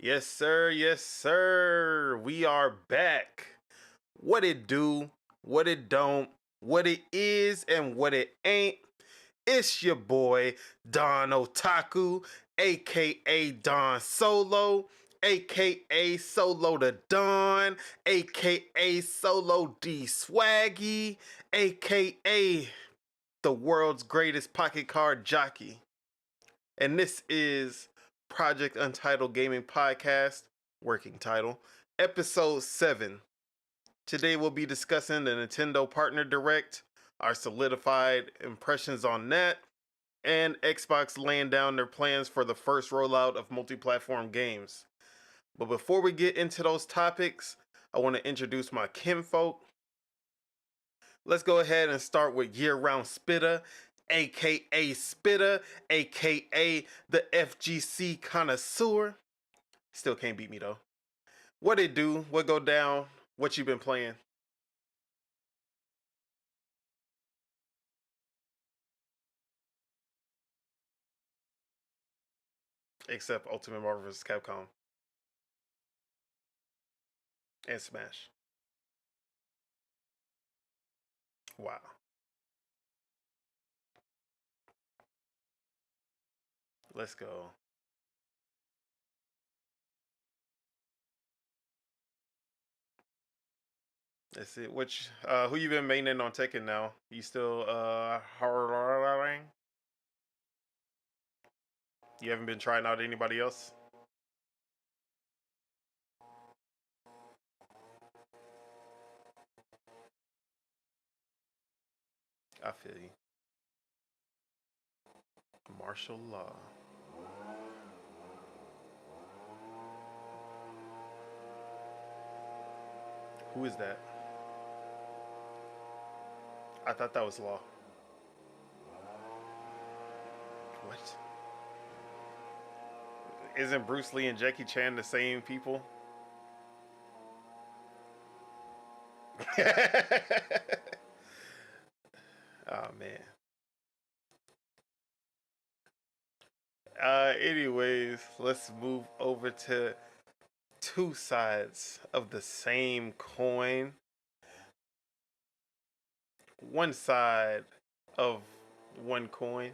Yes, sir. Yes, sir. We are back. What it do, what it don't, what it is, and what it ain't. It's your boy, Don Otaku, aka Don Solo, aka Solo the Don, aka Solo D Swaggy, aka the world's greatest pocket card jockey. And this is Project Untitled Gaming Podcast, working title, episode 7. Today we'll be discussing the Nintendo Partner Direct, our solidified impressions on that, and Xbox laying down their plans for the first rollout of multi-platform games. But before we get into those topics, I want to introduce my kinfolk. Let's go ahead and start with year-round Spitter, aka Spitter, aka the FGC connoisseur. Still can't beat me though. What it do? What go down? What you been playing? Except Ultimate Marvel vs. Capcom and Smash. Wow. Let's go. Let's see. Who you been maining on Tekken now? You still You haven't been trying out anybody else? I feel you. Martial law. Who is that? I thought that was law. What? Isn't Bruce Lee and Jackie Chan the same people? Oh man. Anyways, let's move over to two sides of the same coin. One side of one coin.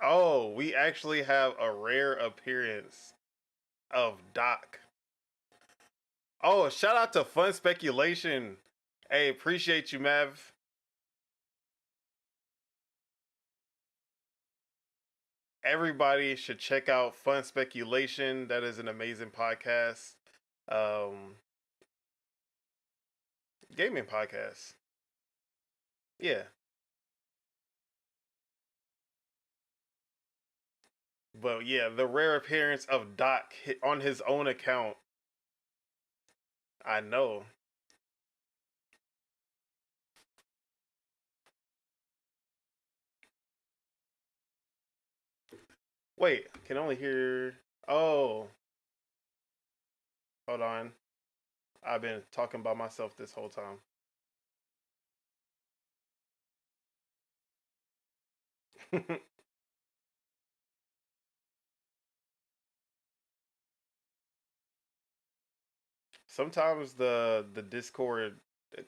Oh, we actually have a rare appearance of Doc. Oh, shout out to Fun Speculation. Hey, appreciate you, Mav. Everybody should check out Fun Speculation. That is an amazing podcast. Um, Gaming podcast. Yeah. But yeah, the rare appearance of Doc on his own account. I know. Wait, can only hear. Oh, hold on. I've been talking by myself this whole time. Sometimes the Discord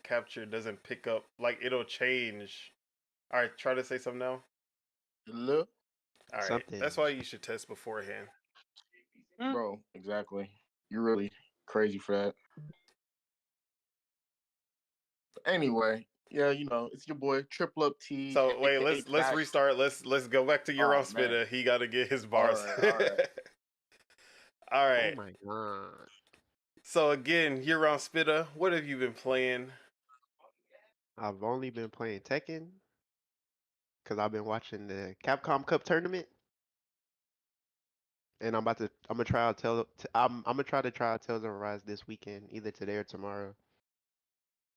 capture doesn't pick up. Like it'll change. All right, try to say something now. Look, All right, Something. that's why you should test beforehand. bro, exactly. You're really crazy for that. Anyway, yeah, it's your boy Triple Up T, So wait, aka let's Bash. restart. Let's go back to your Oh own man. spitter. He got to get his All bars. right, all right. All Oh right. my god. So again, year round spitter. What have you been playing? I've only been playing Tekken because I've been watching the Capcom Cup tournament, and I'm gonna try out I'm gonna try to try out Tales of Arise this weekend, either today or tomorrow.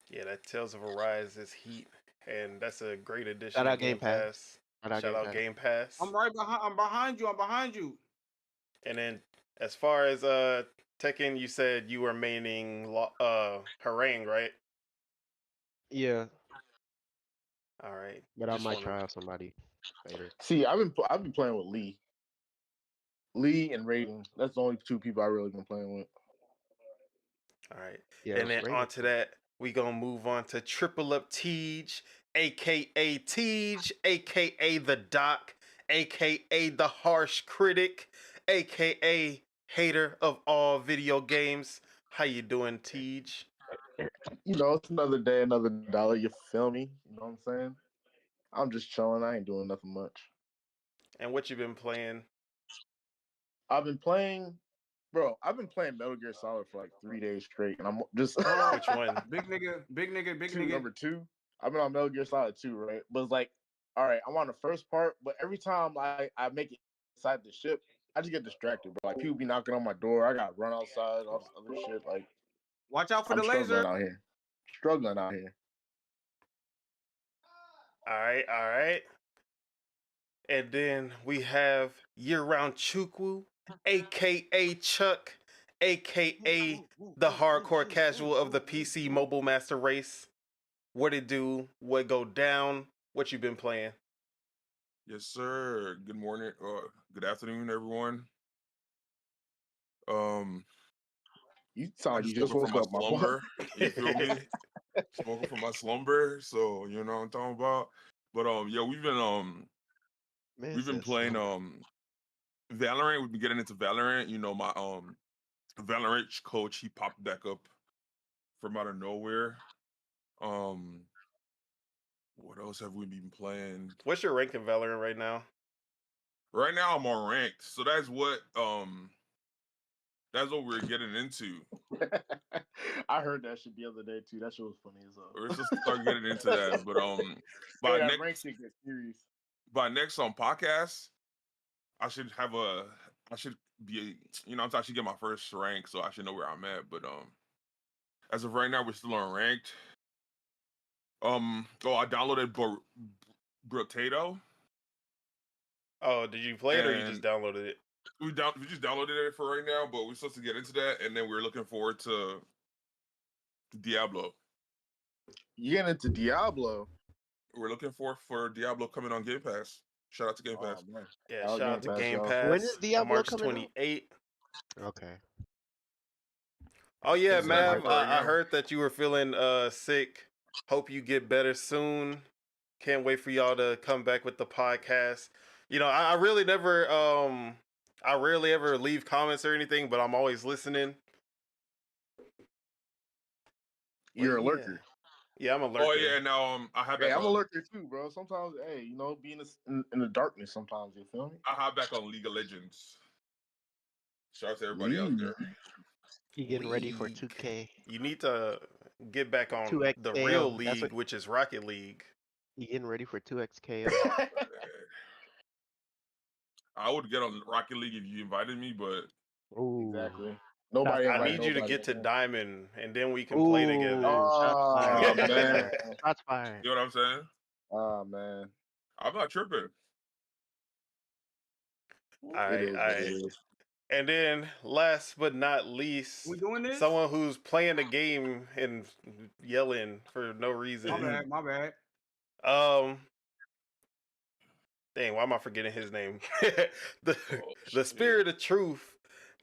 Yeah, that Tales of Arise is heat, and that's a great addition Shout to out Game Game Pass. Pass. Shout out Shout Game out Pass. Game Pass. I'm right behind. I'm behind you. I'm behind you. And then as far as Tekken, you said you were maining Harangue, right? Yeah, All right. but I Just might want to. try out somebody later. See, I've been playing with Lee. Lee and Raiden. That's the only two people I really been playing with. All right. Yeah, And then Raiden. onto that, we gonna move on to Triple Up Tej, aka Tej, aka the Doc, aka the Harsh Critic, aka hater of all video games. How you doing, Tej? You know, it's another day, another dollar. You feel me? You know what I'm saying? I'm just chilling. I ain't doing nothing much. And what you been playing? I've been playing, bro. I've been playing Metal Gear Solid for like 3 days straight, and I'm just Which one? Big nigga, big nigga, big two, nigga. number 2. I've been on Metal Gear Solid 2, right? But it's like, all right, I'm on the first part, but every time I make it inside the ship, I just get distracted, bro. Like people be knocking on my door. I gotta run outside, all this other shit. Like Watch out for I'm the struggling laser. out here. Struggling out here. All right. And then we have Year Round Chukwu, aka Chuck, aka the hardcore casual of the PC mobile master race. What it do? What go down? What you been playing? Yes, sir. Good morning. Good afternoon, everyone. Um, You sound I like you just just woke up woke from my up, my boy. slumber. You feel me? Just woke up from my slumber, so you know what I'm talking about. But yeah, we've been Man, playing Valorant. We've been getting into Valorant. You know, my Valorant coach, he popped back up from out of nowhere. What else have we been playing? What's your rank in Valorant right now? Right now I'm on ranked, so that's what we're getting into. I heard that shit the other day too. That shit was funny as hell. We're supposed to start getting into that, but Hey, that rank shit gets serious. by next podcast, I should be, I should get my first rank, so I should know where I'm at. But as of right now, we're still on ranked. I downloaded Brotato. Oh, did you play it or you just downloaded it? We just downloaded it for right now, but we're supposed to get into that, and then we're looking forward to Diablo. You getting into Diablo? We're looking for Diablo coming on Game Pass. Shout out to Game Pass. Man. Yeah, Shout shout out to Game y'all. Pass. When is Diablo March coming out? 28. Okay. Oh yeah, Exactly. Mav. Right I now. heard that you were feeling sick. Hope you get better soon. Can't wait for y'all to come back with the podcast. You know, I really never I rarely ever leave comments or anything, but I'm always listening. You're a But lurker. Yeah, I'm a lurker. Oh yeah, now I have. Hey, I'm a lurker too, bro. Sometimes, hey, you know, being in the darkness. Sometimes, you feel me? I hop back on League of Legends. Shout out to everybody out there. You getting ready for League. 2K? You need to get back on 2XKO. the real That's league, what- which is Rocket League. You getting ready for 2XKO? I would get on Rocket League if you invited me, but Ooh. Exactly. Nobody. I invited need you to nobody. get to Diamond, and then we can play together. Oh, Shots man. fired. Shots fired. you know what I'm saying? Oh man. I'm not tripping. All It right. is. And then, last but not least, We doing this? someone who's playing the game and yelling for no reason. My bad. Dang, why am I forgetting his name? the Spirit of Truth,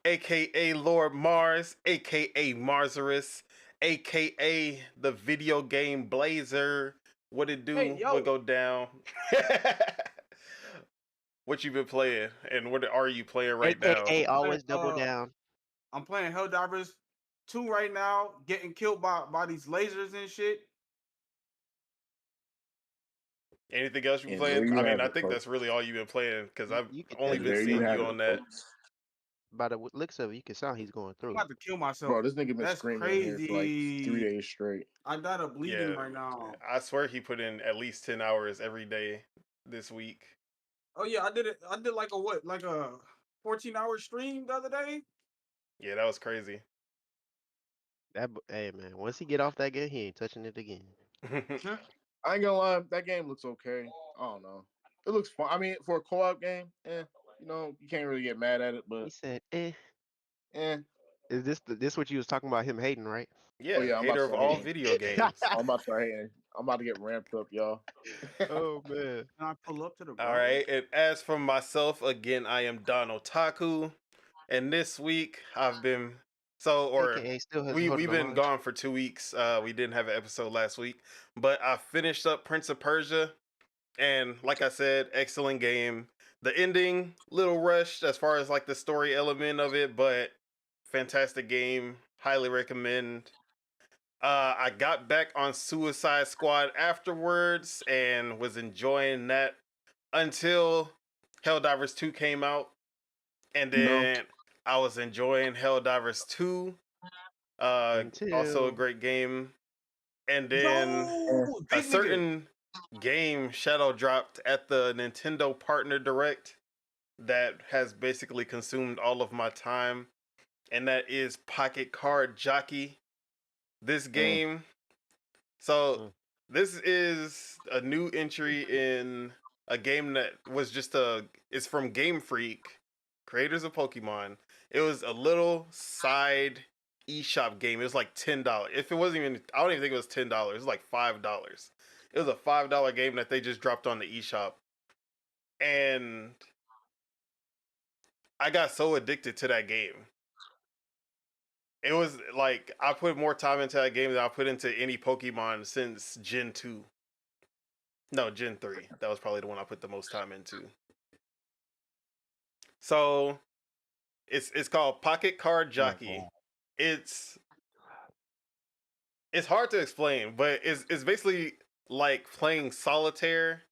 aka Lord Mars, aka Marzarus, aka the video game Blazer. What it do? Hey, yo. What go down? What you been playing, and what are you playing right now? AKA always double down. I'm playing Helldivers 2 right now, getting killed by these lasers and shit. Anything else you And playing? there you I mean, have I it, think folks. that's really all you've been playing because I've You can only tell been There seeing have you it, on that. folks. By the looks of it, you can sound he's going I'm through. about to kill myself. Bro, this nigga been That's screaming in here for like crazy. 3 days straight. I got a bleeding right now. I swear he put in at least 10 hours every day this week. Oh yeah, I did it. I did like a 14-hour stream the other day. Yeah, that was crazy. Hey man, once he get off that game, he ain't touching it again. I ain't gonna lie, that game looks okay. I don't know. It looks fun. I mean, for a co-op game, you know, you can't really get mad at it, He but said, eh. Is this what you was talking about him hating, right? Yeah, Oh, yeah, I'm about hater to of say all hating. video games. I'm about to start hating. I'm about to get ramped up, y'all. Oh man. Can I pull up to the All right. And as for myself, again, I am Don Otaku. And this week I've been AKA still has we've holding the been line. gone for 2 weeks. We didn't have an episode last week, but I finished up Prince of Persia, and like I said, excellent game. The ending, little rushed as far as like the story element of it, but fantastic game. Highly recommend. I got back on Suicide Squad afterwards and was enjoying that until Helldivers 2 came out. And then I was enjoying Helldivers 2. Also a great game. And then a certain game shadow dropped at the Nintendo Partner Direct that has basically consumed all of my time. And that is Pocket Card Jockey. This game. This is a new entry in a game that was it's from Game Freak, creators of Pokemon. It was a little side eShop game. It was like $10. If it wasn't even, I don't even think it was $10. It was like $5. It was a $5 game that they just dropped on the eShop. And I got so addicted to that game. It was like I put more time into that game than I put into any Pokemon since Gen 2. No, Gen 3. That was probably the one I put the most time into. So it's called Pocket Card Jockey. It's hard to explain, but it's basically like playing solitaire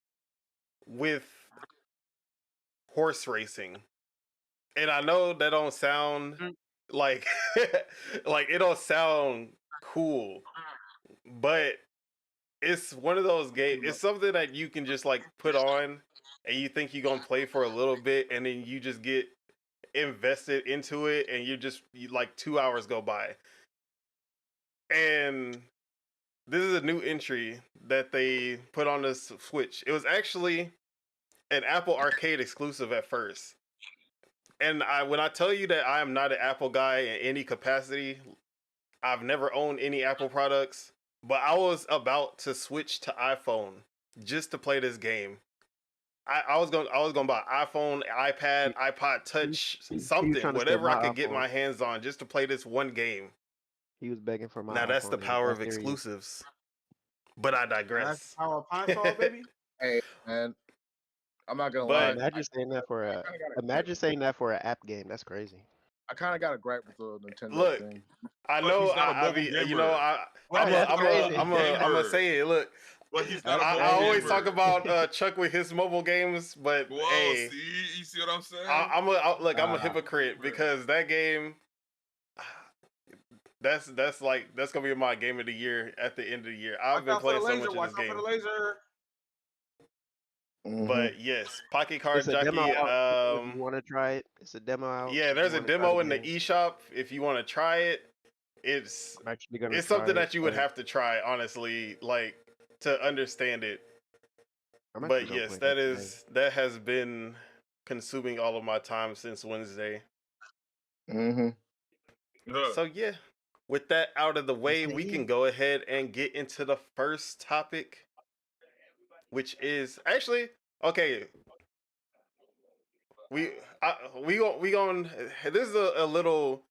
with horse racing. And I know that don't sound like like it don't sound cool, but it's one of those games. It's something that you can just like put on and you think you're gonna play for a little bit, and then you just get invested into it, and you like 2 hours go by. And this is a new entry that they put on the Switch. It was actually an Apple Arcade exclusive at first. And when I tell you that I am not an Apple guy in any capacity, I've never owned any Apple products, but I was about to switch to iPhone just to play this game. I was gonna buy iPhone, iPad, iPod Touch, something, whatever I could get my hands on just to play this one game. He was begging for my Now that's the iPhone, power of exclusives. But I digress. That's the power of Pine baby. Hey man, I'm not gonna lie. Imagine saying that for an app game. That's crazy. I kind of got a gripe with the Nintendo Look, thing. I know. I'm gonna say it. Look, I always talk about Chuck with his mobile games, but hey, you see what I'm saying? I'm a hypocrite because that game. That's gonna be my game of the year at the end of the year. I've been playing so much of this game. But yes, Pocket Card Jockey. If you want to try it, it's a demo out. Yeah, there's a demo in the eShop. If you want to try it, it's something that you would have to try, honestly, like to understand it. But yes, that has been consuming all of my time since Wednesday. So yeah, with that out of the way, we can go ahead and get into the first topic, which is actually okay. We going. This is a little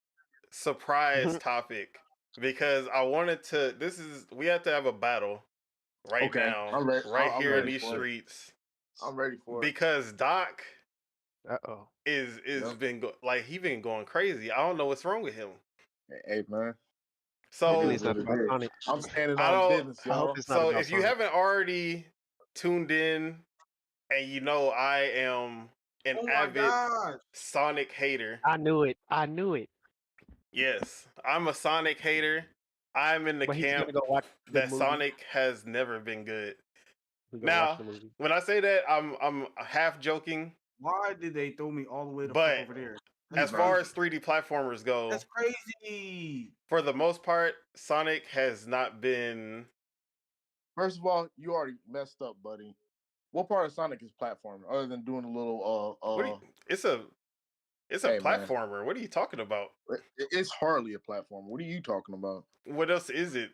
surprise topic because I wanted to. We have to have a battle now, right here in these streets. I'm ready for it because Doc is he been going crazy. I don't know what's wrong with him. Hey man. So I'm standing on business, y'all. So if you haven't already tuned in, and you know I am an avid Sonic hater. I knew it. Yes, I'm a Sonic hater. I'm in the camp that Sonic has never been good. Now, when I say that, I'm half joking. Why did they throw me all the way over there? As far as 3D platformers go, that's crazy. For the most part, Sonic has not been. First of all, you already messed up, buddy. What part of Sonic is platforming other than doing a little it's a platformer. Man. What are you talking about? It's hardly a platformer. What are you talking about? What else is it?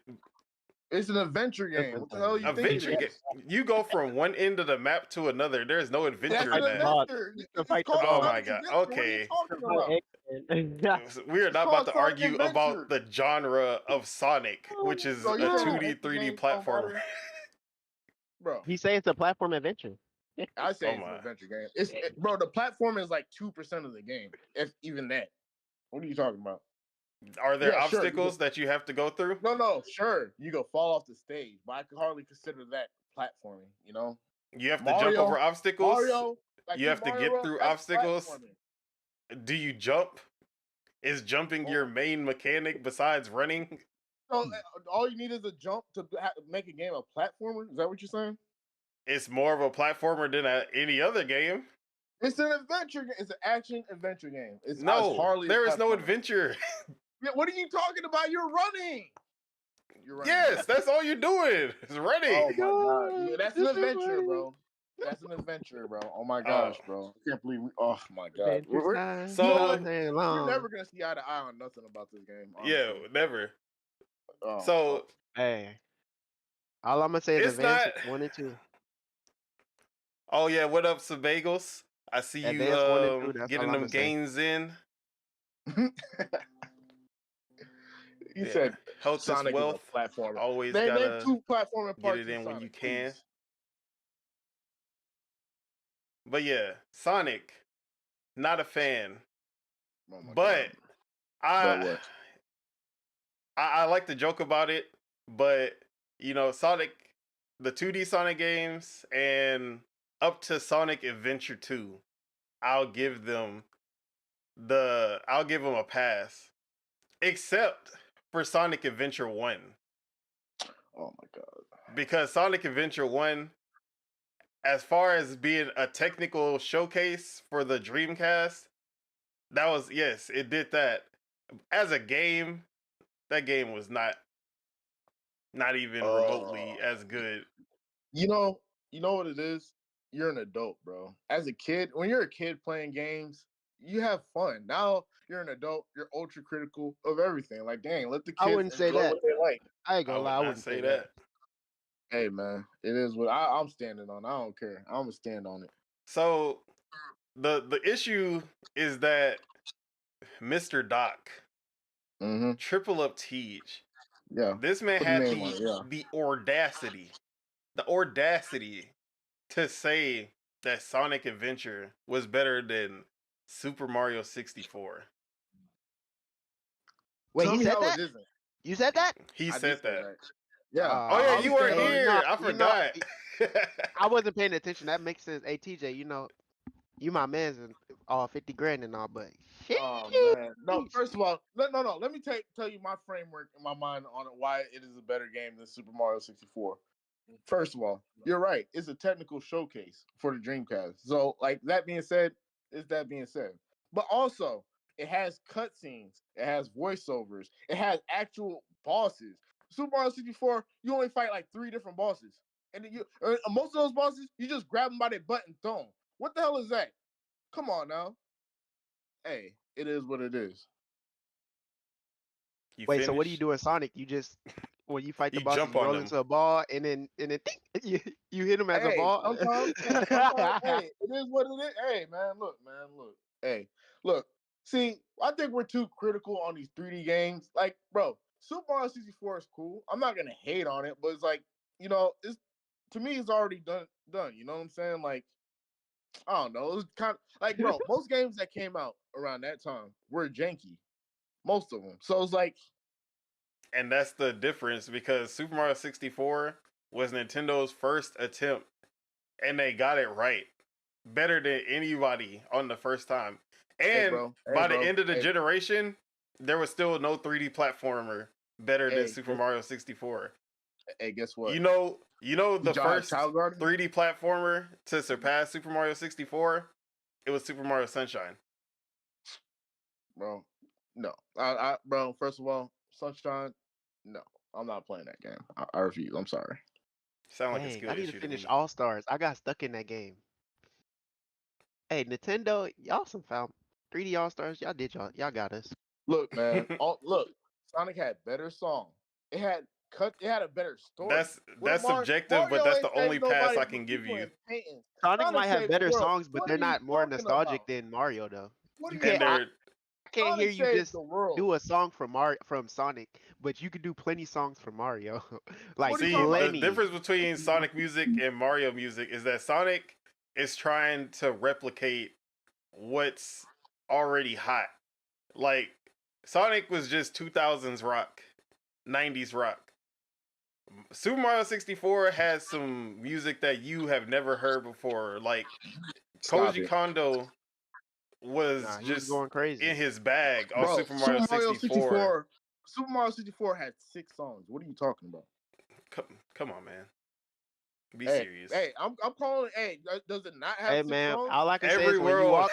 It's an adventure game. What the hell you think it Adventure game. is? You go from one end of the map to another. There's no That's adventure an in that. adventure. To It's fight the called Oh boss. my Sonic god. Adventure. What are you Okay. talking Fight about? X-Men. We are It's not called about to Sonic argue Adventure. about the genre of Sonic, which is Bro, a you know 2D, adventure 3D games don't platformer. matter? Bro, He say it's a platform adventure. I say Oh it's an my. adventure game. Bro, the platform is like 2% of the game, if even that. What are you talking about? Are there Yeah, sure. obstacles that you have to go through? No, sure. You go fall off the stage, but I could hardly consider that platforming. You know, You have to jump over obstacles? Mario, like You have to Mario get World, through that's obstacles? platforming. Do you jump? Is jumping your main mechanic besides running? So all you need is a jump to make a game a platformer. Is that what you're saying? It's more of a platformer than any other game. It's an adventure game. It's an action adventure game. It's No, hardly there is no platformer. adventure. Yeah, what are you talking about? You're running. You're running. Yes, that's all you're doing. It's running. Oh my god. Yeah, that's an This is adventure, funny. bro. That's an adventure, bro. Oh my gosh, bro. I can't believe we. Oh my god. Adventure time. So- You know all what? day We're long. never gonna see eye to eye on nothing about this game. Yeah, Honestly. never. Oh, So fuck. Hey, all I'm gonna say is It's Advance not- 1 and 2. oh yeah, what up, Sabagos? I see you Advance 1 and 2. That's getting all them I'ma say. gains in. You Yeah. said Health Sonic is wealth. is a platformer. Always Name gotta 2 platforming get parts it in of when Sonic, you can. please. But yeah, Sonic, not a fan. Oh my But God. I, what? I like to joke about it, but you know, Sonic, the 2D Sonic games, and up to Sonic Adventure 2, I'll give them a pass, except for Sonic Adventure 1, Oh my god. because Sonic Adventure 1, as far as being a technical showcase for the Dreamcast, that was, yes, it did that. As a game, that game was not even remotely as good. You know what it is? You're an adult, bro. As a kid, when you're a kid playing games, you have fun. Now you're an adult, you're ultra critical of everything. Like, dang, let the kids I wouldn't say enjoy that. what they like. I ain't I gonna would lie. I not wouldn't say that. Hey man, it is what I'm standing on. I don't care. I'm gonna stand on it. So the issue is that Mr. Doc, Mm-hmm. Triple Up Teach, Yeah. this man Put had your name on it, yeah. the audacity to say that Sonic Adventure was better than Super Mario 64. Wait, Tell he me said how that? it isn't. He said that? He I did said say that. Yeah. Oh yeah, I'm you weren't standing on it. here. I you know, forgot. I wasn't paying attention. That makes sense. Hey, TJ, you know, you my man's and all 50 grand and all, but Oh man. No, first of all, no. Let me tell you my framework in my mind on it, why it is a better game than Super Mario 64. First of all, you're right. It's a technical showcase for the Dreamcast. So, like that being said, but also it has cutscenes, it has voiceovers, it has actual bosses. Super Mario 64, you only fight like 3 different bosses, and then most of those bosses you just grab them by their butt and throw them. What the hell is that? Come on now. Hey, it is what it is. You wait, so what do you finished? do in Sonic? You just when you fight the You bosses, jump you on roll them. into a ball and then you hit him as a Hey, ball. sometimes, hey, it is what it is. Hey, man, look. Hey, look. See, I think we're too critical on these 3D games. Like, bro, Super Mario 64 is cool. I'm not gonna hate on it, but it's like, it's to me, it's already done. You know what I'm saying? Like, I don't know. It was kind of like, bro, most games that came out around that time were janky. Most of them. So it's like, And that's the difference, because Super Mario 64 was Nintendo's first attempt, and they got it right. Better than anybody on the first time. And bro. Hey, by the bro. end of the Hey. generation, there was still no 3D platformer better than Hey, Super Mario 64. hey, guess what? You know the John first Child Garden? 3D platformer to surpass Super Mario 64? It was Super Mario Sunshine. Bro, no. Bro, first of all, Sunshine, no. I'm not playing that game. I refuse. I'm sorry. Sound like a Dang, skill I need to issue to finish me. All Stars. I got stuck in that game. Hey, Nintendo, y'all some foul 3D All Stars. Y'all got us. Look, man. Look, Sonic had better song. It had cut. It had a better story. That's With subjective, but Mario that's ain't the saved only pass nobody I but can give people you. in paintings. Sonic might have saved the better world. songs, but What they're are you not more talking nostalgic about? than Mario though. What are You you And can't. talking? I can't hear Sonic you saved just the world. do a song from Sonic, but you could do plenty songs from Mario. Like What are you see, talking about? the plenty. difference between Sonic music and Mario music is that Sonic is trying to replicate what's already hot. Like Sonic was just 2000s rock, 90s rock. Super Mario 64 has some music that you have never heard before. Like Stop Koji it, Kondo was Nah, he was just going crazy. in his bag on bro. Super Mario 64. Super Mario 64 had 6 songs. What are you talking about? Come on, man. Be Hey, serious. hey, I'm calling. Hey, does it not have Hey 6 man, songs? all I can say Every is when you world, walk,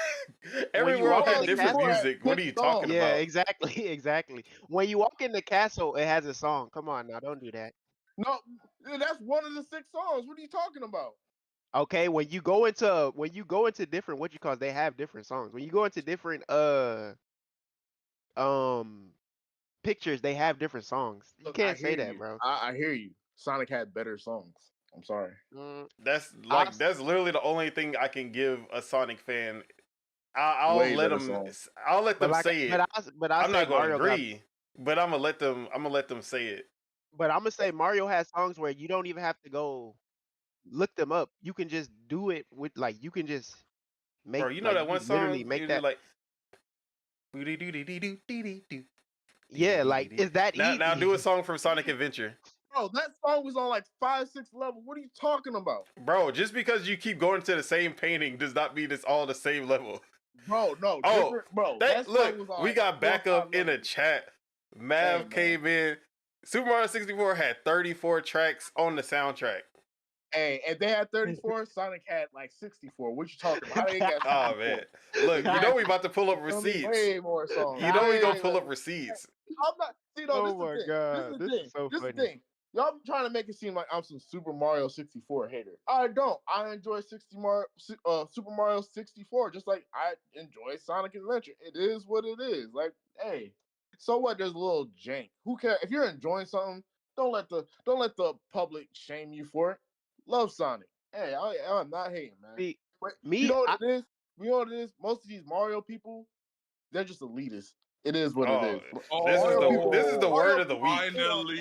every when you world walk in had the different castle, music. What are you talking yeah, about? exactly, exactly. When you walk in the castle, it has a song. Come on now, don't do that. No, that's one of the 6 songs. What are you talking about? Okay, when you go into different what you call they have different songs. When you go into different um pictures, they have different songs. You Look, I can't say hear that, you. bro. I hear you. Sonic had better songs. I'm sorry. Mm, That's I like that's literally the only thing I can give a Sonic fan. I'll Way let better them. songs. I'll let but them like say it. but I I'm say not going to Mario got agree, but I'm gonna let them. I'm gonna let them say it. but I'm gonna say Mario has songs where you don't even have to go look them up. You can just do it with like you can just Bro, make you know like that you one literally song? make You do that. like Yeah, like it's that now do a easy. song from Sonic Adventure. Bro, that song was on like 5, 6 level. What are you talking about? Bro, just because you keep going to the same painting does not mean it's all the same level. Bro, no, Oh, different. Bro, that that look, song was on we like got 4 or 5 backup in the levels. chat. Hey, Mav man. came in. Super Mario 64 had 34 tracks on the soundtrack. Hey, if they had 34, Sonic had like 64. What you talking about? How they got 64? Oh man. Look, you know we about to pull up receipts. Way more songs. You know we gonna Way pull more. up receipts. I'm not. See, no, this Oh is the my thing. god, This this is is so the funny. thing. Y'all trying to make it seem like I'm some Super Mario 64 hater. I don't. I enjoy Super Mario 64 just like I enjoy Sonic Adventure. It is what it is. Like, hey, so what? There's a little jank. Who cares? If you're enjoying something, don't let the public shame you for it. Love Sonic. Hey, I'm not hating, man. Me, But you me, know what it is? You know what it is? Most of these Mario people, they're just elitists. It is what it Oh, is. this is the word Mario of the people week. spit on Finally.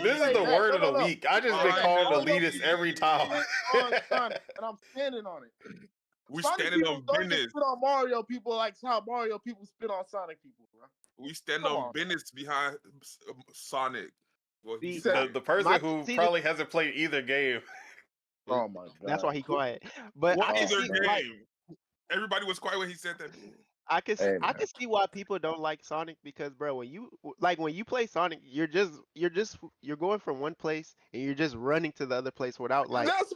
This is hey, the hey, word no, of the no, no. week. I just Hey, been hey, called Mario elitist people every time. spit on Sonic, and I'm standing on it. We Sonic standing people on don't even business. spit on Mario people like how Mario people spit on Sonic people, bro. We stand Come on on. business behind Sonic. What he see, said. The person my who see, probably hasn't played either game. Oh my god. that's why he quiet. But What I can either see like game? Everybody was quiet when he said that. Hey, I man. can see why people don't like Sonic because bro, when you play Sonic, you're going from one place and you're just running to the other place without like That's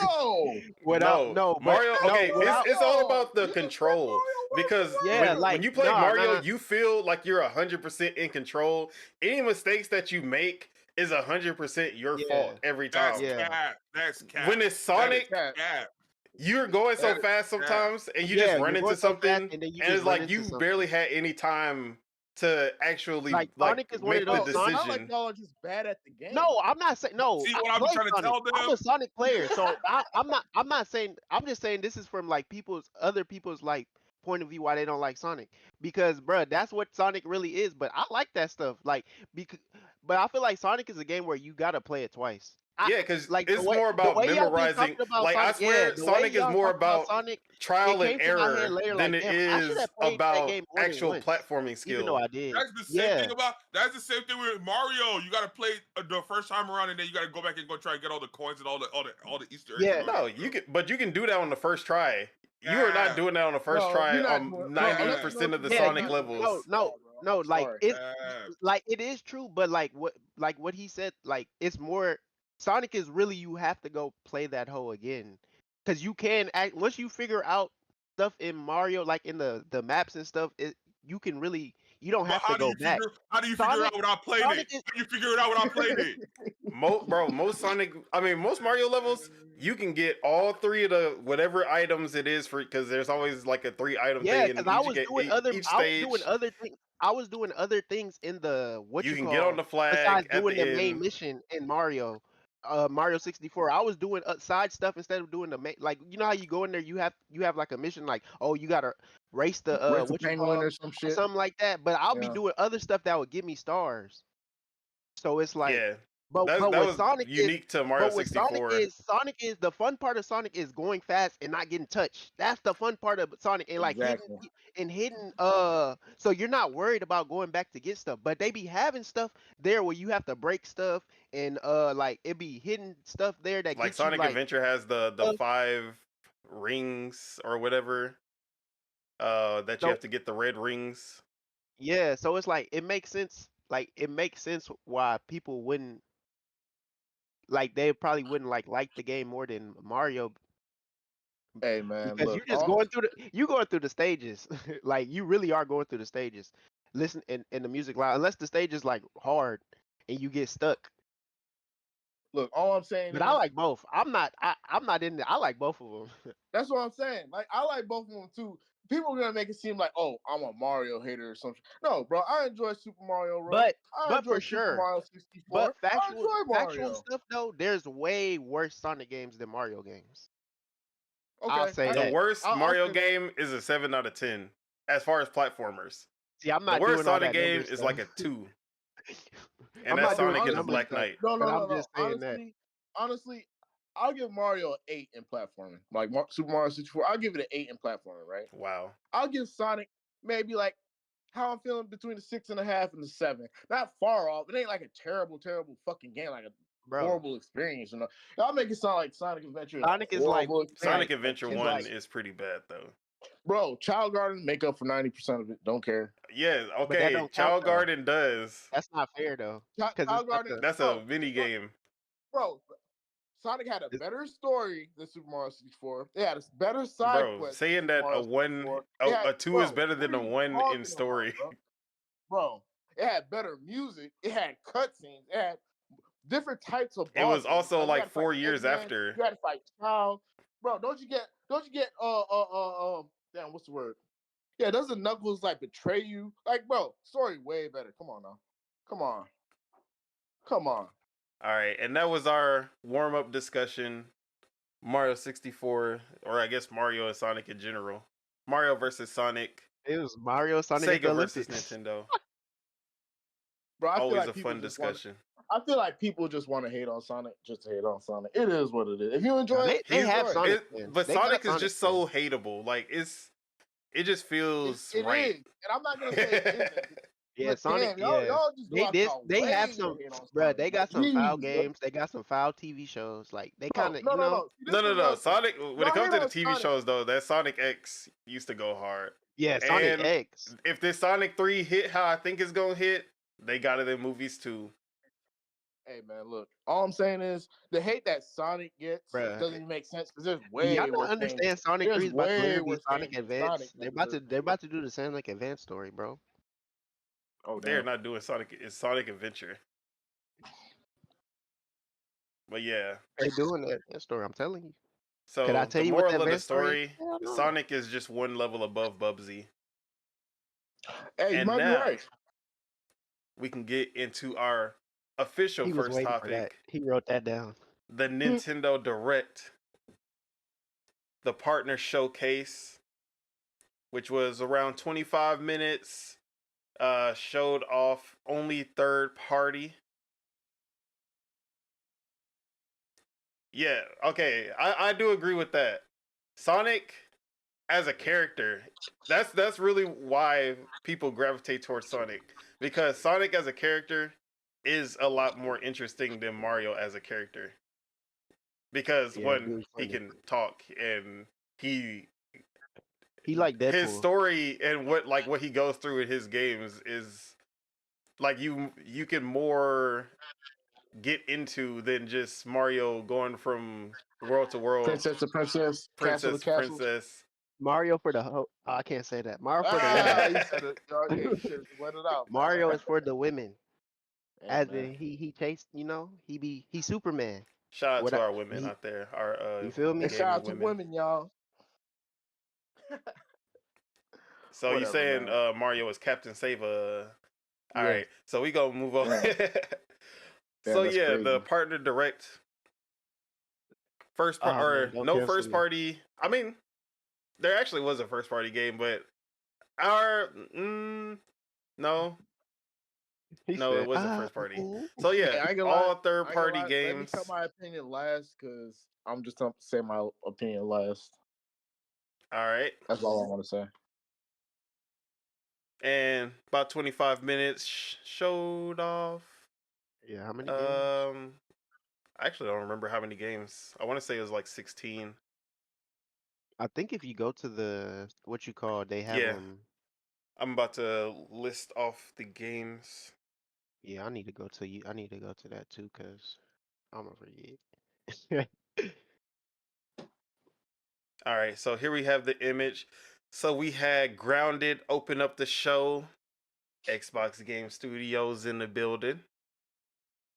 Mario. without No, no, but Mario. no, Okay, without it's all Mario. about the You just said control Mario because versus yeah, Mario. when like you play no, Mario, no, you feel like you're 100% in control. Any mistakes that you make is 100% your yeah, fault every That's time. yeah, cap. That's cap. When it's That is Sonic, Cat. cap. you're going so That is fast cap. sometimes, and you just yeah. run You're into going so fast something, and then you and just it's run like into you barely something. had any time to actually Like Sonic is one of make the those. Bro, it's Sonic, not like decision. y'all are just bad at the game. no, I'm not saying no. See I what I be play trying to Sonic. tell them? I'm a Sonic player, so I'm not. I'm not saying. I'm just saying this is from like other people's like point of view why they don't like Sonic because bruh, that's what Sonic really is. But I like that stuff. Like because, but I feel like Sonic is a game where you gotta play it twice. I Yeah, because like it's more the about way y'all been memorizing. talking about Like I Sonic. Yeah, swear, the way Sonic is y'all more talking about about Sonic, it trial and came to my head error later. than Like it damn, I should is have played that about game more than actual once, platforming even though skill. I did. That's the same Yeah. thing about. That's the same thing with Mario. You gotta play the first time around, and then you gotta go back and go try and get all the coins and all the Easter eggs Yeah. and all No, that you stuff. but you can do that on the first try. You are not Yeah, doing that on the first No, try you're not on doing bro, ninety unless you know yeah, percent what of you're the doing, Yeah, you're Sonic you not doing it on no levels. the no try, bro. no I'm like sorry. it's yeah. like it is true, but like what he said, like it's more Sonic is really you have to go play that hoe again. Cause you can act once you figure out stuff in Mario, like in the maps and stuff, you can really you don't But have to go back. how do you figure it Sonic out without playing it? Sonic is How do you figure it out without playing it? Most Mario levels, you can get all three of the whatever items it is for because there's always like a 3 item yeah, thing cause in each I was doing each other stage. things. I was doing other things in the You can get on the besides flag at doing the the main end. mission in Mario 64. I was doing side stuff instead of doing the main. Like you know how you go in there, you have like a mission like you gotta race the Race the what you penguin call or some shit. something like that. But I'll be Yeah. doing other stuff that would give me stars. So it's like, Yeah, but that what was Sonic is, unique to Mario but what Sonic 64. is, Sonic is the fun part of Sonic is going fast and not getting touched. That's the fun part of Sonic and like Exactly. hitting. So you're not worried about going back to get stuff, but they be having stuff there where you have to break stuff and like it be hidden stuff there that Like gets you Sonic like Adventure has the stuff. 5 rings or whatever. That you So have to get the red rings. yeah, so it's like it makes sense. Like it makes sense why people wouldn't like they probably wouldn't like the game more than Mario Hey man, because look, you're just going through the stages. Like you really are going through the stages. Listen in the music loud unless the stage is like hard and you get stuck. all I'm saying But is I like both. I'm not in there. I like both of them. that's what I'm saying. Like I like both of them too. People are gonna make it seem like, oh, I'm a Mario hater or something. No, bro, I enjoy Super Mario Run. But I enjoy for Super sure. Mario 64. But I enjoy factual Mario. stuff though, there's way worse Sonic games than Mario games. I'll Okay, say The that. worst I'll Mario say that. game is a 7 out of 10 as far as platformers. See, I'm The not worst doing all Sonic that number game is stuff. like a 2, and I'm that's not doing Sonic the and the number Black stuff. Knight. No, But I'm just saying that. honestly, I'll give Mario an 8 in platforming. Like Super Mario 64, I'll give it an 8 in platforming, right? Wow. I'll give Sonic maybe like how I'm feeling between the 6.5 and the 7. Not far off. It ain't like a terrible, terrible fucking game, like a Bro, horrible experience. Y'all make it sound like Sonic Adventure is Sonic a is like horrible experience. Sonic Adventure it's 1 like- is pretty bad though. Bro, Child Garden make up for 90% of it. Don't care. Yeah, that okay. don't count, Child though. Garden does. That's not fair though. Child Because it's not Garden, the, That's a mini game. bro. Sonic had a It's- better story than Super Mario 64. They had a better side Bro, quest. saying than that Super a Mario 1 64. a 2 is better than a what are you 1 talking in about, story. bro, it had better music. It had cutscenes. It had different types of It was bosses. also you like had to fight 4 years Eggman, after. You had to fight Child. Bro, don't you get damn, what's the word? Yeah, doesn't Knuckles like betray you? Like, bro, story way better. Come on now. Come on. All right, and that was our warm-up discussion. Mario 64, or I guess Mario and Sonic in general. Mario versus Sonic. it was Mario, Sonic, at the Sega versus Olympics. Nintendo. Bro, I feel Always like a people fun just wanna- discussion. I feel like people just want to hate on Sonic just to hate on Sonic. It is what it is. If you enjoy it, They have enjoy it. Sonic fans. But They got Sonic is Sonic just so hateable. Like it just feels It right. is. And I'm not gonna say it isn't. Yeah, But Sonic. damn, y'all, Yeah, y'all just go out y'all they way have to some, hate on bro. Sonic. They got some foul Jeez, games. They got some foul TV shows. Like they bro. kind of, No. No. See, Sonic. When Y'all it comes to hate the on TV Sonic. shows, though, that Sonic X used to go hard. Yeah, Sonic And X. if this Sonic 3 hit how I think it's gonna hit, they got it in movies too. Hey man, look. All I'm saying is the hate that Sonic gets Bruh. doesn't even make sense because there's way Y'all don't worse understand. games. Sonic There's 3 is about to way literally be worse Sonic games than Advance. Sonic, They're about to do the Sonic Advance story, bro. Oh, They're damn. not doing Sonic. It's Sonic Adventure. But yeah. They're doing that story. I'm telling you. So Could I tell the you what the moral of the advance story is? story: Hell no. Sonic is just one level above Bubsy. Hey, you And might be now right. we can get into our official He was first waiting for that. topic: He wrote that down. the Nintendo Direct, the partner showcase, which was around 25 minutes. Showed off only third party. Yeah, okay, I do agree with that. Sonic as a character, that's really why people gravitate towards Sonic, because Sonic as a character is a lot more interesting than Mario as a character. Because Yeah, one, really he funny. can talk and He like Deadpool. his story and what he goes through in his games is like you can more get into than just Mario going from world to world, Princess to princess, castle to castle. princess. Mario for the I can't say that. Mario for the Ah, women. you said it. Dog. Yeah, you should have let it out. man. Mario is for the women. Hey, As man. in he chased, he's Superman. Shout out What to I- our women he- out there, our You feel me? And shout out to gaming women. women, y'all. So you Whatever, saying man. Mario is Captain Sava? All Yes. right, so we gonna move on. Damn. So Damn, that's yeah, the crazy. partner direct Oh man, or don't no cancel first me. party. I mean, there actually was a first party game, but our no, He no, it said, wasn't first party. ooh. So Hey, yeah, I ain't gonna lie. all third I ain't gonna party lie. Let me cut games. my opinion last, cause I'm just gonna say my opinion last. All right, That's all I want to say. and about 25 minutes showed off. Yeah, how many games? I actually don't remember how many games. I want to say it was like 16. I think if you go to the what you call, they have Yeah, them. I'm about to list off the games. Yeah, I need to go to you. I need to go to that too, cause I'm gonna forget. All right, so here we have the image. So we had Grounded open up the show, Xbox Game Studios in the building.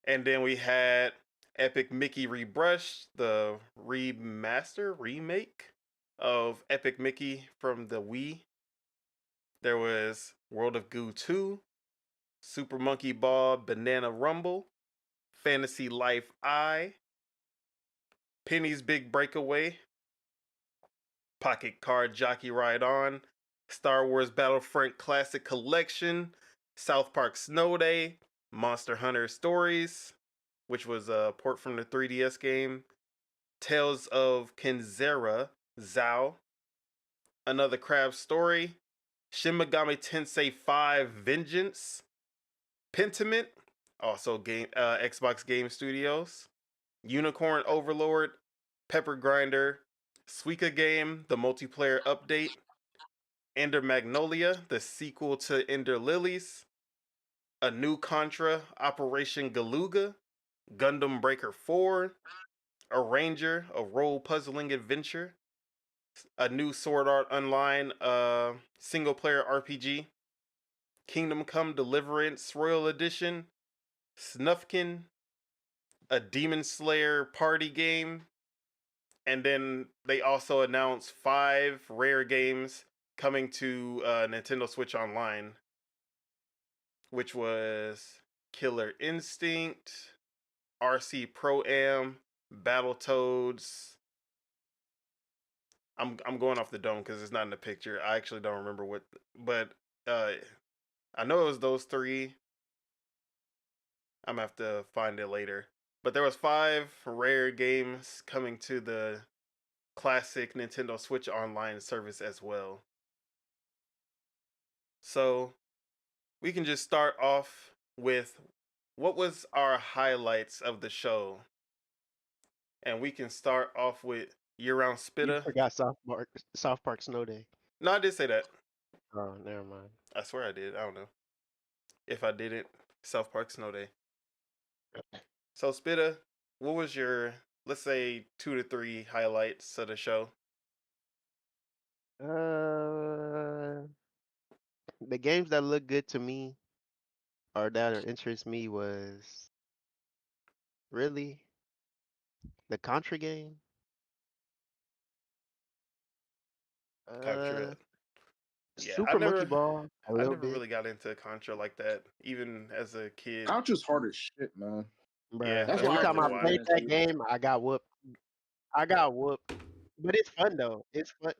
And then we had Epic Mickey Rebrush, the remake of Epic Mickey from the Wii. There was World of Goo 2, Super Monkey Ball Banana Rumble, Fantasy Life I, Penny's Big Breakaway, Pocket Card Jockey Ride On, Star Wars Battlefront Classic Collection, South Park Snow Day, Monster Hunter Stories, which was a port from the 3DS game, Tales of Kenzera, Zao, Another Crab Story, Shin Megami Tensei 5 Vengeance, Pentiment, also Xbox Game Studios, Unicorn Overlord, Pepper Grinder, Suika Game, the multiplayer update, Ender Magnolia, the sequel to Ender Lilies, a new Contra, Operation Galuga, Gundam Breaker 4, a Ranger, a role puzzling adventure, a new Sword Art Online single player RPG, Kingdom Come Deliverance Royal Edition, Snufkin, a Demon Slayer party game, and then they also announced 5 rare games coming to Nintendo Switch Online, which was Killer Instinct, RC Pro Am, Battletoads. I'm going off the dome because it's not in the picture. I actually don't remember what, but uh, I know it was those 3. I'm gonna have to find it later. But there was 5 rare games coming to the classic Nintendo Switch Online service as well. So we can just start off with what was our highlights of the show, and we can start off with year-round You Spitta. forgot South Park Snow Day. No, I did say that. Oh, never mind. I swear I did. I don't know if I didn't. South Park Snow Day. So Spitta, what was your, let's say, 2 to 3 highlights of the show? Uh, the games that look good to me or that interest me was really the Contra game. Contra. Uh, Yeah, I Super Monkey never, Ball a I little never bit, really got into Contra like that, even as a kid. Contra's hard as shit, man. Yeah, bruh. That's that's Every why I probably time I avoid why. played games that too. game, I got whooped. I got whooped. But it's fun though. It's fun.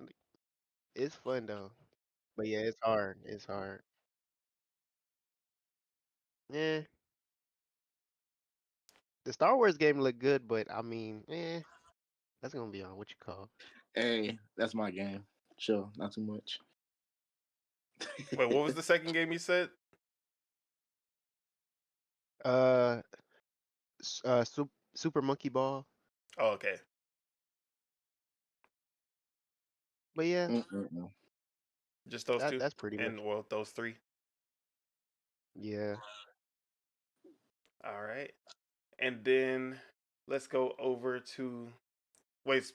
It's fun though. But yeah, it's hard. It's hard. Yeah, the Star Wars game looked good, but I mean, that's gonna be on what you call. Hey, that's my game. Chill, not too much. Wait, what was the second game you said? Uh, Super Monkey Ball. Oh, okay. But yeah, Mm-mm-mm. Just those that 2? that's pretty much. And, well, those 3. Yeah. All right. And then let's go over to, wait,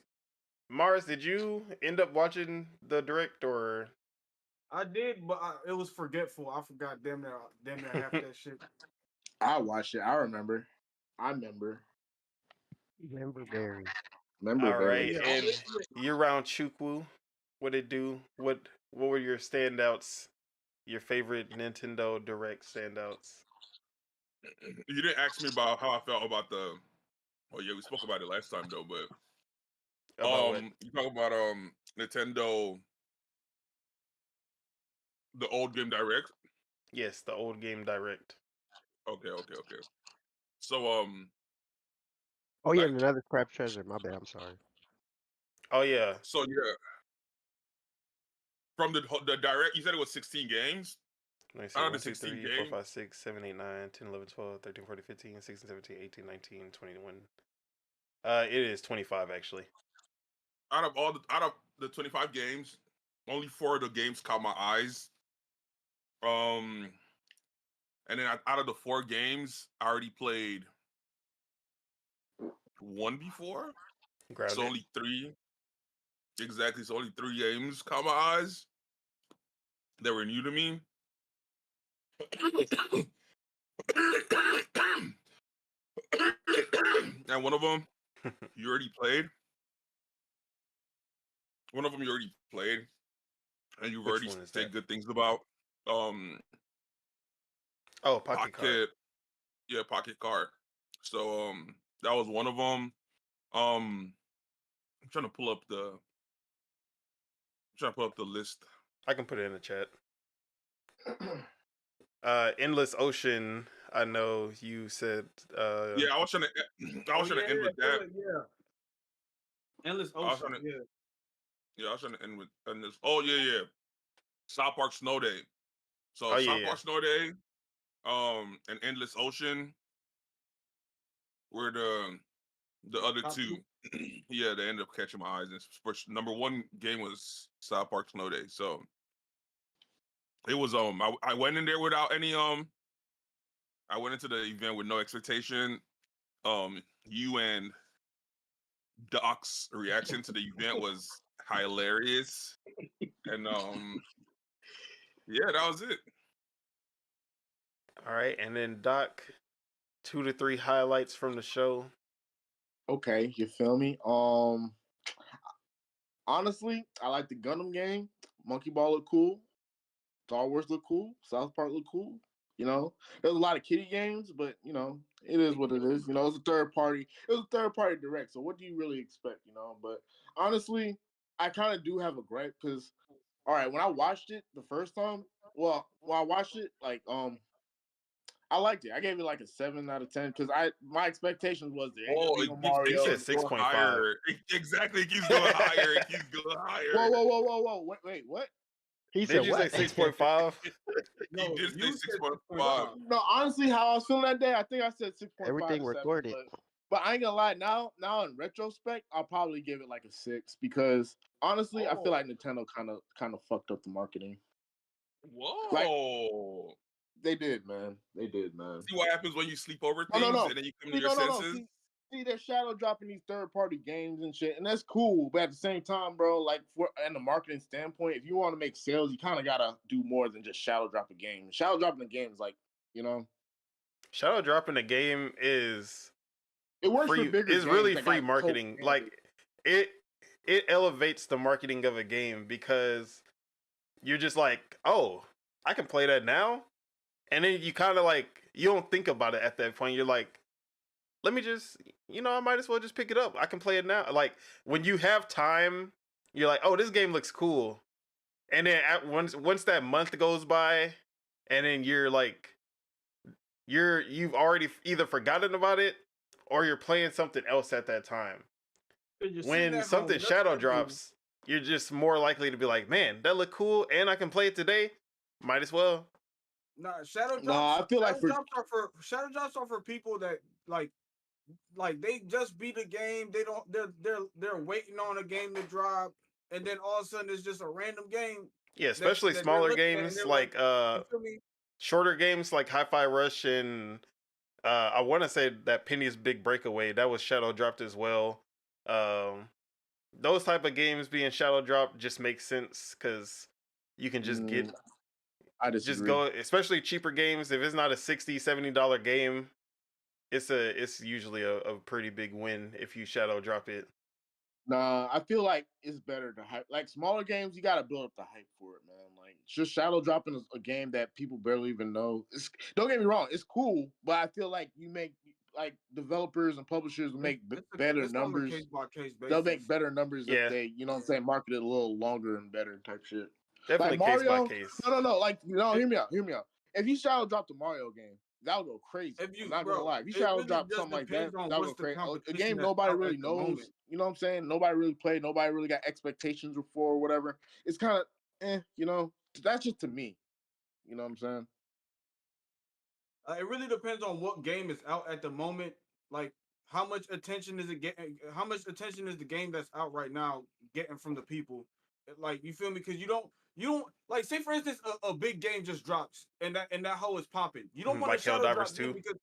Mars, did you end up watching the direct or? I did, but it was forgetful. I forgot damn near half that shit. I watched it. I remember. I remember. Remember Barry. Remember All But right. Barry. yeah, And year-round Chukwu, what it do? What what were your standouts? Your favorite Nintendo Direct standouts? You didn't ask me about how I felt about the. Oh yeah, we spoke about it last time though. But About what? you talk about Nintendo, the old game direct. Yes, the old game Direct. Okay. So Oh yeah, like and another crap treasure. My bad. I'm sorry. Oh yeah. so yeah, from the direct, you said it was 16 games. Let me see. Out of 1, the 2, 16 3, 4, games, 5, 6, 7, 8, 9, 10, 11, 12, 13, 14, 15, 16, 17, 18, 19, 21. It is 25 actually. out of the 25 games, only 4 of the games caught my eyes. Um, and then out of the 4 games, I already played one before. So Grounded. only 3. Exactly. So only 3 games caught my eyes that were new to me. And one of them you already played. One of them you already played, and you've Which already one is said that? good things about. Oh, Pocket Card. Pocket Card. So that was one of them. I'm trying to pull up the list. I can put it in the chat. Endless Ocean. I know you said. Yeah, I was trying to end with that. Yeah. Endless I was Ocean. trying to, Yeah. I was trying to end with this. Oh yeah. South Park Snow Day. So Oh South yeah. Park Snow Day, and Endless Ocean were the other Top 2. 2. Yeah, they ended up catching my eyes. And number 1 game was South Park Snow Day. So it was I went in there without any I went into the event with no expectation. You and Doc's reaction to the event was hilarious. And yeah, that was it. All right, and then Doc, 2 to 3 highlights from the show. Okay, you feel me? Honestly, I like the Gundam game. Monkey Ball look cool. Star Wars look cool. South Park look cool. You know, there's a lot of kiddie games, but you know, it is what it is. You know, it's a third party. It was a third party direct. So what do you really expect? You know, but honestly, I kind of do have a gripe because, all right, when I watched it the first time, well, when I watched it, like, I liked it. I gave it like a 7 out of 10 because my expectations was there ain't gonna Oh, be it no keeps You Mario. said going 6.5. higher. Exactly, it keeps going higher. It keeps going higher. Whoa! Wait, what? He Did said you say what? 6.5? He No, did say you said 6.5. 6.5. No, honestly, how I was feeling that day, I think I said 6.5 Everything to 7. recorded. But I ain't gonna lie, now in retrospect, I'll probably give it like a 6 because honestly, I feel like Nintendo kind of fucked up the marketing. Like Whoa. they did, man. They did, man. See what happens when you sleep over No, things no, no. and then you come to See, your no. senses? See, they're shadow dropping these third party games and shit, and that's cool. But at the same time, bro, like and the marketing standpoint, if you want to make sales, you kind of gotta do more than just shadow drop a game. Shadow dropping a game is like, you know, Shadow dropping the game is it works free. for bigger Is games really that free got marketing. cult Like it elevates the marketing of a game because you're just like, oh, I can play that now, and then you kind of like you don't think about it at that point. You're like, let me just, I might as well just pick it up. I can play it now. Like when you have time, you're like, oh, this game looks cool, and then once that month goes by, and then you're like, you've already either forgotten about it or you're playing something else at that time. You're sitting When at something home, shadow nothing to do. drops, you're just more likely to be like, man, that look cool, and I can play it today. Might as well. Nah, shadow drops. No, I feel like shadow drops are for people that like they just beat a game. They don't. They're waiting on a game to drop, and then all of a sudden it's just a random game. Yeah, especially smaller games like you feel me? shorter games like Hi-Fi Rush and I want to say that Penny's Big Breakaway that was shadow dropped as well. Those type of games being shadow dropped just makes sense because you can just get I just disagree. go, especially cheaper games. If it's not a $60-$70 game, it's usually a pretty big win if you shadow drop it. Nah, I feel like it's better to hype. Like smaller games, you gotta build up the hype for it, man. Like just shadow dropping is a game that people barely even know. Don't get me wrong, it's cool, but I feel like you make like developers and publishers make better It's on a numbers. case by case They'll make basis. better numbers if Yeah, they, you know what I'm saying, market it a little longer and better type shit. Like definitely case by Mario, case. no, like It, hear me out, hear me out. If you shadow drop the Mario game, that'll go crazy. if I'm you, not gonna bro, lie. If you it shadow really drop just something like that, depends on that'll what's go the crazy. A competition game that's nobody out really at the moment. knows. You know what I'm saying? Nobody really played. Nobody really got expectations for or whatever. It's kind of, you know. That's just to me. You know what I'm saying? It really depends on what game is out at the moment. Like how much attention is it getting? How much attention is the game that's out right now getting from the people? Like you feel me? Because you don't like say for instance a big game just drops and that hoe is popping. You don't want to Like shadow Helldivers drop then 2. because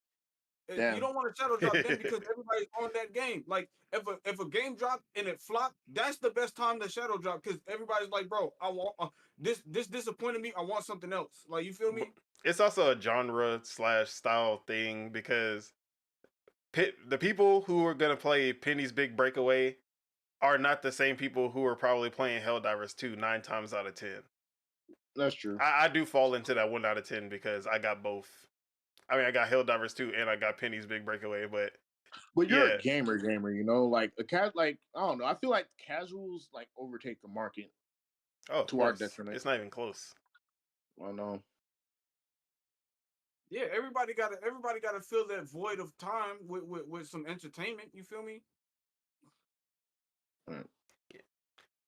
you Damn. don't want to shadow drop then because everybody's on that game. Like if a game dropped and it flopped, that's the best time to shadow drop because everybody's like, bro, I want this disappointed me. I want something else. Like you feel me? It's also a genre slash style thing because the people who are gonna play Penny's Big Breakaway are not the same people who are probably playing Helldivers 2 9 times out of 10. That's true. I do fall into that 1 out of 10 because I got both. I mean, I got Helldivers 2 and I got Penny's Big Breakaway, but But you're a yeah. gamer, you know, like like I don't know. I feel like casuals like overtake the market Oh, of to our course. detriment. It's not even close. I don't know. Yeah, everybody gotta fill that void of time with some entertainment. You feel me? Right.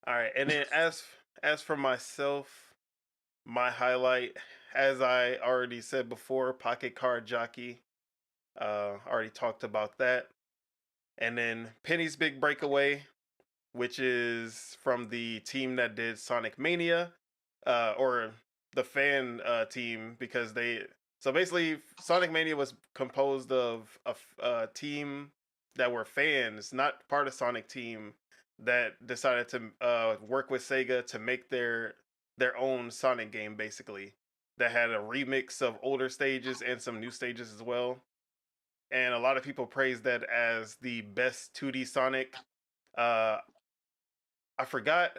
All right, and then as for myself, my highlight, as I already said before, Pocket Card Jockey. Already talked about that. And then Penny's Big Breakaway, which is from the team that did Sonic Mania, or the fan team, because so basically Sonic Mania was composed of a team that were fans, not part of Sonic Team, that decided to work with Sega to make their own Sonic game, basically, that had a remix of older stages and some new stages as well. And a lot of people praise that as the best 2D Sonic. Uh, I forgot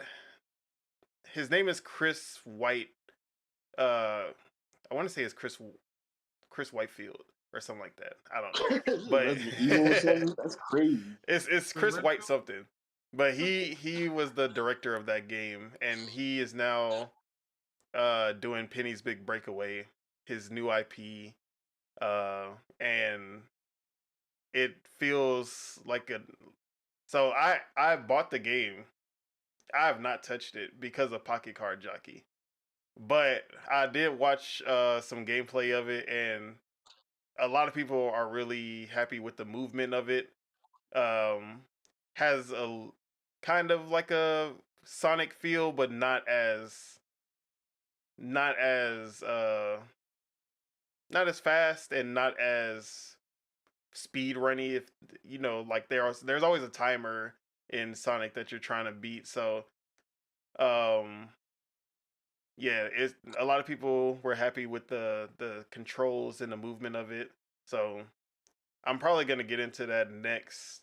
his name is Chris White. I want to say it's Chris Whitefield or something like that. I don't know, but That's crazy. it's Chris White something. But he was the director of that game, and he is now doing Penny's Big Breakaway, his new IP, and it feels like a. So I bought the game. I have not touched it because of Pocket Card Jockey. But I did watch some gameplay of it, and a lot of people are really happy with the movement of it. Has a kind of like a Sonic feel, but not as not as fast and not as speed runny. If you know, like there's always a timer in Sonic that you're trying to beat. So um yeah, it's a lot of people were happy with the controls and the movement of it. So I'm probably gonna get into that next.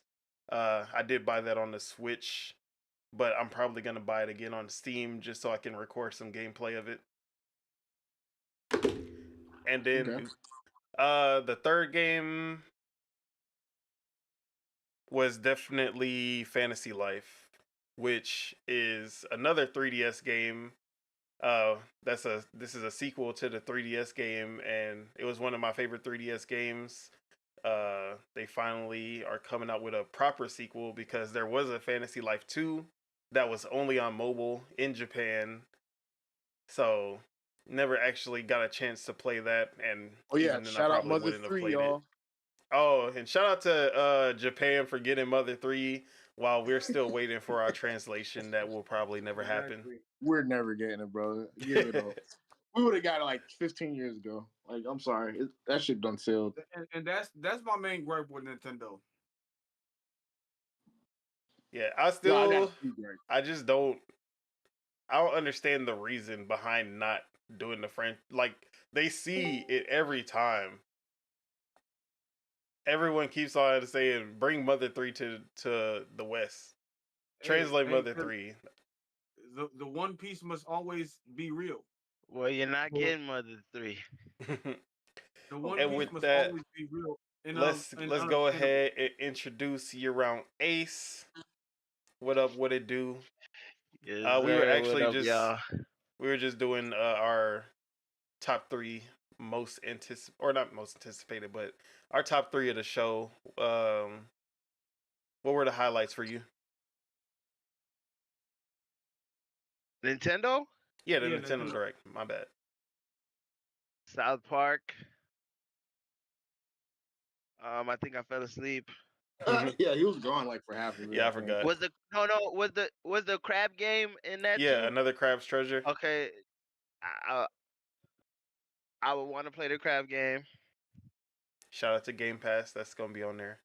I did buy that on the Switch, but I'm probably gonna buy it again on Steam just so I can record some gameplay of it. And then Okay. the third game was definitely Fantasy Life, which is another 3DS game. This is a sequel to the 3DS game, and it was one of my favorite 3DS games. They finally are coming out with a proper sequel because there was a Fantasy Life 2 that was only on mobile in Japan. So never actually got a chance to play that, and Oh yeah, even then I shout out probably Mother wouldn't have 3, played it. y'all. Oh, and shout out to Japan for getting Mother 3 while we're still waiting for our translation that will probably never happen. Exactly. We're never getting it, bro. Give it up. We would have got it like 15 years ago. Like, I'm sorry, that shit done sailed. And that's my main gripe with Nintendo. Yeah, No, I got a few great. I don't understand the reason behind not doing the French. Like, they see it every time. Everyone keeps on saying, bring Mother 3 to the West. Translate Hey, Mother 'cause 3. the One Piece must always be real. Well, you're not getting Mother 3. The One And Piece with must that, always be real and let's go unobtainable. ahead and introduce year round Ace. What up? What it do? Yes, We were sir. What actually up, y'all? just doing our top 3 most anticipated, or not most anticipated, but our top 3 of the show. What were the highlights for you? Nintendo, Yeah, the Yeah, Nintendo Nintendo. Direct. My bad. South Park. I think I fell asleep. Yeah, he was gone like for half of it. Yeah, I think. forgot. Was the was the crab game in that Yeah, too? another Crab's Treasure. Okay, I I would want to play the crab game. Shout out to Game Pass. That's gonna be on there.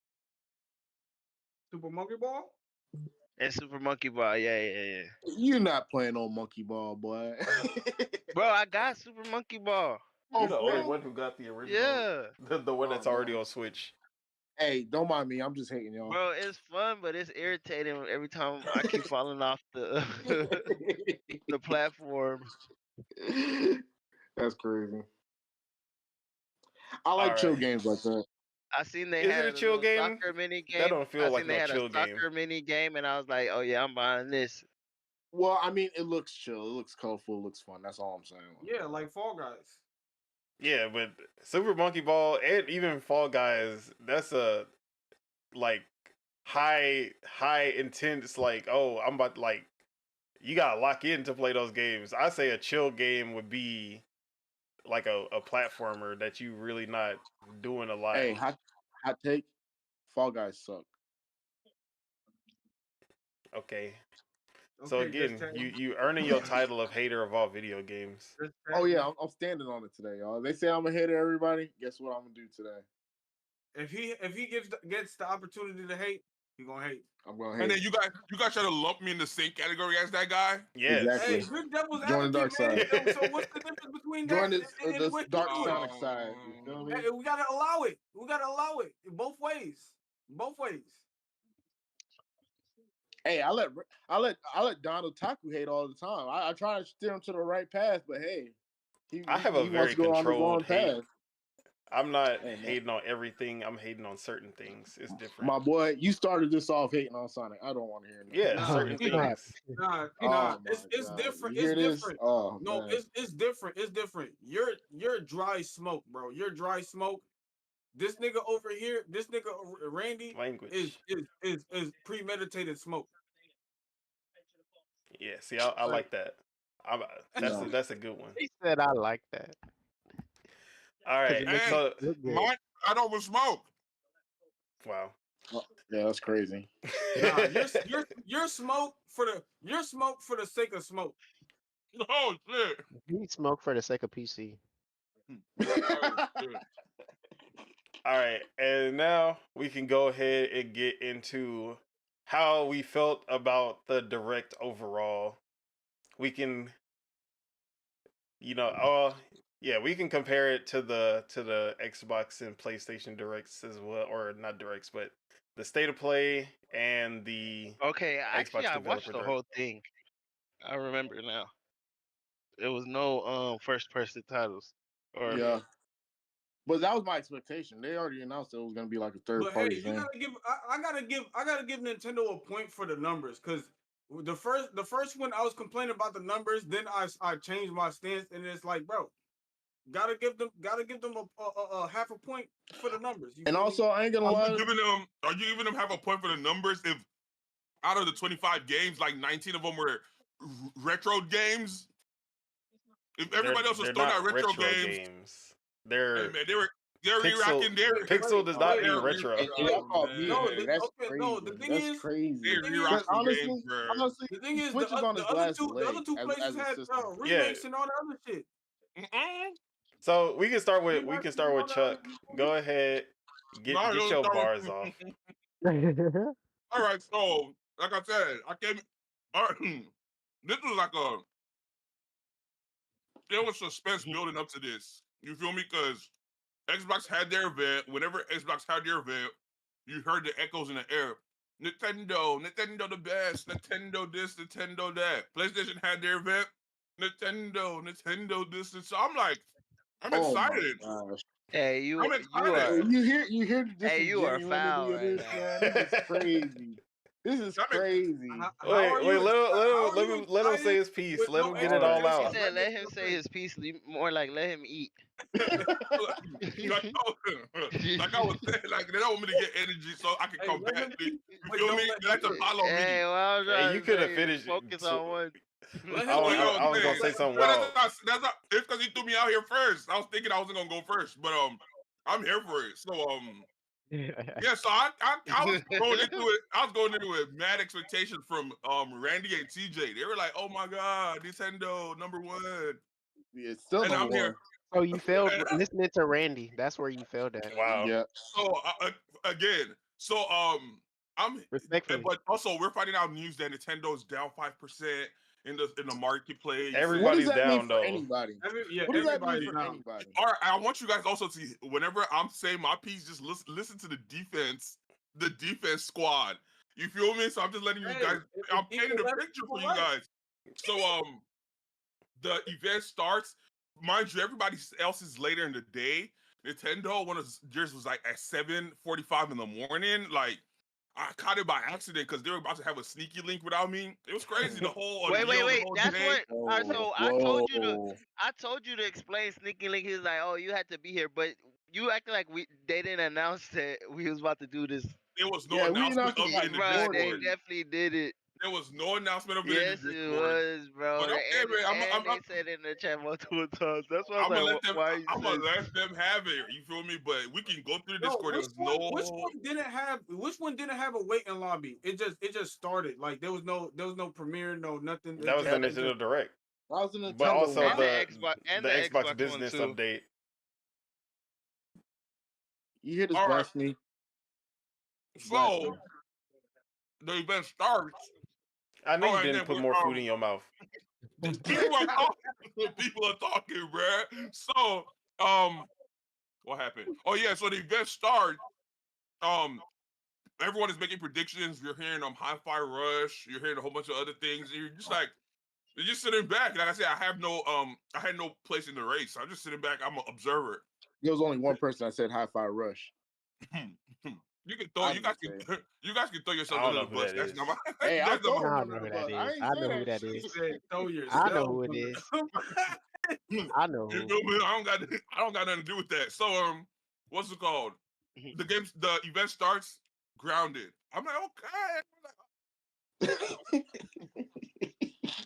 Super Monkey Ball. And Super Monkey Ball, yeah. You're not playing on Monkey Ball, boy. Bro, I got Super Monkey Ball. You're Oh, the for only real? one who got the original. Yeah, The one that's Oh, already man. on Switch. Hey, don't mind me. I'm just hating y'all. bro, it's fun, but it's irritating every time I keep falling off the the platform. That's crazy. I All like chill right. games like that. I seen they Is it had a a chill little game? soccer mini That game. don't feel I like seen no they had a chill game. soccer mini game, and I was like, oh yeah, I'm buying this. Well, I mean, it looks chill. It looks colorful. It looks fun. That's all I'm saying. Yeah, like Fall Guys. Yeah, but Super Monkey Ball and even Fall Guys, that's a like high intense, like, oh, I'm about to, like, you gotta lock in to play those games. I say a chill game would be like a platformer that you really not doing a lot. Hey, hot take. Fall Guys suck. Okay. So Okay, just again, you earning your title of hater of all video games. Oh yeah, I'm standing on it today, y'all. They say I'm a hater, everybody. Guess what I'm gonna do today? If he gets the opportunity to hate, he gonna hate. I'm gonna And hate. then you guys try to lump me in the same category as that guy. Yes. Exactly. Hey, good devil's Join the advocate, dark man. side. So what's the difference between Join that this and what he dark doing? Sonic side. You feel me? Hey, we gotta allow it. We gotta allow it both ways. Both ways. Hey, I let Donald Taku hate all the time. I try to steer him to the right path, but hey, I have a he very wants to go on his controlled own hate. path. I'm not Hey, man. hating on everything. I'm hating on certain things. It's different. My boy, you started this off hating on Sonic. I don't want to hear that. Yeah, Nah, certain things. Nah. Oh, It's my different. God. You It's hear this? different. Oh, No, man. it's different. It's different. You're dry smoke, bro. You're dry smoke. This nigga over here, this nigga Randy Language. is premeditated smoke. Yeah, see, I like that. No. That's a good one. He said I like that. All right, it makes And so Look good. mine, I don't smoke. wow. Oh, yeah, that's crazy. Nah, you're smoke for the sake of smoke. Oh shit. He smoke for the sake of PC. Oh, shit. All right, and now we can go ahead and get into how we felt about the direct overall. We can, yeah, we can compare it to the Xbox and PlayStation directs as well, or not directs, but the state of play and the Okay, actually, Xbox I watched developer the direct. whole thing. I remember now. There was no first person titles. Or Yeah. But that was my expectation. They already announced it was gonna be like a third But party hey, you thing. gotta give. I gotta give Nintendo a point for the numbers, because the first one I was complaining about the numbers. Then I changed my stance, and it's like, bro, gotta give them a half a point for the numbers. You And feel also, me? I ain't gonna Are lie. you giving them half a point for the numbers if out of the 25 games, like 19 of them were retro games? If everybody else was They're throwing not out retro games, games. They're hey man, they're pixel. re-rocking their Pixel does not mean retro. And y'all call me No, hater. That's crazy. no. The thing That's is, crazy. they the thing re-rock is, some honestly, games, bro. the thing is, Switch is on his last the leg other two as places a had system. remakes and all the other shit. So we can start with Remakes and all the Chuck. other Go ahead, get your bars off. All right, so like I said, I came. This was like there was suspense building up to this. You feel me? Because Xbox had their event. Whenever Xbox had their event, you heard the echoes in the air. Nintendo the best. Nintendo this, Nintendo that. PlayStation had their event. Nintendo this. And so I'm like, I'm Oh my excited. gosh. Hey, you I'm you Hey, are excited. you hear the hey you are disingenuity foul of right this, now. man? This is crazy. This is I'm ex- crazy. How are Wait, you? let him say his piece. with Let no him get it Alright. all He out. said, "Let him say his piece." More like, "Let him eat." like I was saying, like they don't want me to get energy so I can Hey, come let back. him You eat, but feel don't me? let They him like to eat. follow me. Hey, what I'm Hey, trying you to could have say is finished. focus So, on one. Let I him was, eat. I was gonna say something wild. That's not, it's because he threw me out here first. I was thinking I wasn't gonna go first, but I'm here for it. So yeah. So I was going into it. I was going into it mad expectations from Randy and TJ. They were like, "Oh my god, Nintendo #1," Yeah, it's still and number I'm one. here. So you failed And, listening to Randy. That's where you failed at. Wow. Yeah. so again, so I'm, Respectfully. but also we're finding out news that Nintendo's down 5% in the marketplace. What Everybody's does that mean down for though. anybody? Yeah, What does that mean everybody's for down. anybody? All right, I want you guys also to, whenever I'm saying my piece, just listen to the defense squad. You feel me? So I'm just letting you Hey, guys. I'm it's painting either a left picture or for you right. guys. So the event starts. Mind you, everybody else is later in the day. Nintendo, one of theirs was like at 7:45 in the morning. Like I caught it by accident because they were about to have a sneaky link without me. It was crazy. The whole Wait. ordeal, the whole That's day. what. All right, so Whoa. I told you to explain Sneaky Link. He was like, "Oh, you had to be here," but you acting like they didn't announce that we was about to do this. There was no Yeah, we announcement announced it of it like in the Bro, they morning. Discord. definitely did it. There was no announcement of it in the Yes, it Discord. was, bro. But okay, man, And they said it in the chat multiple times. That's why I was I'm gonna like, let them. "Why you I'm say?" gonna let them have it. You feel me? But we can go through the No, Discord. There was no. which one didn't have a waiting lobby? It just started. Like there was no premiere, no nothing. That was the It Nintendo Direct, That was in the but also And one. the the Xbox Xbox one Business too. update. You hear this All right. blasphemy? So the event starts. I know you and didn't then put more food in your mouth. people are talking. People are talking, bruh. So what happened? Oh yeah. So the event starts. Everyone is making predictions. You're hearing Hi-Fi Rush. You're hearing a whole bunch of other things. You're just like. You're just sitting back. Like I said, I had no place in the race. I'm just sitting back. I'm an observer. There was only one person that said Hi-Fi Rush. You can throw. I'm You guys just can. You guys can throw I yourselves don't under know the who bus. that That's is. not my. Hey, I'll That's not throw my. him I under know the who that bus. I is. ain't I say know who that that shit. He is. said, "Throw I know yourself." who it is. I know You who. feel me? I don't got nothing to do with that. So what's it called? The event starts. Grounded. I'm like, okay.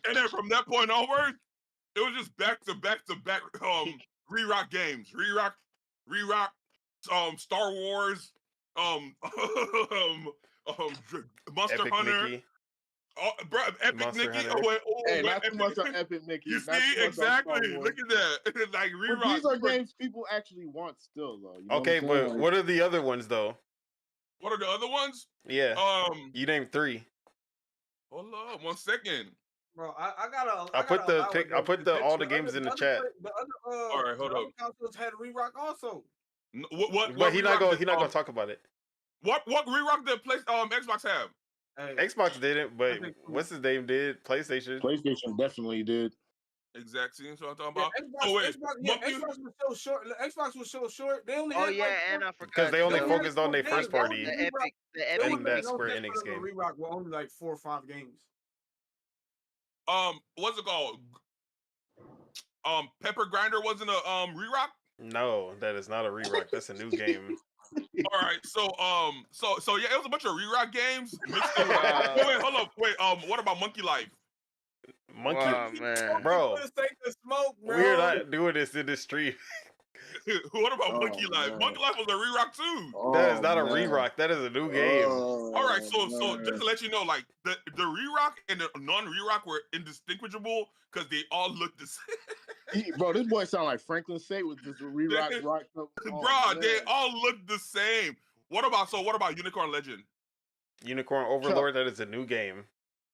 And then from that point onward, it was just back to back to back re-rock games. Re-rock Star Wars, Monster Epic Hunter. Mickey, Oh, bro, Epic Monster Mickey. Hunter. Hey, not too much on Epic Mickey. You Not see, too much on Star exactly. Wars. Look at that. Like But re-rock. these are games people actually want still, though. You know Okay, what I'm saying? but what are the other ones though? What are the other ones? Yeah, you named 3. Hold on 1 second. Bro, I gotta. I put the allow pic. it, I though, put because all the games in the chat. The other All right, hold the up. other consoles had re-rock also. But he not re-rock gonna did, gonna talk about it. What re-rock did Xbox have? Hey, Xbox didn't, but think- what's his name did? PlayStation. PlayStation definitely did. Exact same. So I'm talking yeah, about. Oh wait, Xbox was so short. Xbox was so short. They only Oh had yeah, like and I Because forgot they only they only had focused on 4 their games. first That was party the re-rock. the There Epic. and wasn't that no Square test Enix run on the game. re-rock were only like 4 or 5 games. what's it called? Pepper Grinder wasn't a re-rock. No, that is not a re-rock. That's a new game. All right, so yeah, it was a bunch of re-rock games mixed in. Wow. Oh wait, hold up, wait. What about Monkey Life? Monkey, Wow, man. bro, The smoke, bro. we're not doing this in the street. What about Oh, Monkey Life? man. Monkey Life was a re-rock too. That is Oh, not a man. re-rock. That is a new game. All right, so man. just to let you know, like the re-rock and the non-re-rock were indistinguishable because they all look the same. Bro, this boy sound like Franklin State with this re-rock rock. Oh, Bro, they man. all look the same. What about Unicorn Legend? Unicorn Overlord. That is a new game.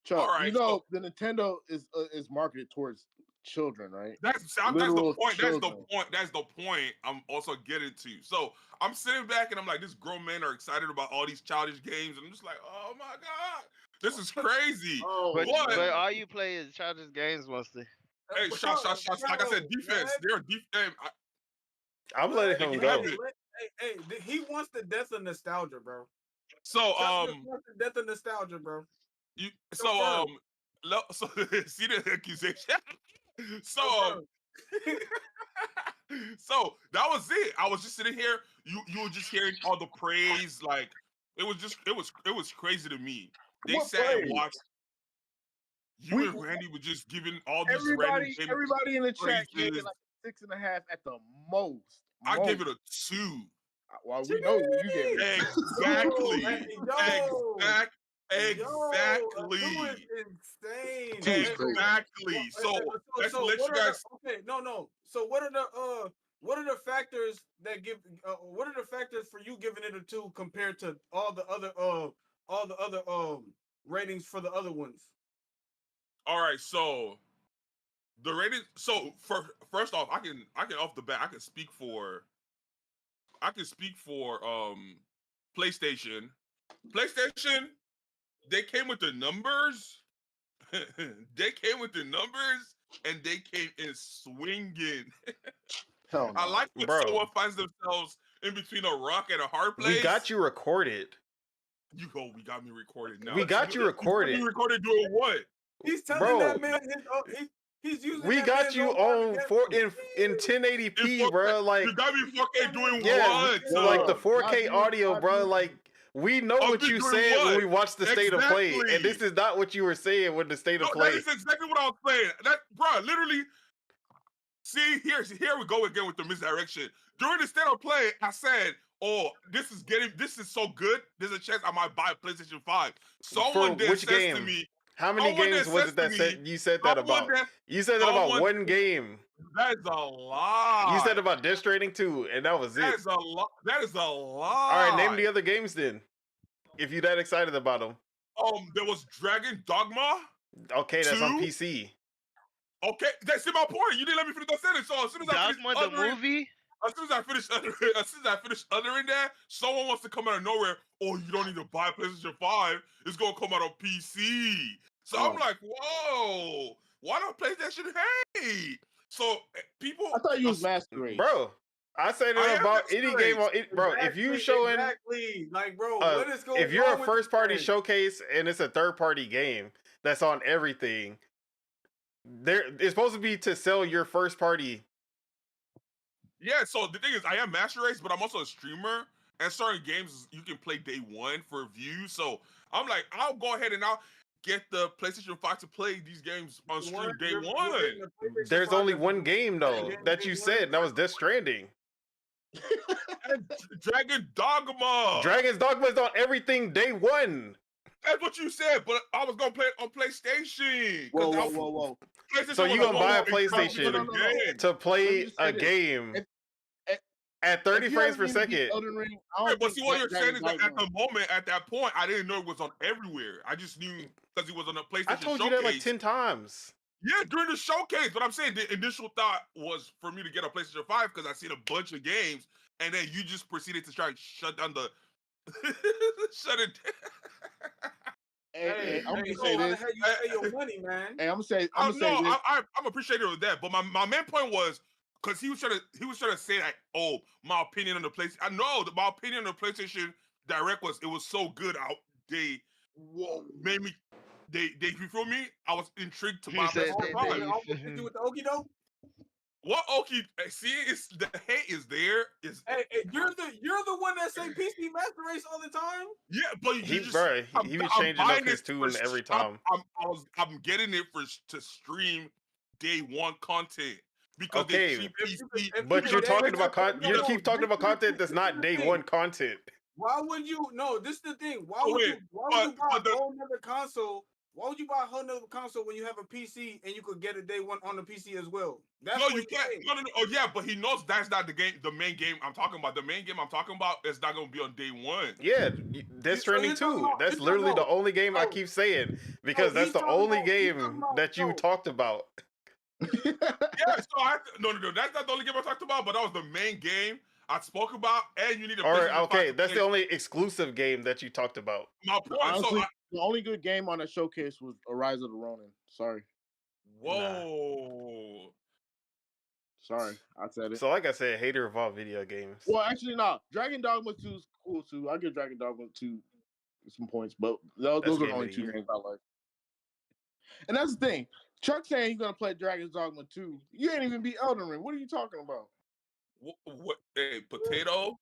Chuck, All right, you know the Nintendo is marketed towards children, right? That's the Literal point. That's the children. point. That's the point I'm also getting to. So I'm sitting back and I'm like, these grown men are excited about all these childish games, and I'm just like, oh my god, this is crazy. Oh, But all you play is childish games mostly. Hey, shots. Like I said, defense. They're defense. I'm letting him go. Hey, he wants the death of nostalgia, bro. So Wants the death of nostalgia, bro. So see the accusation. So so that was it. I was just sitting here. You were just hearing all the praise. Like it was crazy to me. They What sat and praise? watched. You and Randy were just giving all these everybody in the chat praises. gave it like 6.5 at the most. I gave it a 2. Well, we know you gave it. Exactly. Exactly. Insane. Exactly. So let's let you guys. So what are the factors that give? What are the factors for you giving it a 2 compared to all the other ratings for the other ones? All right. So the rating. So first off, I can off the bat I can speak for PlayStation. PlayStation, they came with the numbers. They came with the numbers, and they came in swinging. No. I like when someone finds themselves in between a rock and a hard place. We got you recorded. We got me recorded now. We got you recorded. You recorded doing what? He's telling that man he's using. We got you on in 1080p, bro. Like you got me 4K doing what? Like the 4K Not audio, you. bro. Like we know what you said when we watched the state of play, and this is not what you were saying when the state of play. That is exactly what I was saying. That, bro, literally. See, here we go again with the misdirection. During the state of play, I said, "Oh, this is so good. There's a chance I might buy a PlayStation 5." Someone For which game? to me, how many games was it that said you said that about? You said that about one game. That is a lie. You said about Death Stranding 2, and that was it. That is a lie. That is a lie. All right, name the other games then, if you're that excited about them. There was Dragon Dogma. Okay, that's 2? on PC. Okay, that's my point. You didn't let me finish that sentence. So as soon as I finish uttering that, someone wants to come out of nowhere. Oh, you don't need to buy PlayStation 5. It's gonna come out on PC. So I'm like, whoa, why not PlayStation hate? So people, I thought you was Masquerade, bro. I say that about any game on it, bro. If you showing like, bro, what is going on? If you're a first party showcase and it's a third party game that's on everything, it's supposed to be to sell your first party. Yeah, so the thing is, I am Master Race, but I'm also a streamer, and certain games you can play day one for views. So I'm like, I'll go ahead and I'll get the PlayStation 5 to play these games on stream day one. There's only one game though that you said, and that was Death Stranding. Dragon Dogma. Dragon's Dogma is on everything day one. That's what you said, but I was gonna play it on PlayStation. Whoa. So you gonna buy a PlayStation to play a game at 30 frames per second? But see, what you're saying is that at the moment, at that point, I didn't know it was on everywhere. I just knew because it was on a PlayStation. I told showcase. You that like 10 times. Yeah, during the showcase. But I'm saying the initial thought was for me to get a PlayStation 5 because I seen a bunch of games, and then you just proceeded to try and shut down the shut it down. Hey, I'm gonna say this. How you pay your money, man? Hey, I'm gonna say this. I'm appreciative of that, but my main point was because he was trying to say that, oh, my opinion on the PlayStation. I know that my opinion on the PlayStation Direct was it was so good. They made me. You feel me? I was intrigued to buy PlayStation 5. Did you with the Okie doke? What Okie? See, it's the hate is there. Hey, you're the one that say PC Master Race all the time. Yeah, but he be changing up his tune every time. I'm getting it to stream day one content because but you're talking about you keep talking about content that's not day one content. Why would you? No, this is the thing. Why would you buy a whole nother console? Why would you buy a whole nother console when you have a PC and you could get it day one on the PC as well? No, you can't. No. Oh, yeah, but he knows that's not the main game I'm talking about. The main game I'm talking about is not going to be on day one. Yeah, Death Stranding 2. That's literally the only game I keep saying because that's the only game that you talked about. Yeah, so no, that's not the only game I talked about, but that was the main game I spoke about, and you need a All right, PlayStation 5 okay, to that's play. the only exclusive game that you talked about. My point. Honestly, the only good game on that showcase was Rise of the Ronin. Sorry. Whoa. Sorry, I said it. So, like I said, hater of all video games. Well, actually, no. Dragon Dogma 2 is cool too. I'll give Dragon Dogma 2 some points, but those are the Game only of the two year. games I like. And that's the thing. Chuck saying he's gonna play Dragon Dogma 2. You ain't even beat Elden Ring. What are you talking about? What? Hey, potato.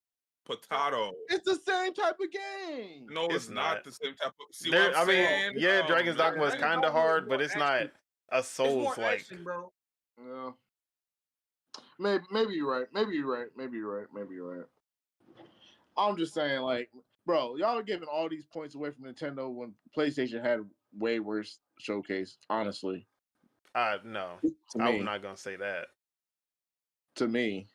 It's the same type of game. No, It's it's not not. the same type of. See what I'm I mean, saying? yeah, Dragon's Dogma is Dragon's kind of Dogma is hard, but more it's not action. a It's more Souls-like. action, bro. Yeah. Maybe you're right. Maybe you're right. I'm just saying, like, bro, y'all are giving all these points away from Nintendo when PlayStation had way worse showcase. Honestly, No, to I'm me, not gonna say that. to me,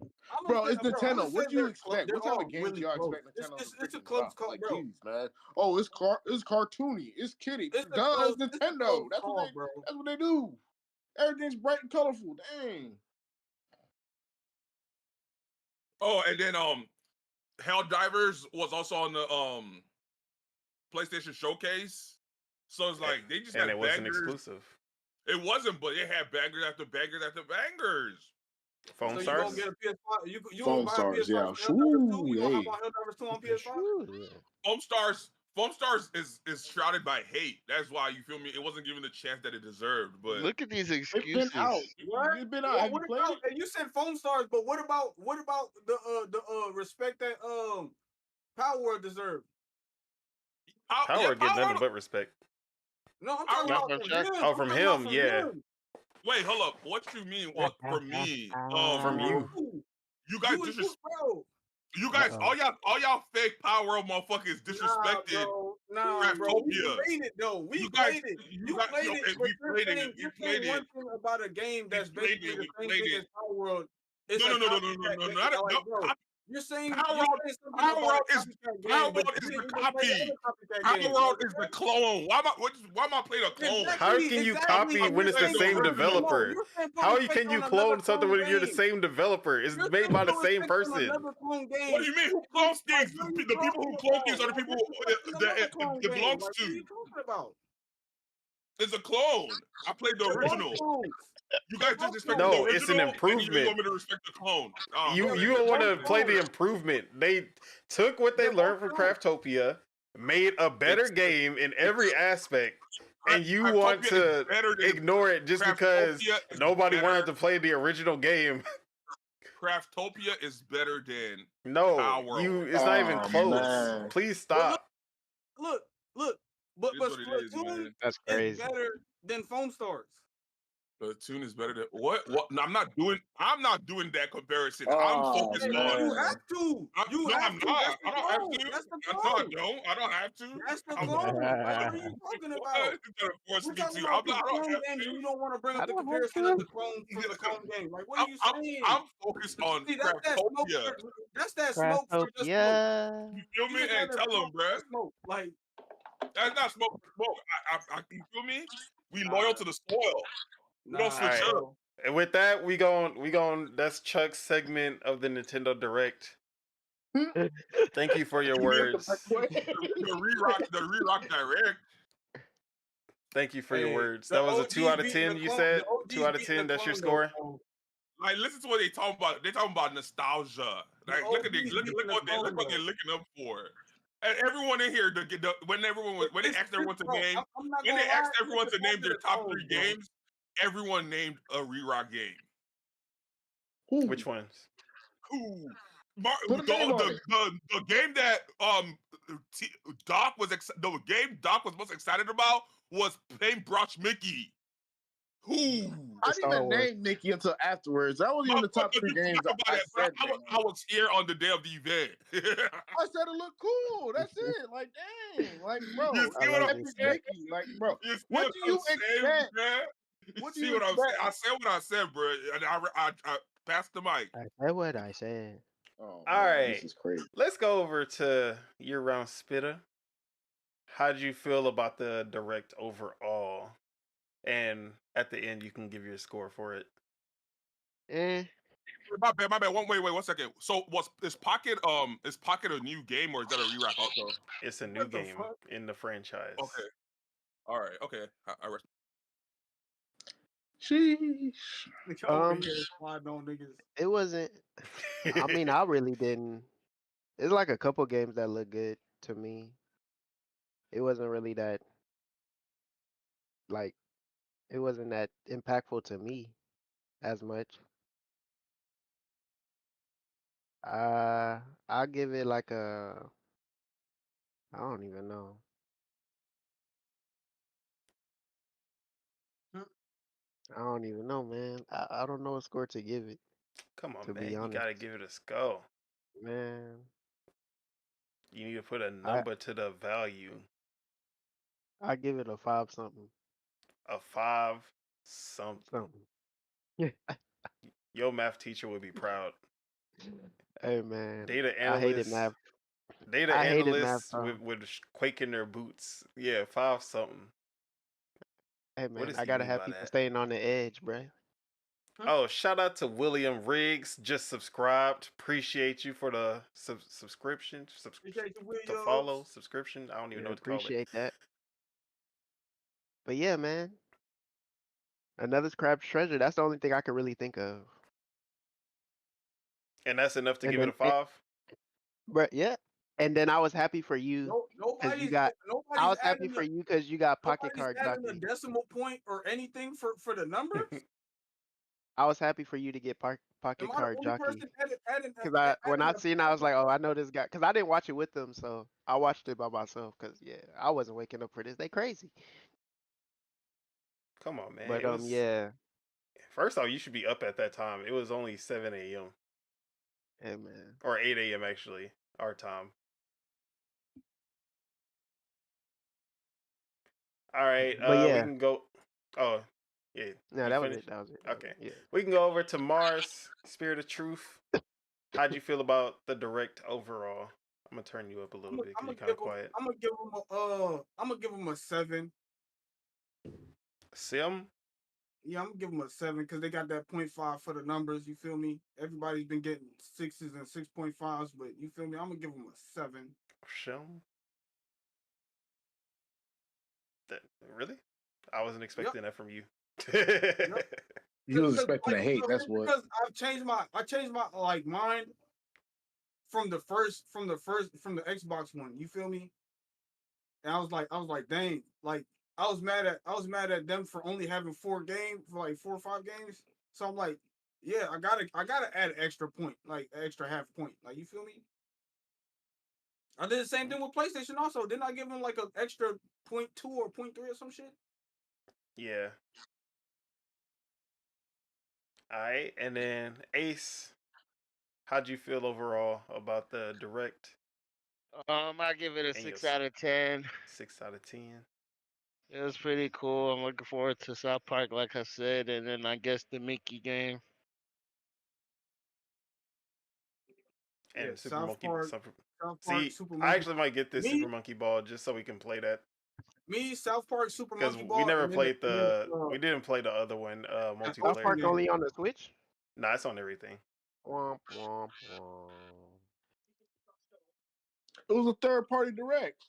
I don't bro, think- it's Nintendo. just What saying do you they're clo- expect? they're What type all of games really do y'all close. expect Nintendo to It's a freaking close drop? call, Like, bro. geez, man. Oh, it's cartoony. It's kiddie. It's a Duh, close- it's it's a Nintendo. close That's call, what bro. That's what they do. Everything's bright and colorful. Dang. Oh, and then Helldivers was also on the PlayStation Showcase. So it's like they just And had it wasn't bangers. exclusive. It wasn't, but it had bangers after bangers after bangers. Foam So you Stars? gonna get a PS5? You Foam gonna buy a Stars, PS5 yeah. for Helldivers 2? You gonna Shoo, hop on Helldivers 2 on PS5? Foam Stars is shrouded by hate. That's why, you feel me, it wasn't given the chance that it deserved. But Look at these It's been excuses. out. What? It's been out. Well, Have what you played about? it? And you said Foam Stars, but what about the respect that Power World deserved? Power get nothing but respect. No, I'm Power talking Not about from from Chuck? him. Oh, I'm from talking about him, from yeah. him. Wait, hold up. What you mean? What for me? From you. You guys You and you, disrespect. bro. You guys, all y'all fake Power World motherfuckers disrespected. Nah, bro. We Craftopia. played it though. We You guys, played it. you You guys, played no, it, and but we you're played saying it. you're We saying played one it. thing about a game that's We played basically it. the We same played thing it. as Power World. It's No. a copycat game. Bro, you're saying Power you're World, saying something Power about World a is copycat Power game, but World you is the didn't even play copy. other copycat Power games. World is the clone. Why am I playing a clone? How can you copy when it's the saying the same original. developer? How can you clone something when you're the game? same developer? It's You're made saying by the put same respect on person. another clone game. What do you mean? Who clones things? What are you The people who talking clone things about? are the people You're that another clone it game. belongs Like, to. what are you talking about? It's a clone. I played the They're both original. clones. You guys They're both disrespected clones. No, the it's an original, and you improvement. want me to respect the clone. Oh, You man. don't want to both play the clones. improvement. They took what they They're learned both from clones. Craftopia, made a better game in every aspect, and you Craftopia want is to better than ignore it just because Craftopia is nobody better. wanted to play the original game. Craftopia is better than No, Power. it's not even close. Man. Please stop. Look. It But is what it is, Splatoon man. That's is crazy. better than Foam Stars. The tune is better than what? No, I'm not doing that comparison. I'm Oh, focused Hey, on. you have to. I'm not. That's I the don't have clone. to. That's the No, I clone. don't. I don't have to. That's the I'm clone. What are you talking What? about? You're trying to force We're me talking to. about I clone don't have games, and to. you don't want to bring I up the don't have comparison to. of the clone from the clone game. Like, what are you saying? I'm focused on See, that's that smoke. Craftopia. That's that smoke for just smoke. Craftopia. You feel You me? just Hey, having tell them, smoke for bruh. just smoke. Like, That's not smoke for smoke. You feel me? We loyal to the soil. We don't switch Alright. up. And with that, we gon' that's Chuck's segment of the Nintendo Direct. Thank you for your words. The re-rock direct. Thank you for your hey, words. the That was a OGs 2 out of beating 10, the you clone- said? the OGs 2 out of beating 10, the that's your clone, score? though. Like, listen to what they talking about. They talking about nostalgia. Like, look OGs beating the what clone, they're though. looking up for. And everyone in here, when they asked everyone to name, I'm not when gonna they lie, asked everyone it's to name their the top clones, 3 bro. games, everyone named a re-rock game. Which ones? Who? Put a name on it. The game that the game Doc was most excited about was Paintbrush Mickey. Who? I didn't even name Nikki until afterwards. That wasn't even the top 3 games I said. I was here on the day of the event. I said it looked cool. That's it. Like, dang. Like, bro. You see what I'm Epic saying? Mickey. Like, bro. You see What do you I'm saying, expect? bruh? What do See you what I'm saying? expect? I said what I said, bro. And I passed the mic. I said what I said. Oh, All man, right. this is crazy. Let's go over to year-round Spitter. How did you feel about the Direct overall? and at the end you can give your score for it. Eh, My bad. Wait, 1 second. So, is Pocket a new game or is that a re-rack also? It's a new What the game fuck? in the franchise. Okay. All right. Okay. I rest. Sheesh. Nigga over Um, here sliding on niggas. it wasn't. I mean, I really didn't. It's like a couple games that look good to me. It wasn't really that like it wasn't that impactful to me as much. Uh, I'll give it like a I don't even know. Hmm. I don't even know, man. I don't know what score to give it, Come on, to man. be You honest. gotta give it a skull. Man, You need to put a I number to the value. I give it a 5 something. A 5 something. Something. Your math teacher would be proud. Hey man, Data I hated analysts. math. Data I hated math. analysts would quake in their boots. Yeah, 5 something. Hey What man, does I he gotta mean have by people that? staying on the edge, bruh. Oh, shout out to William Riggs. Just subscribed. Appreciate you for the subscription. Appreciate you, To Williams. follow. Subscription. I don't even Yeah, know what to call it. appreciate that. But yeah, man, another Crab's Treasure. That's the only thing I could really think of. And that's enough to And give it then, a 5? but yeah, and then I was happy for you No, because you nobody's got. I nobody's was happy adding for a you because you got Pocket nobody's Card adding a Jockey. decimal point or anything for the numbers. I was happy for you to get Am Pocket I the Card only Jockey person adding because when I a seen, I was like, oh, I know this guy because I didn't watch it with them, so I watched it by myself because yeah, I wasn't waking up for this. They crazy, Come on, man. but It was. yeah, First off, you should be up at that time. It was only 7 a.m. hey man. or 8 a.m. actually, our time. All right, But we yeah, can go. Oh, yeah, no, you that was finished? it. That was it. Okay, Yeah. we can go over to Mars. Spirit of Truth. How'd you feel about the direct overall? I'm gonna turn you up a little bit because you're kind of quiet. I'm gonna give him a 7. Sim. Yeah, I'm gonna give them a 7 because they got that 0.5 for the numbers. You feel me? Everybody's been getting 6s and 6.5s, but you feel me? I'm gonna give them a 7. Sim. That really? I wasn't Yep. expecting that from you. Yep. You was expecting to hate. That's what. Because I changed my like mind from the Xbox one. You feel me? And I was like, dang, like I was mad at them for only having 4 games, for like 4 or 5 games. So I'm like, yeah, I gotta add an extra point, like an extra half point. Like you feel me? I did the same thing with PlayStation also. Didn't I give them like an extra 0.2 or 0.3 or some shit? Yeah. All right, and then Ace. How'd you feel overall about the direct? I give it a And 6 yes, out of 10. 6 out of 10. It was pretty cool. I'm looking forward to South Park, like I said, and then I guess the Mickey game. Yeah, And Super South Monkey. Park, South Park, See, Super I Monkey. actually might get this Me, Super Monkey Ball just so we can play that South Park, Super because Monkey we Ball, never and then played the we didn't play the other one South multiplayer. Park only on the Switch. Nah, it's on everything. Womp womp womp. It was a third party direct.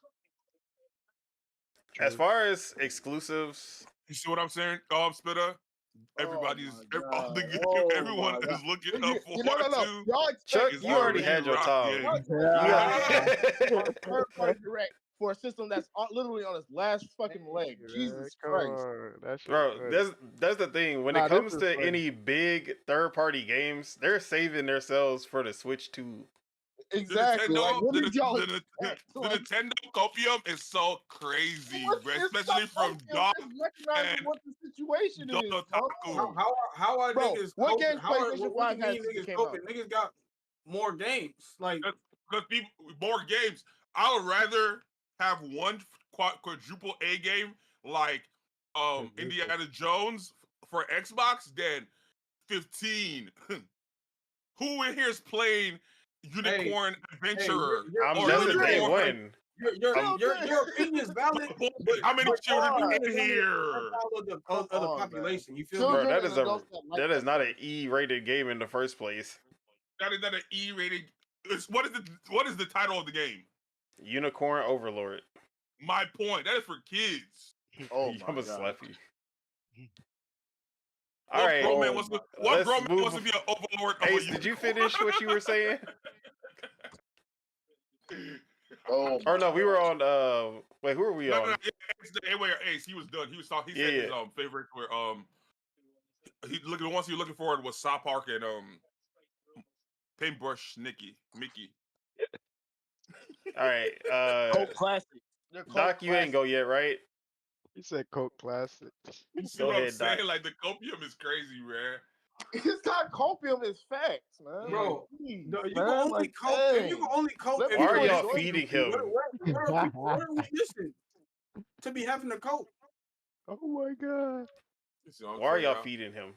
As True. far as exclusives, You see what I'm saying? Spitter. Everybody's all the game. Oh Everyone my god! is looking You, up no, no, forward no. to. Y'all Chuck, expect It's you the already had your re-rock time. game. You got third party direct for a system that's literally on its last fucking leg. Jesus Come Christ! on, that shit Bro, funny. that's the thing. When it Nah, this comes is to funny. any big third party games, they're saving themselves for the Switch 2. Exactly. Like, what did y'all The expect? Like, Nintendo copium is so crazy, bro. it's Especially from Doc it's recognizing and what the situation Don is. Otaku. how are Bro, niggas what coping? games PlayStation What do 5 you had mean since it niggas came coping? out? Niggas got more games. Like Because people more games. I would rather have one quadruple A game like Indiana Jones for Xbox than 15. Who in here is playing Unicorn Adventurer That's the day Unicorn one. Your opinion is valid, but How many children on. in here? of the population. You feel Bro, me? Children that and is a adults that like that is that not stuff. an E-rated game in the first place. That is not an E-rated. What is the title of the game? Unicorn Overlord. My point. That is for kids. Oh I'm my gonna god. slap you. All What right, grown man Oh wants to? my What let's grown man move. wants to be an overlord of Ace, a did you unicorn? finish what you were saying? Oh Or my no, we were god. on. Wait, who are we No, on? Hey, wait, Ace. He was done. He was talking. He Yeah, said his yeah. favorite were the ones he was looking for was South Park and Paintbrush Mickey. All right. Cult classic. They're cult Doc, you ain't classic. go yet, right? He said Coke Classic. You see Go what I'm ahead, Doc. saying? Like the copium is crazy, man. It's got copium is facts, man. Bro, Jeez, you can man. only Like, cope. dang. You can only cope Let if Why you are people y'all enjoy feeding this shit. him? What are we missing to be having a cope? Oh my god. You see what I'm Why are saying, y'all huh? feeding him?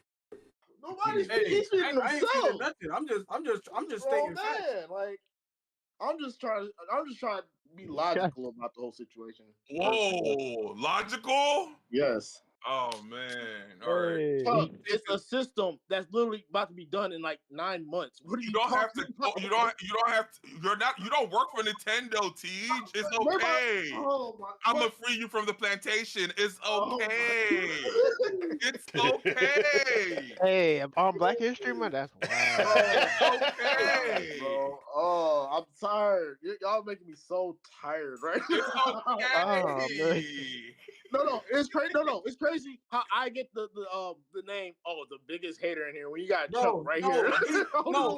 Nobody's Hey, he's feeding I ain't feeding himself. nothing. I'm just Bro, stating facts. man, like I'm just trying to be logical about the whole situation. Whoa, logical? Yes. Oh man. All right. Hey. Fuck, it's a system that's literally about to be done in like 9 months. What are You you don't have to. talking about? You don't have to. You're not. You don't work for Nintendo, Teach. It's Remember- okay. Oh my I'm gonna but- free you from the plantation. It's oh my okay. God. It's okay. Hey, on Black History Month, that's Bro, wild. It's okay. bro. Oh, I'm tired. Y'all making me so tired right It's now. Oh, man. okay. No, it's crazy. No, it's crazy how I get the name. Oh, the biggest hater in here when you got Chuck right here. No.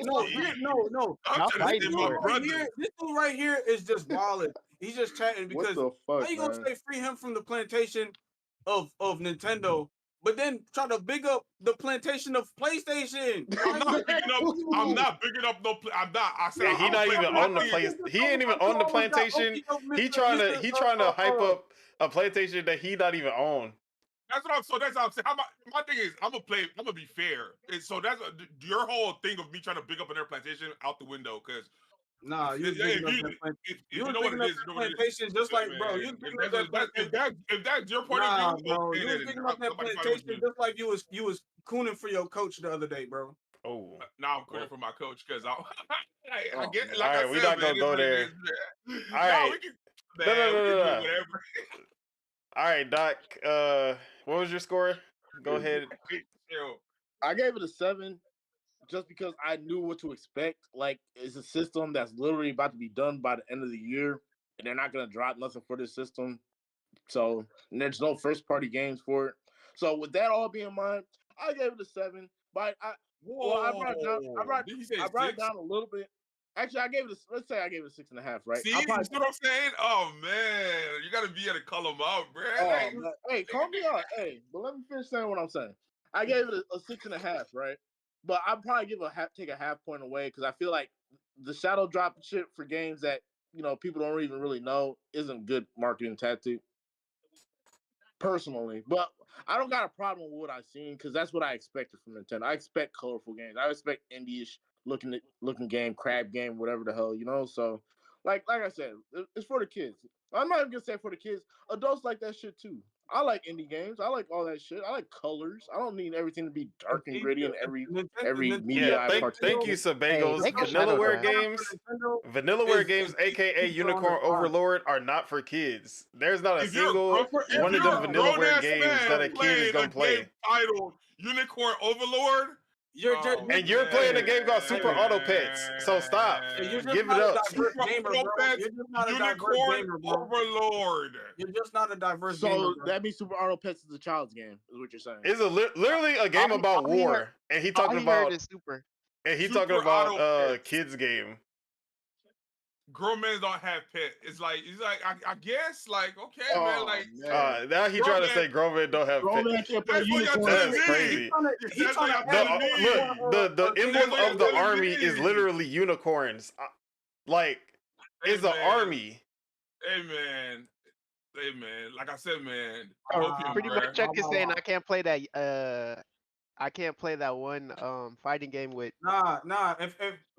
I'm Y'all trying to fighting save for my it. brother. This dude right here is just walling. He's just chatting What because the how fuck, you gonna man? say free him from the plantation of Nintendo, but then try to big up the plantation of PlayStation? I'm not picking up. I'm not picking up no. I'm not. I said And he I'm not a even on the play. place. He ain't even on the plantation. He trying to hype up a plantation that he not even on. That's what I'm. So that's how I'm saying. My thing is, I'm gonna be fair. And so that's your whole thing of me trying to big up another plantation out the window. Because Nah, you was if bigging up you that plantation. if You you was know what bigging it up is, you that know what it is. plantation just like, Man, bro. You was if bigging up that plantation. if that's your point Nah, of view, bro. okay, You was then bigging up that somebody fight with plantation you. just like you was cooning for your coach the other day, bro. Oh, Now I'm quitting for my coach because I get all like right, I we said, not man. gonna go It's what it there. is, man. All No, right. we can, No, man. We can do no. whatever. All right, Doc. What was your score? Go ahead. Chill. I gave it a 7 just because I knew what to expect. Like, it's a system that's literally about to be done by the end of the year, and they're not gonna drop nothing for this system. So and there's no first party games for it. So with that all being in mind, I gave it a 7. But I brought it down. Did he say I brought it 6? down a little bit. Actually, I gave it. Let's say I gave it a 6.5. Right? See, I you probably. see what I'm saying? Oh man, you gotta be able to call them out, bro. Oh, man. Hey, calm me out. Hey, but let me finish saying what I'm saying. I gave it a 6.5, right? But I'd probably take a half point away because I feel like the shadow drop shit for games that people don't even really know isn't good marketing tactic. Personally, but I don't got a problem with what I've seen because that's what I expected from Nintendo. I expect colorful games. I expect indie-ish looking game, crab game, whatever the hell, So, like I said, it's for the kids. I'm not even gonna say for the kids. Adults like that shit too. I like indie games. I like all that shit. I like colors. I don't need everything to be dark and gritty in every media Yeah, I thank you, Sabagos. Make a shadow Vanillaware drop. games, Vanillaware games, aka Unicorn Overlord, are not for kids. There's not a If you're single a one of them grown Vanillaware ass games that a man kid is playing gonna a play. game titled Unicorn Overlord, And you're playing a game called Super Auto Pets, so stop. You're just Give it not a up. diverse gamer, bro. Pets, You're just not a diverse Unicorn gamer, bro. Overlord. You're just not a diverse So gamer, bro. that means Super Auto Pets is a child's game, is what you're saying. It's literally a game about all he war, heard- and he All talking he heard about is super. Super Auto Pets. kids game. Grown men don't have pets. It's like I guess like okay, Oh, man. Like man. Now he Grown trying to man- say grown men don't have Grown pets. man can't play That's what y'all unicorn. telling That's me. crazy. That's what y'all telling me. The emblem what of the you're telling army me. is literally unicorns. Like it's Hey, an man. army. Hey man. Hey man. Like I said, man. Pretty much, Chuck is saying I can't play that. I can't play that one fighting game with Nah.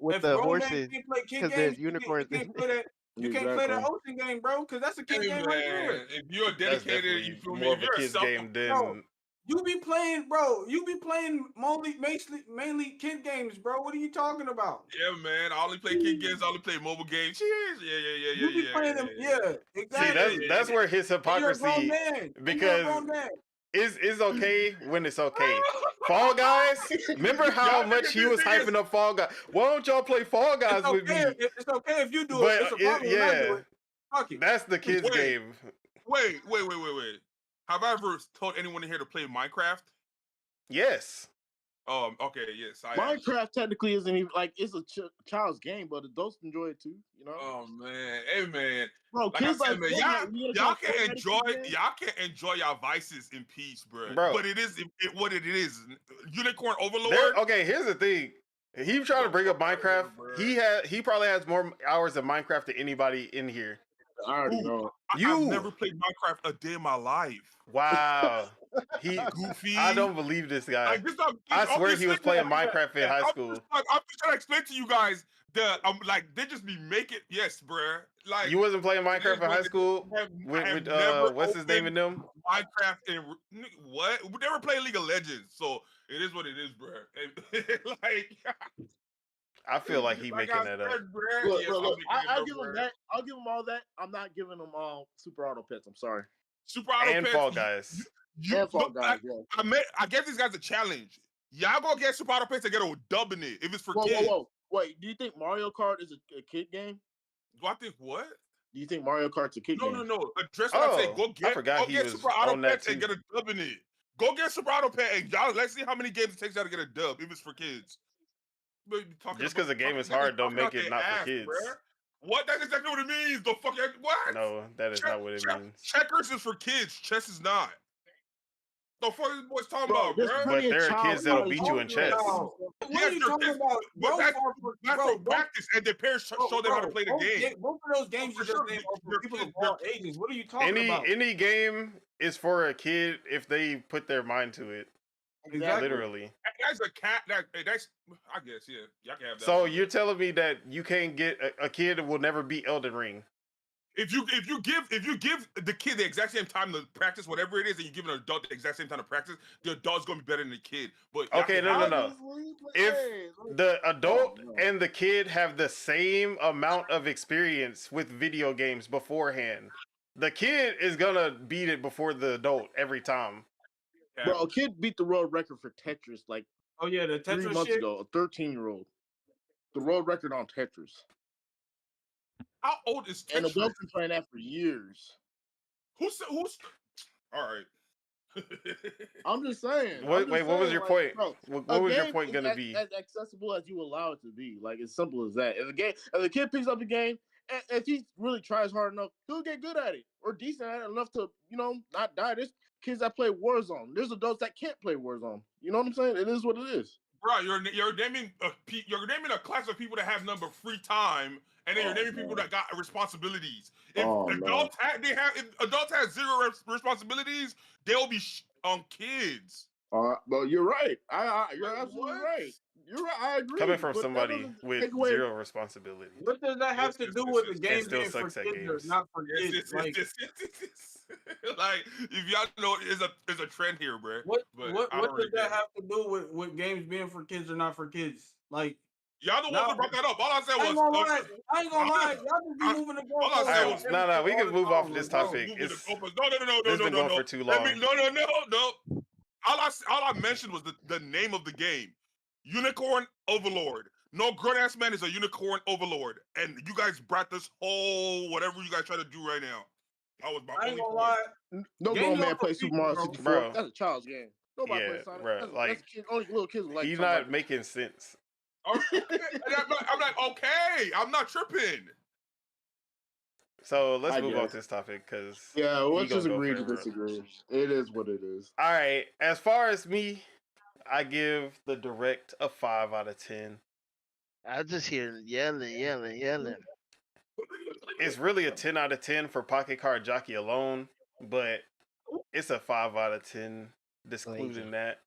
with If the grown men horses can't play kid because games, there's unicorns. he can't play that. You can't play the ocean game, bro, because that's a kid Hey game right there. man, if you're That's dedicated, you definitely feel me? more If of a you're a kid's self, game Bro, than. you be playing, bro. You be playing mainly kid games, bro. What are you talking about? yeah, man. I only play kid games. I only play mobile games. Cheers. You be playing them, yeah, See, exactly. that's where his And you're a grown hypocrisy, man. And you're a because grown man. is okay when it's okay. Fall Guys, remember how Y'all much niggas he is was niggas. hyping up Fall Guys? Why don't y'all play Fall Guys It's with me? okay. It's okay if you do But it. It's a problem when I do it. Fuck it. that's the kids' Wait. game. Wait. Have I ever told anyone in here to play Minecraft? Yes. Okay, yes. Minecraft technically isn't even like it's a child's game, but adults enjoy it too. You know. Oh man, hey man, Bro, like I kids said, like man, Fortnite, y'all can enjoy y'all vices in peace, bro. Bro. But it is what it is. Unicorn Overlord. Okay, here's the thing. He trying to bring up Minecraft. He probably has more hours of Minecraft than anybody in here. I already know. I've never played Minecraft a day in my life. Wow. Goofy. I don't believe this guy. Like, I swear he was playing Minecraft in high school. I'm just trying to explain to you guys that they just be making bruh. Like, You wasn't playing Minecraft in high school with what's his name in them? Minecraft and what? We never played League of Legends, so it is what it is, bruh. Like, I feel like he making that up. Look, I'll give him that. I'll give him all that. I'm not giving him Super Auto Pets. I'm sorry. Super Auto and Pets, Fall Guys. And Fall Guys, yeah. I gave these guys a challenge. Y'all go get Super Auto Pets and get a dub in it if it's for kids. Whoa. Wait, do you think Mario Kart is a kid game? Do I think what? Do you think Mario Kart's a kid game? No. Address what I'm saying. Go get Super Auto Pets and get a dub in it. Go get Super Auto Pet and y'all let's see how many games it takes y'all to get a dub if it's for kids. Just because the game is hard don't make it not for kids. Bruh. What? That's exactly what it means. The fuck? What? No, that is not what it means. Checkers is for kids. Chess is not. The fuck is boys talking about, bro? But there are kids that'll beat you in chess. What are you talking about? That's for practice, and their parents show them how to play the game. Both of those games you just named are for people of all ages. What are you talking about? Any game is for a kid if they put their mind to it. Exactly. Literally. That's a cat. That's I guess y'all can have that. So you're telling me that you can't get a kid will never beat Elden Ring? If you give the kid the exact same time to practice whatever it is, and you give an adult the exact same time to practice, the adult's gonna be better than the kid. But okay, no. If the adult and the kid have the same amount of experience with video games beforehand, the kid is gonna beat it before the adult every time. Bro, a kid beat the world record for Tetris like the Tetris 3 months ago. A 13-year-old, the world record on Tetris. How old is Tetris? And adults been playing that for years. Who's? All right. I'm just saying. What was your point? Bro, what was your point gonna be? As accessible as you allow it to be. Like, as simple as that. If the kid picks up the game, if he really tries hard enough, he'll get good at it or decent at it enough to, not die. There's kids that play Warzone. There's adults that can't play Warzone. You know what I'm saying? It is what it is. Bro, you're naming a class of people that have number free time, and then you're naming people that got responsibilities. If adults have zero responsibilities, they'll be on kids. Well, you're right. You're absolutely right. You're right. I agree. Coming from somebody with zero responsibility. What does that have to do with the game being for kids or not for kids? Like, if y'all know, is a trend here, bro. What does that have to do with games being for kids or not for kids? Like, y'all the ones that brought that up. All I said was, I ain't gonna lie. Y'all just be moving the goalposts. All I said was, no. We can move off this topic. It's been going for too long. No. All I mentioned was the name of the game, Unicorn Overlord. No grown ass man is a unicorn overlord, and you guys brought this whole whatever you guys try to do right now. That was my I ain't gonna lie. No grown man plays Super Mario 64. Bro. That's a child's game. Nobody plays Sonic. Bro, that's only little kids like. He's not making sense. I'm like, okay, I'm not tripping. So let's move off this topic because let's just agree to disagree. It is what it is. All right, as far as me, I give the Direct a 5 out of 10. I just hear yelling. It's really a 10 out of 10 for Pocket Card Jockey alone, but it's a 5 out of 10, excluding that.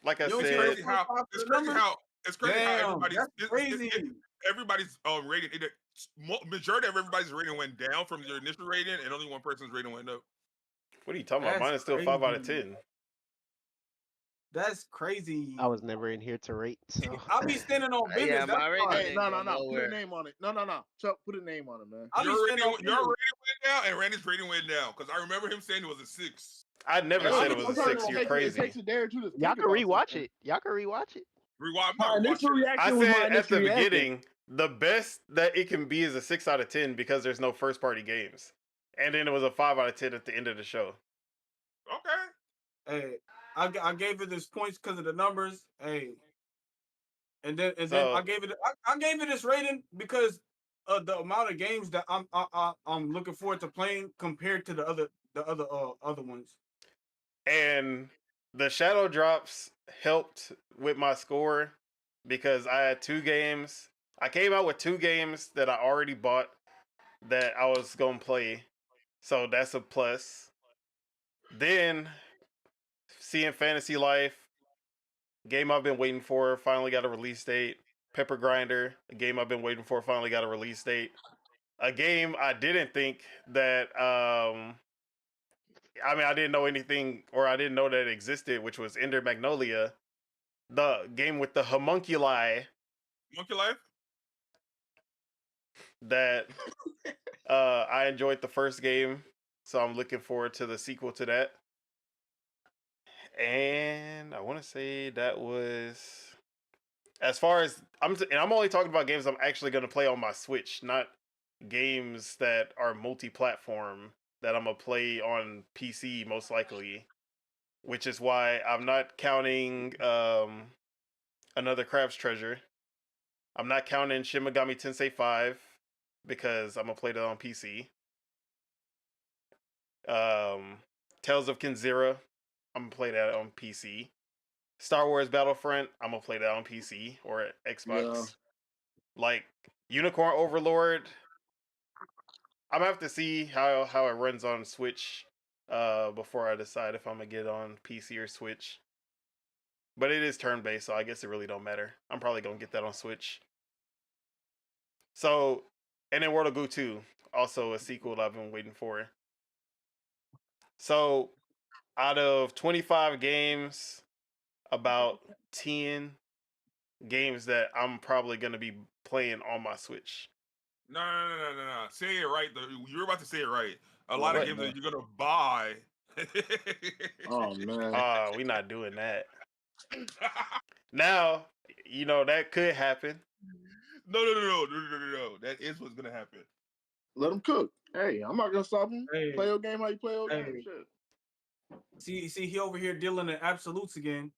Like I said, it's crazy how It's crazy how Damn, everybody's that's crazy. everybody's rating. Majority of everybody's rating went down from their initial rating, and only one person's rating went up. What are you talking about? That's Mine is still 5 out of crazy. 10. That's crazy. I was never in here to rate, so I'll be standing on business. Yeah, That's my rating fine. Hey, ain't no, go Put a nowhere. name on it. No. Chuck, put a name on it, man. I'll be Your standing on rating business. went down, and Randy's rating went down because I remember him saying it was a 6. I never Hey, said it was a sometimes 6. You're it crazy. takes a day or two to y'all think can about rewatch something. it. Y'all can rewatch it. Rewind. My initial I reaction was my said at the initial reaction. beginning, the best that it can be is a 6 out of 10 because there's no first party games. And then it was a 5 out of 10 at the end of the show. Okay. Hey, I gave it this points because of the numbers. Hey, and then So- I gave it this rating because of the amount of games that I'm looking forward to playing compared to the other ones. And the shadow drops helped with my score because I had 2 games. I came out with 2 games that I already bought that I was going to play. So that's a plus. Then seeing Fantasy Life, game I've been waiting for, finally got a release date. Pepper Grinder, a game I've been waiting for, finally got a release date. A game I didn't think that I didn't know anything, or I didn't know that it existed, which was Ender Magnolia, the game with the homunculi Monkey Life. that I enjoyed the first game, so I'm looking forward to the sequel to that. And I want to say that was as far as I'm only talking about games I'm actually going to play on my Switch, not games that are multi-platform that I'm going to play on PC most likely, which is why I'm not counting Another Crab's Treasure. I'm not counting Shin Megami Tensei 5 because I'm going to play that on PC. Tales of Kenzera, I'm going to play that on PC. Star Wars Battlefront, I'm going to play that on PC or Xbox. Yeah. Like Unicorn Overlord, I'm gonna have to see how it runs on Switch before I decide if I'm gonna get it on PC or Switch. But it is turn based, so I guess it really don't matter. I'm probably gonna get that on Switch. So, and then World of Goo 2, also a sequel that I've been waiting for. So, out of 25 games, about 10 games that I'm probably gonna be playing on my Switch. No. Say it right. You're about to say it right. A lot of What? games that you're gonna buy. Oh man. We're not doing that. Now, that could happen. No. That is what's gonna happen. Let them cook. Hey, I'm not gonna stop them. Hey. Play your game how you play your game. Hey. Shit. See, he over here dealing in absolutes again.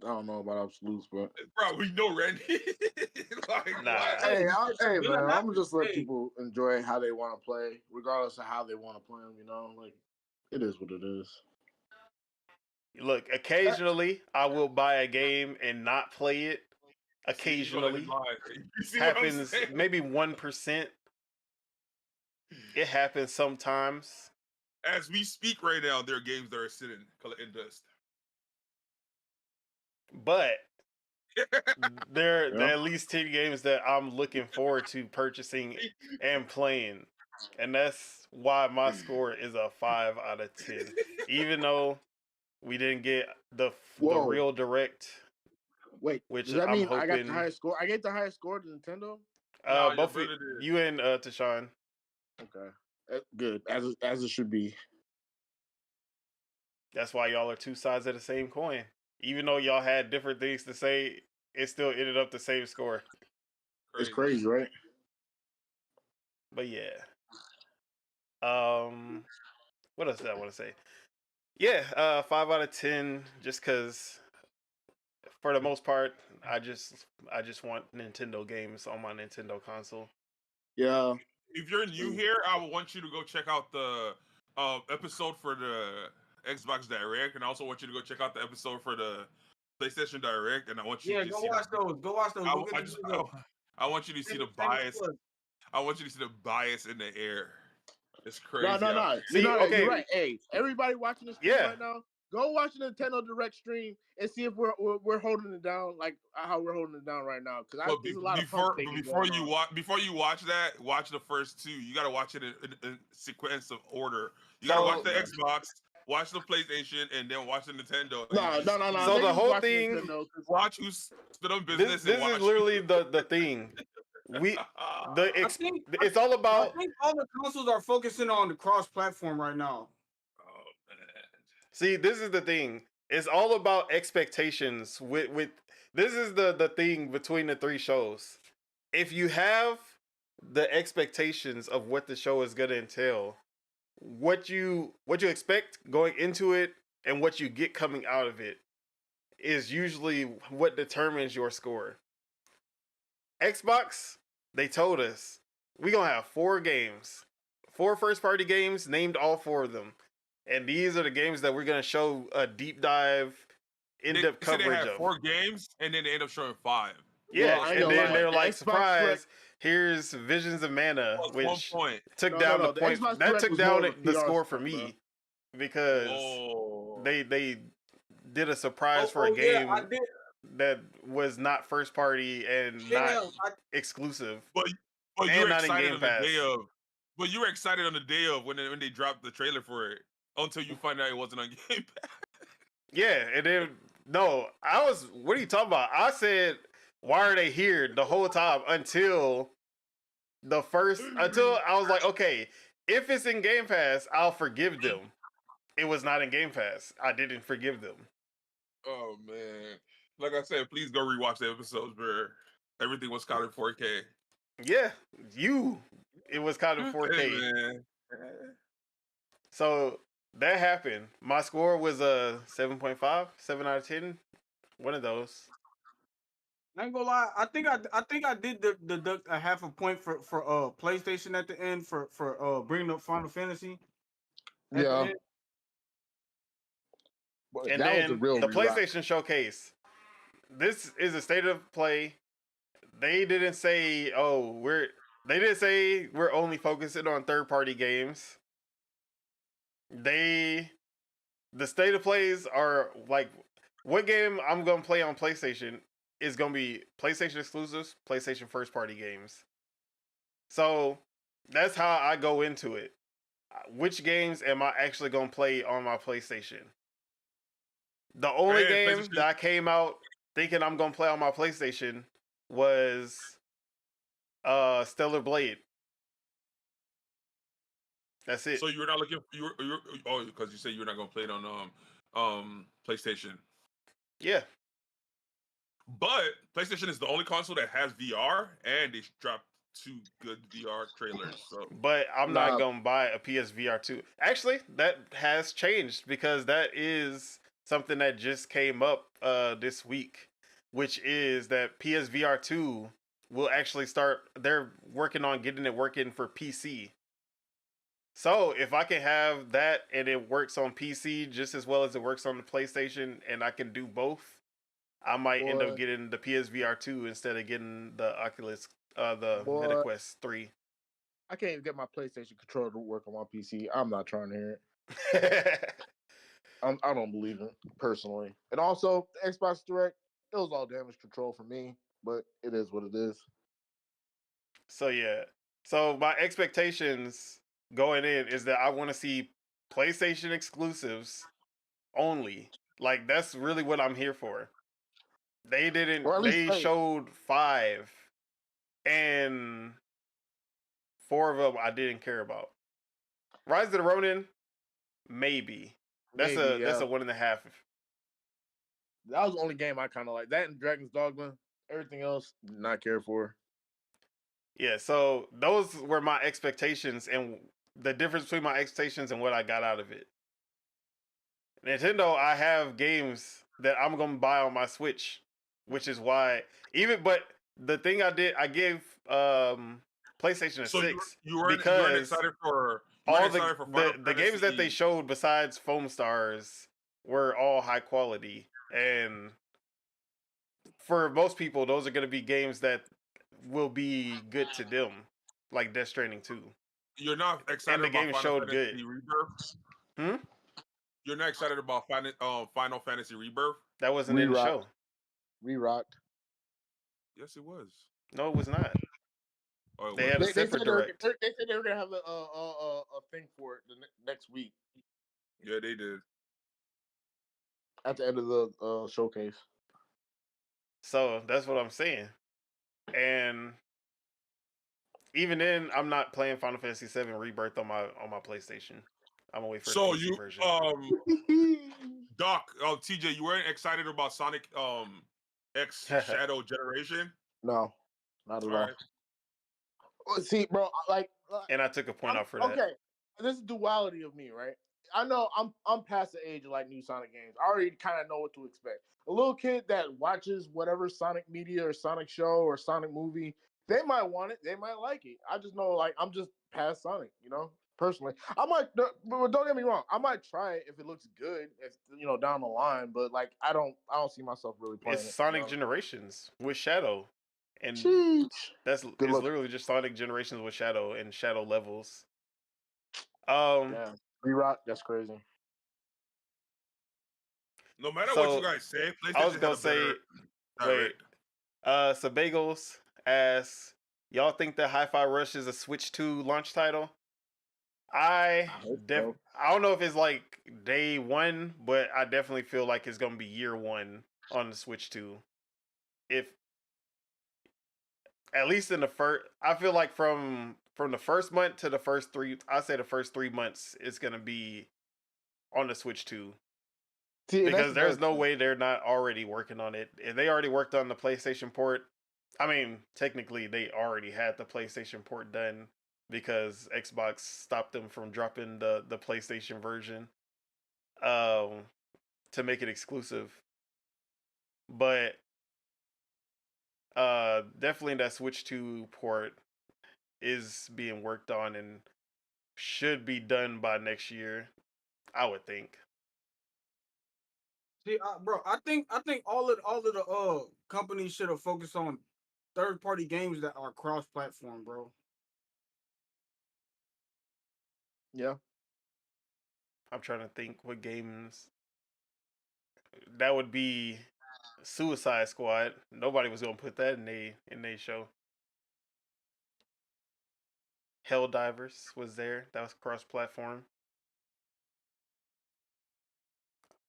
I don't know about absolutes, but Bro, we know Randy. Like, Nah. what? hey, Hey, man, I'm just let hey. people enjoy how they want to play, regardless of how they want to play them. Like it is what it is. Look, occasionally I will buy a game and not play it. See, you gonna Occasionally lie. You see what I'm happens, saying? maybe 1%. It happens sometimes. As we speak right now, there are games that are sitting in dust. But there Yeah. are at least 10 games that I'm looking forward to purchasing and playing. And that's why my score is a 5 out of 10. Even though we didn't get the Whoa. real direct, Wait, which does that I'm mean I got the hoping- highest score? I get the highest score to Nintendo. Nah, your both brother did. you and Tashawn. Okay, good as it should be. That's why y'all are two sides of the same coin. Even though y'all had different things to say, it still ended up the same score. It's crazy, right? But yeah. What else did I want to say? Yeah, 5 out of 10. Just because, for the most part, I just want Nintendo games on my Nintendo console. Yeah. If you're new here, I would want you to go check out the episode for the Xbox Direct, and I also want you to go check out the episode for the PlayStation Direct, and I want you to Go see watch those. Go watch those. I want you to see the bias. I want you to see the bias in the air. It's crazy. No. See, You're okay. right. Hey, everybody watching this Yeah. right now, Go watch the Nintendo Direct stream and see if we're holding it down like how we're holding it down right now. Because there's a lot of pump faking going on. Before you watch that, watch the first two. You gotta watch it in sequence of order. You gotta watch the Xbox, watch the PlayStation, and then watch the Nintendo. No. So the whole thing, watch who's stood on business. This is literally the thing. It's all about. I think all the consoles are focusing on the cross-platform right now. Oh man. See, this is the thing. It's all about expectations. With this is the thing between the three shows. If you have the expectations of what the show is gonna entail, what you expect going into it, and what you get coming out of it, is usually what determines your score. Xbox, they told us we gonna have 4 games, 4 first-party games, named all 4 of them. And these are the games that we're gonna show a deep dive, in-depth coverage they had of. 4 games, and then they end up showing 5. Yeah, and then they're like, surprise! Here's Visions of Mana, which took down the point. That took down the score for me because they did a surprise for a game that was not first party and not exclusive, but and not in Game Pass. But you were excited on the day of when they dropped the trailer for it until you find out it wasn't on Game Pass. Yeah, and then no, I was. What are you talking about? I said, why are they here the whole time until I was like, okay, if it's in Game Pass, I'll forgive them. It was not in Game Pass. I didn't forgive them. Oh man. Like I said, please go rewatch the episodes, bro. Everything was caught in 4K. Yeah, it was caught in 4K. Hey, man. So that happened. My score was a 7.5, 7 out of 10. One of those. I ain't gonna lie. I think I did deduct a half a point for PlayStation at the end for bringing up Final Fantasy. Yeah. And then the PlayStation Showcase. This is a state of play. They didn't say, we're only focusing on third-party games. The state of plays are like, what game I'm gonna play on PlayStation is gonna be PlayStation exclusives, PlayStation first-party games. So that's how I go into it. Which games am I actually gonna play on my PlayStation? The only game that I came out thinking I'm gonna play on my PlayStation was Stellar Blade. That's it. So you're not looking because you said you're not gonna play it on PlayStation. Yeah. But PlayStation is the only console that has VR, and they dropped 2 good VR trailers. So. But I'm not gonna buy a PSVR 2. Actually, that has changed because that is something that just came up this week, which is that PSVR 2 will actually start. They're working on getting it working for PC. So if I can have that and it works on PC just as well as it works on the PlayStation, and I can do both, I might end up getting the PSVR 2 instead of getting the Oculus, the MetaQuest 3. I can't even get my PlayStation controller to work on my PC. I'm not trying to hear it. I don't believe it personally. And also, the Xbox Direct, it was all damage control for me, but it is what it is. So yeah, so my expectations going in is that I want to see PlayStation exclusives only. Like, that's really what I'm here for. They didn't. They showed 5, and 4 of them I didn't care about. Rise of the Ronin, maybe. That's a 1.5. That was the only game I kind of like. That and Dragon's Dogma. Everything else, not care for. Yeah, so those were my expectations, and the difference between my expectations and what I got out of it. Nintendo, I have games that I'm gonna buy on my Switch, which is why but the thing I gave PlayStation a 6 you weren't excited for all the games that they showed besides Foam Stars were all high quality, and for most people, those are gonna be games that will be good to them, like Death Stranding 2. You're not excited and the about game Final showed Fantasy good. Rebirth? You're not excited about Final Fantasy Rebirth? That wasn't in the Re-rocked. show. Re-rocked. Yes, it was. No, it was not. Oh, it They was. had a They separate said they were, direct. they said they were gonna have a thing for it next week Yeah, they did. at the end of the showcase. So that's what I'm saying. And even then, I'm not playing Final Fantasy VII Rebirth on my PlayStation. I'm gonna wait for the So PC you, version. Doc, TJ, you weren't excited about Sonic X Shadow Generation? No, not at All all. right. See, bro, like, And I took a point out for that. okay, this is duality of me, right? I know I'm past the age of like new Sonic games. I already kind of know what to expect. A little kid that watches whatever Sonic media or Sonic show or Sonic movie, they might want it, they might like it. I just know, like, I'm just past Sonic, you know. Personally, I might, but don't get me wrong, I might try it if it looks good, if down the line. But like, I don't see myself really playing It's it. Sonic Generations with Shadow, and Sheesh. it's Good luck. literally just Sonic Generations with Shadow and Shadow levels. Yeah, Re-Rock, that's crazy. No matter So, what you guys say, PlayStation I was had gonna a say, better wait, direct. Sabagos asks, y'all think that Hi-Fi Rush is a Switch 2 launch title? I hope so. I don't know if it's like day one, but I definitely feel like it's gonna be year one on the Switch 2. If at least in the first, I feel like from the first month to the first three, I say the first 3 months, it's gonna be on the Switch 2. See, and Because that's there's another no thing. way they're not already working on it. If they already worked on the PlayStation port, I mean, technically they already had the PlayStation port done because Xbox stopped them from dropping the PlayStation version to make it exclusive. But definitely that Switch 2 port is being worked on and should be done by next year, I would think. See, bro, I think all of the companies should have focused on third party games that are cross platform, bro. Yeah. I'm trying to think what games that would be. Suicide Squad. Nobody was gonna put that in they show. Helldivers was there. That was cross platform.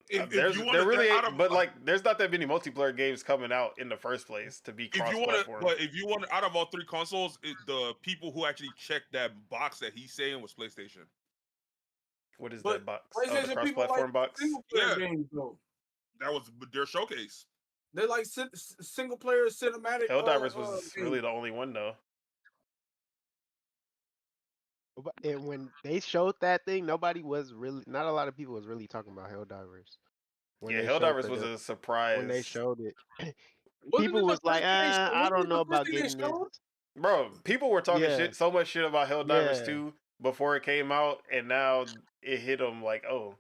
If you want There to really get out ain't, of but like there's not that many multiplayer games coming out in the first place to be cross platform. if you want out of all three consoles, the people who actually checked that box that he's saying was PlayStation. What is But that box? Oh, the PlayStation cross people like platform box. single player Yeah. games though. That was their showcase. They like single player cinematic. Helldivers was games. really the only one though. And when they showed that thing, not a lot of people was really talking about Helldivers. Yeah, Helldivers was a surprise. When they showed it. Wasn't People it the was like, first thing they showed? I Wasn't don't it know the first about thing they getting this. showed? Bro, people were talking Yeah. so much shit about Helldivers Yeah. 2 before it came out, and now it hit them like, oh,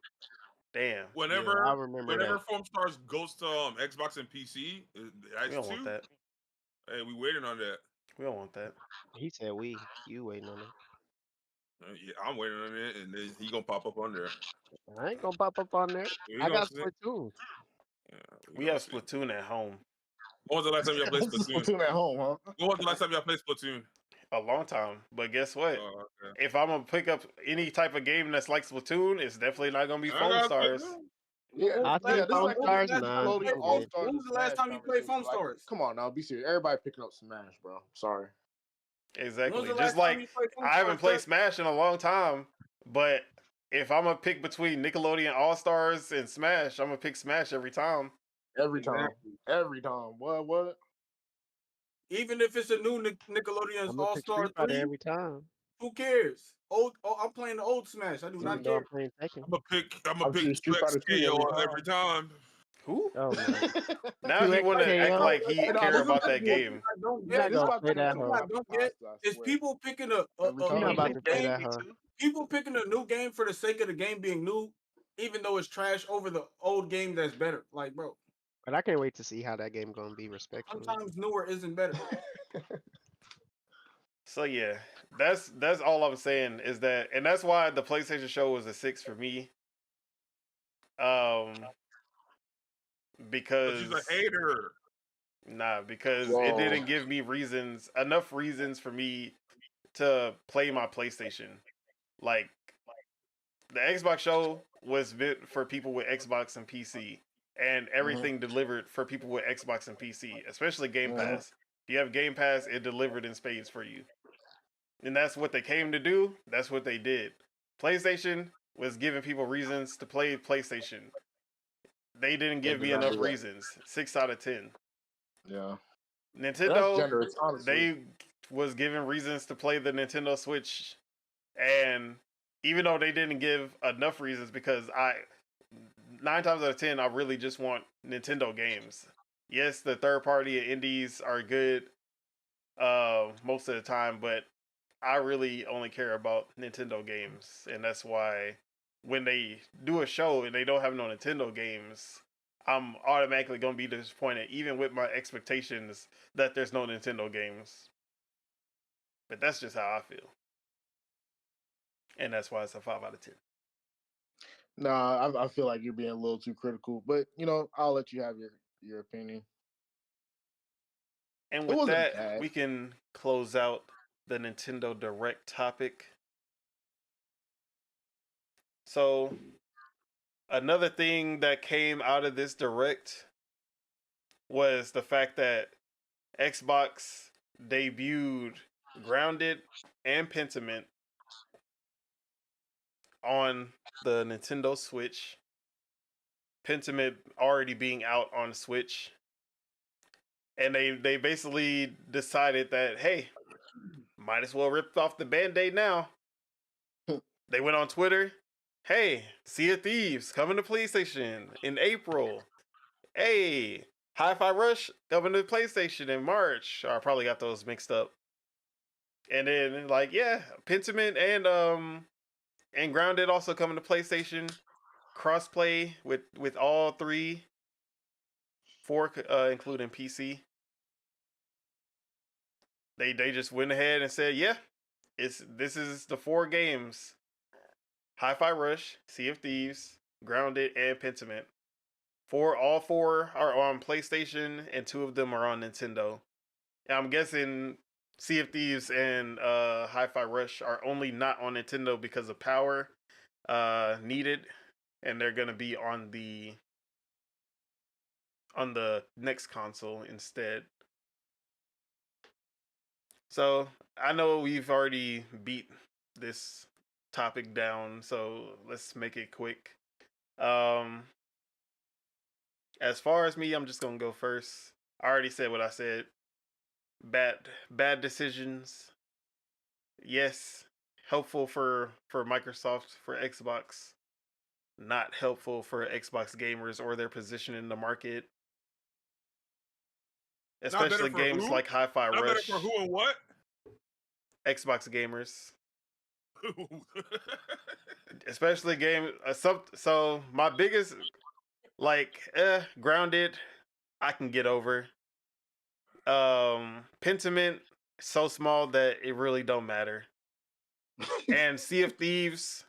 damn. Whenever I remember that. Foam Stars goes to Xbox and PC, We that's don't want two. that. Hey, we waiting on that. We don't want that. He said you waiting on it. Yeah, I'm waiting on it, and then he gonna pop up on there. I ain't gonna pop up on there. We I gonna got see. Splatoon. Yeah, We gonna have see. Splatoon at home. When was the last time y'all played Splatoon? Splatoon at home, huh? When was the last time y'all played Splatoon? A long time. But guess what? Okay. If I'm gonna pick up any type of game that's like Splatoon, it's definitely not gonna be Foam Stars. Yeah, I think this is Foam like Stars, the nah, Nickelodeon people All did. Stars. When was the last time you played Foam Like, Stars? come on now, be serious. Everybody picking up Smash, bro. Sorry. Exactly. When was the Just last time like you played Foam I haven't Stars, played Chuck? Smash in a long time, but if I'm gonna pick between Nickelodeon All Stars and Smash, I'm gonna pick Smash every time. Every time. Exactly. Every time. What? Even if it's a new Nickelodeon's I'm gonna All pick Star Street Fighter 3, every time. who cares? I'm playing the old Smash. I do Even not though care. I'm playing Tekken. I'm gonna I'm pick choosing Street Fighter 2 2XKO every time. Who? Oh man. Now he want to act KO. like he Nah, care this is about about that to game. I don't You're get. not This is gonna about play to that turn hoe. into I don't a get pasta, I is swear. people picking Every You're time. not about new to play game. that hoe. Too. People picking a new game for the sake of the game being new, even though it's trash over the old game that's better. Like, bro, But I can't wait to see how that game gonna be respectfully. sometimes newer isn't better. So yeah, that's all I'm saying is that, and that's why the PlayStation show was a 6 for me. But she's a because hater. because it Whoa. didn't give me enough reasons for me to play my PlayStation. Like the Xbox show was meant for people with Xbox and PC, and Mhm. everything delivered for people with Xbox and PC, especially Game Mhm. Pass. If you have Game Pass, it delivered in spades for you. And that's what they came to do. That's what they did. PlayStation was giving people reasons to play PlayStation. They didn't They give did me not enough do that. reasons. 6 out of 10. Yeah. That's Nintendo, generous, honestly. they was given reasons to play the Nintendo Switch, and even though they didn't give enough reasons, because 9 times out of 10, I really just want Nintendo games. Yes, the third party and indies are good most of the time, but I really only care about Nintendo games, and that's why when they do a show and they don't have no Nintendo games, I'm automatically gonna be disappointed, even with my expectations that there's no Nintendo games. But that's just how I feel, and that's why it's a 5 out of 10. Nah, I feel like you're being a little too critical, but I'll let you have your opinion. And It with wasn't that, bad. we can close out the Nintendo Direct topic. So, another thing that came out of this Direct was the fact that Xbox debuted Grounded and Pentiment on the Nintendo Switch. Pentiment already being out on Switch. And they basically decided that, hey, might as well rip off the band-aid now. They went on Twitter. Hey, Sea of Thieves coming to PlayStation in April. Hey, Hi-Fi Rush coming to PlayStation in March. I probably got those mixed up. And then yeah, Pentiment and Grounded also coming to PlayStation. Crossplay with all four, including PC. They just went ahead and said, yeah, this is the 4 games: Hi-Fi Rush, Sea of Thieves, Grounded, and Pentiment. All four are on PlayStation, and 2 of them are on Nintendo. And I'm guessing Sea of Thieves and Hi-Fi Rush are only not on Nintendo because of power needed, and they're gonna be on the next console instead. So I know we've already beat this topic down, so let's make it quick. As far as me, I'm just gonna go first. I already said what I said. Bad decisions. Yes, helpful for Microsoft, for Xbox. Not helpful for Xbox gamers or their position in the market. Not better Especially for games who? like Hi-Fi Not better for Rush. who and what? Xbox gamers. Especially game so my biggest Grounded I can get over. Pentiment so small that it really don't matter. And Sea of Thieves,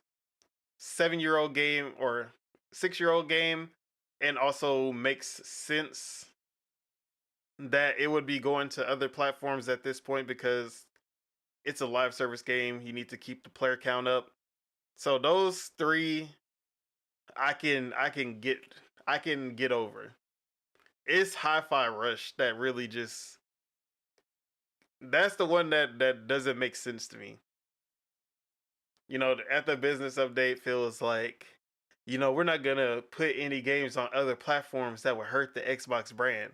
7-year-old game or 6-year-old game, and also makes sense that it would be going to other platforms at this point because it's a live service game. You need to keep the player count up. So those 3 I can get over. It's Hi-Fi Rush that really just that's the one that doesn't make sense to me. At the business update feels like, we're not gonna put any games on other platforms that would hurt the Xbox brand.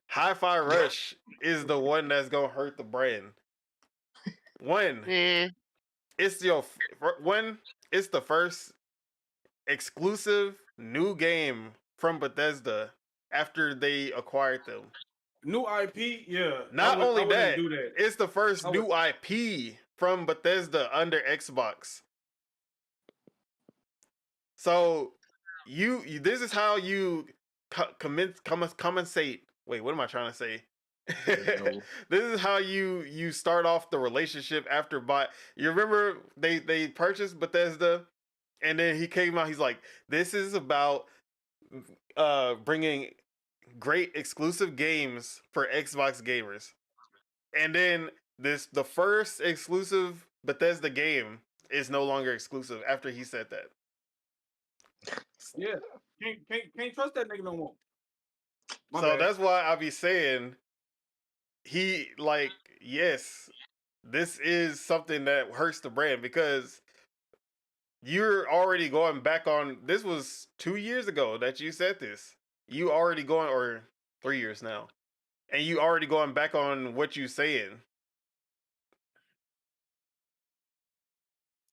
Hi-Fi Rush is the one that's gonna hurt the brand. One, Eh. it's it's the first exclusive new game from Bethesda after they acquired them. New IP, yeah. Not I only wouldn't that, do that. it's the first I would, new IP from Bethesda under Xbox. So this is how you compensate. Wait, what am I trying to say? No. This is how you start off the relationship after buy. You remember they purchased Bethesda, And then he came out. He's like, "This is about bringing great exclusive games for Xbox gamers." And then the first exclusive Bethesda game is no longer exclusive after he said that. Yeah, can't trust that nigga no more. My So bad. that's why I be saying yes, this is something that hurts the brand because you're already going back on. This was 2 years ago that you said this. You already going, or 3 years now, and you already going back on what you saying.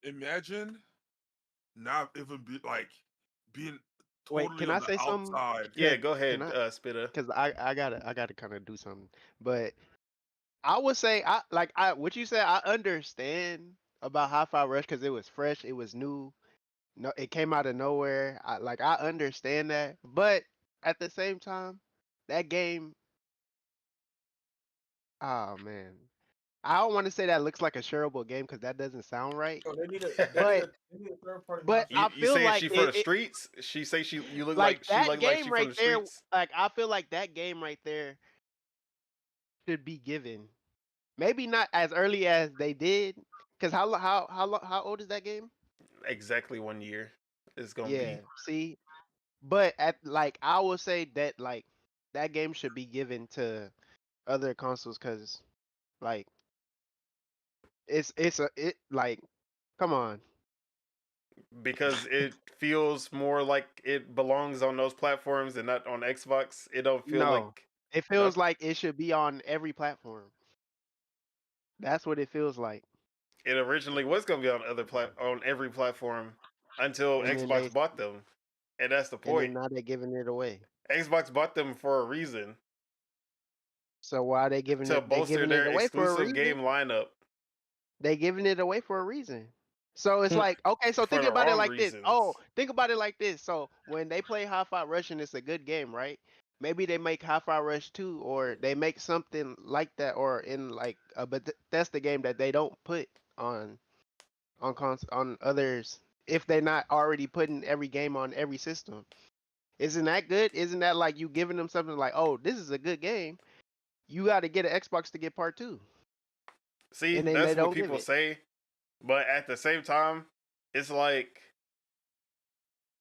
Imagine not even being Wait, totally can on I the say something? outside. Yeah, go Can ahead, I? Spitter. Because I gotta kind of do something. But I would say what you said. I understand about Hi-Fi Rush because it was fresh, it was new. No, it came out of nowhere. I understand that, but at the same time, that game. Oh man, I don't want to say that looks like a shareable game because that doesn't sound right. So they need a But third party but console. You I you feel saying like she from the streets? She say you look like like she that look like game she from right the there. streets. Like I feel like that game right there should be given. Maybe not as early as they did, because how old is that game? Exactly 1 year is gonna Yeah, be. see, but at like I would say that like that game should be given to other consoles because like it like come on. Because it feels more like it belongs on those platforms and not on Xbox. It don't feel No, like it no. feels like it should be on every platform. That's what it feels like. It originally was gonna be on every platform until And then Xbox bought them, and that's the point. now they're giving it away. Xbox bought them for a reason So why are they giving to it? They bolster giving it their away for a exclusive reason. game lineup They giving it away for a reason. So it's like, okay, so for think the about it wrong like this. reasons. Oh, think about it like this. So when they play Hi-Fi Rush and it's a good game, right? Maybe they make Hi-Fi Rush 2 or they make something like that or in like but that's the game that they don't put on on others if they're not already putting every game on every system. Isn't that good? Isn't that like you giving them something like, "Oh, this is a good game. You got to get an Xbox to get part 2." See, And then they that's what don't give people it. say, but at the same time, it's like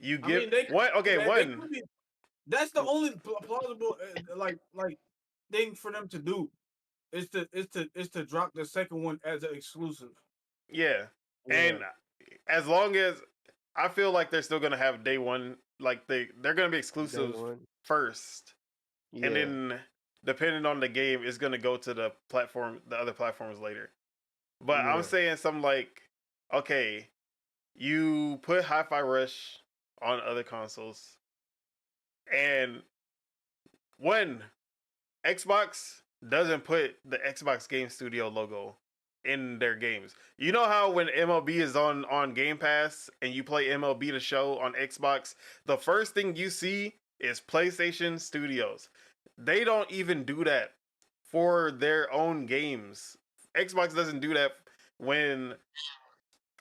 you I give mean, they what? Okay, they one. could be. That's the only plausible like thing for them to do is to drop the second one as an exclusive. Yeah. Yeah. And as long as I feel like they're still gonna have day one, like they're gonna be Day exclusive one. first, and Yeah. then depending on the game, it's gonna go to the other platforms later. But I'm Yeah. saying something like, okay, you put Hi-Fi Rush on other consoles, and when Xbox doesn't put the Xbox Game Studio logo in their games. You know how when MLB is on Game Pass and you play MLB The Show on Xbox, the first thing you see is PlayStation Studios. They don't even do that for their own games. Xbox doesn't do that when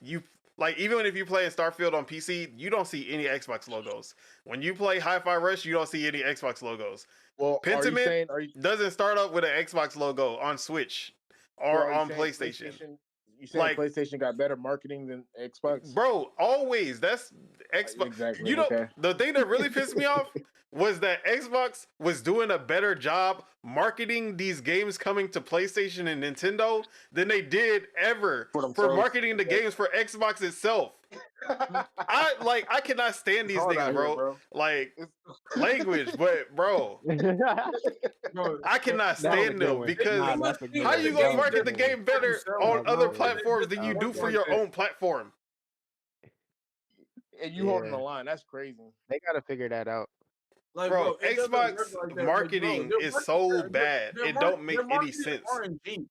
you like even if you play in Starfield on PC, you don't see any Xbox logos. When you play Hi-Fi Rush, you don't see any Xbox logos. Well, Pentiment are you doesn't start up with an Xbox logo on Switch so or are you on saying PlayStation. You saying Like, PlayStation got better marketing than Xbox? bro, always that's Xbox. Exactly. You know, Okay. the thing that really pissed me off was that Xbox was doing a better job marketing these games coming to PlayStation and Nintendo than they did ever For for themselves. marketing the games for Xbox itself. I cannot stand these Hard niggas, out here, bro. bro. Like It's- language, but bro, Bro, I cannot That's a stand good them one. because Nah, you must that's a think good how that one. you the gonna That was games a market they're the good one. game better selling on That was other a good one. platforms than you do for your own platform? and you holding the Yeah. line. That's crazy. They gotta figure that out. Like, Bro, bro, it doesn't work Xbox like that. Like, bro, marketing is so bad. It don't their make any marketing is sense. RNG.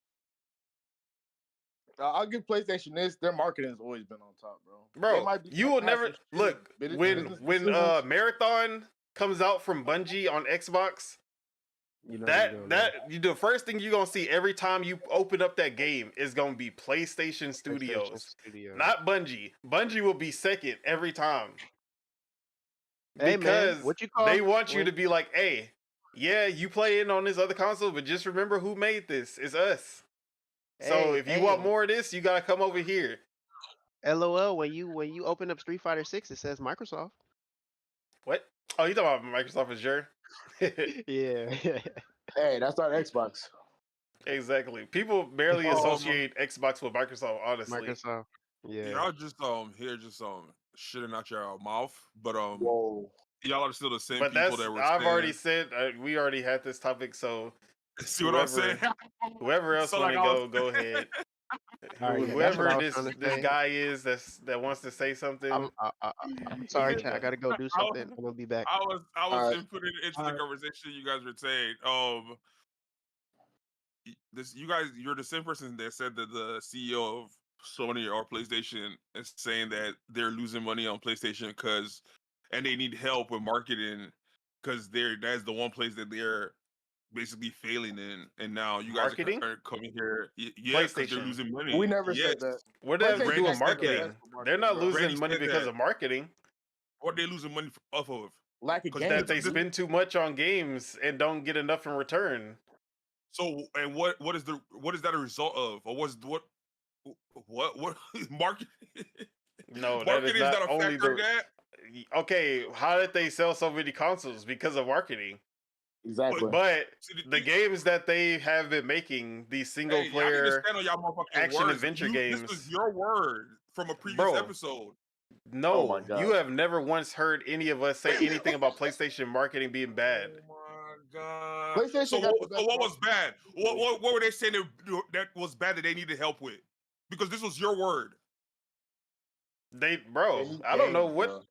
I'll give PlayStation this. Their marketing has always been on top, bro. They Bro, might be you will have never some shitty look when business decisions. Marathon comes out from Bungie on Xbox. You know the drill, man. The first thing you're gonna see every time you open up that game is gonna be PlayStation Studios, PlayStation Studios. not Bungie. Bungie will be second every time Hey, man, because what you call they want you when- to be like, hey, yeah, you play in on this other console, but just remember who made this. It's us. So Hey, if you hey, want more of this, you gotta come over here. LOL, when you open up Street Fighter 6, it says Microsoft. What? Oh, you talking about Microsoft Azure? Yeah. Hey, that's not Xbox. Exactly. People barely Oh, associate Xbox with Microsoft, honestly. Microsoft. Yeah. Y'all just here just shitting out your mouth, but Whoa. y'all are still the same But people that's that were I've saying. already said we already had this topic, so See what I'm saying? whoever else So, want like, to I was- go ahead. All right, yeah, that's what Whoever I was this trying to this say. guy is that wants to say something. I'm sorry, chat. I gotta go do something. I'm gonna be back. I was Alright. inputting into the Alright. conversation you guys were saying. You're the same person that said that the CEO of Sony or PlayStation is saying that they're losing money on PlayStation and they need help with marketing because that's the one place that they're basically failing in, and now you guys Marketing? are coming here, yeah, because they're PlayStation. losing money. We never Yes. said that. What do they have to PlayStation do with Randy said marketing? that. They're not bro. losing Randy money said because that. of marketing. What they losing money off of? Lack of 'Cause games. That they this- spend too much on games and don't get enough in return. So, and what is that a result of, or what marketing? No, that is Marketing is not not a only factor in the. that. Okay, how did they sell so many consoles? Because of marketing. Exactly. But See, the games that they have been making, these single Hey, y'all need to player stand on y'all motherfucking action words. adventure This games. was your word from a previous Bro. episode. No, Oh my God. you have never once heard any of us say anything about PlayStation marketing being bad. Oh my god! PlayStation So got the best what was marketing. bad? What were they saying that was bad that they needed help with? Because this was your word. Bro, need I don't know games, what bro.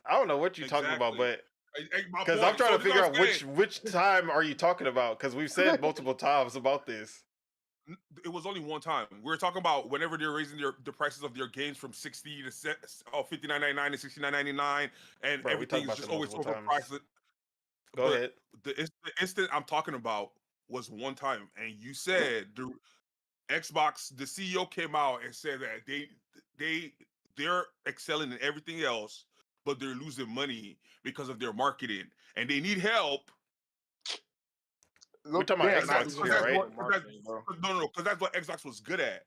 I don't know what you're talking about, Exactly. but because I'm trying to figure out which time are you talking about? Because we've said multiple times about this. It was only one time. We were talking about whenever they're raising the prices of their games from $60 to $59.99 to $69.99, and Bro, we talked everything is about just that always multiple overpriced. Go But ahead. The instant I'm talking about was one time, and you said the Xbox, the CEO came out and said that they're excelling in everything else, but they're losing money because of their marketing, and they need help. We're talking about Yeah, Xbox not here, even right? marketing, bro. Because that's what Xbox was good at.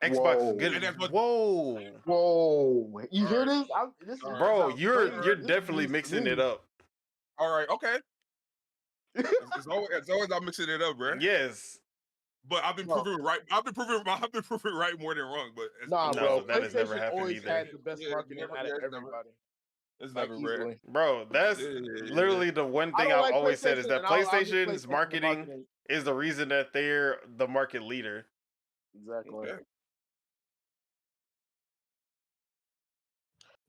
Xbox is Whoa. good. And that's what- Whoa, Whoa. You hear Alright. this? This is bro, sounds you're crazy. This is definitely news to mixing me. it up. All right, okay. It's always I'm mixing it up, bro. Yes. But I've been No. proven right. I've been proven right more than wrong. But Nah, No, bro. that has never PlayStation happened always either. had the best Yeah, marketing never- out yeah, of it's never- everybody. It's Like, never bro. easily. Bro, that's Yeah. literally the one I thing don't I've like always said is PlayStation, that and I'll give PlayStation's PlayStation the marketing marketing. is the reason that they're the market leader. Exactly. Okay.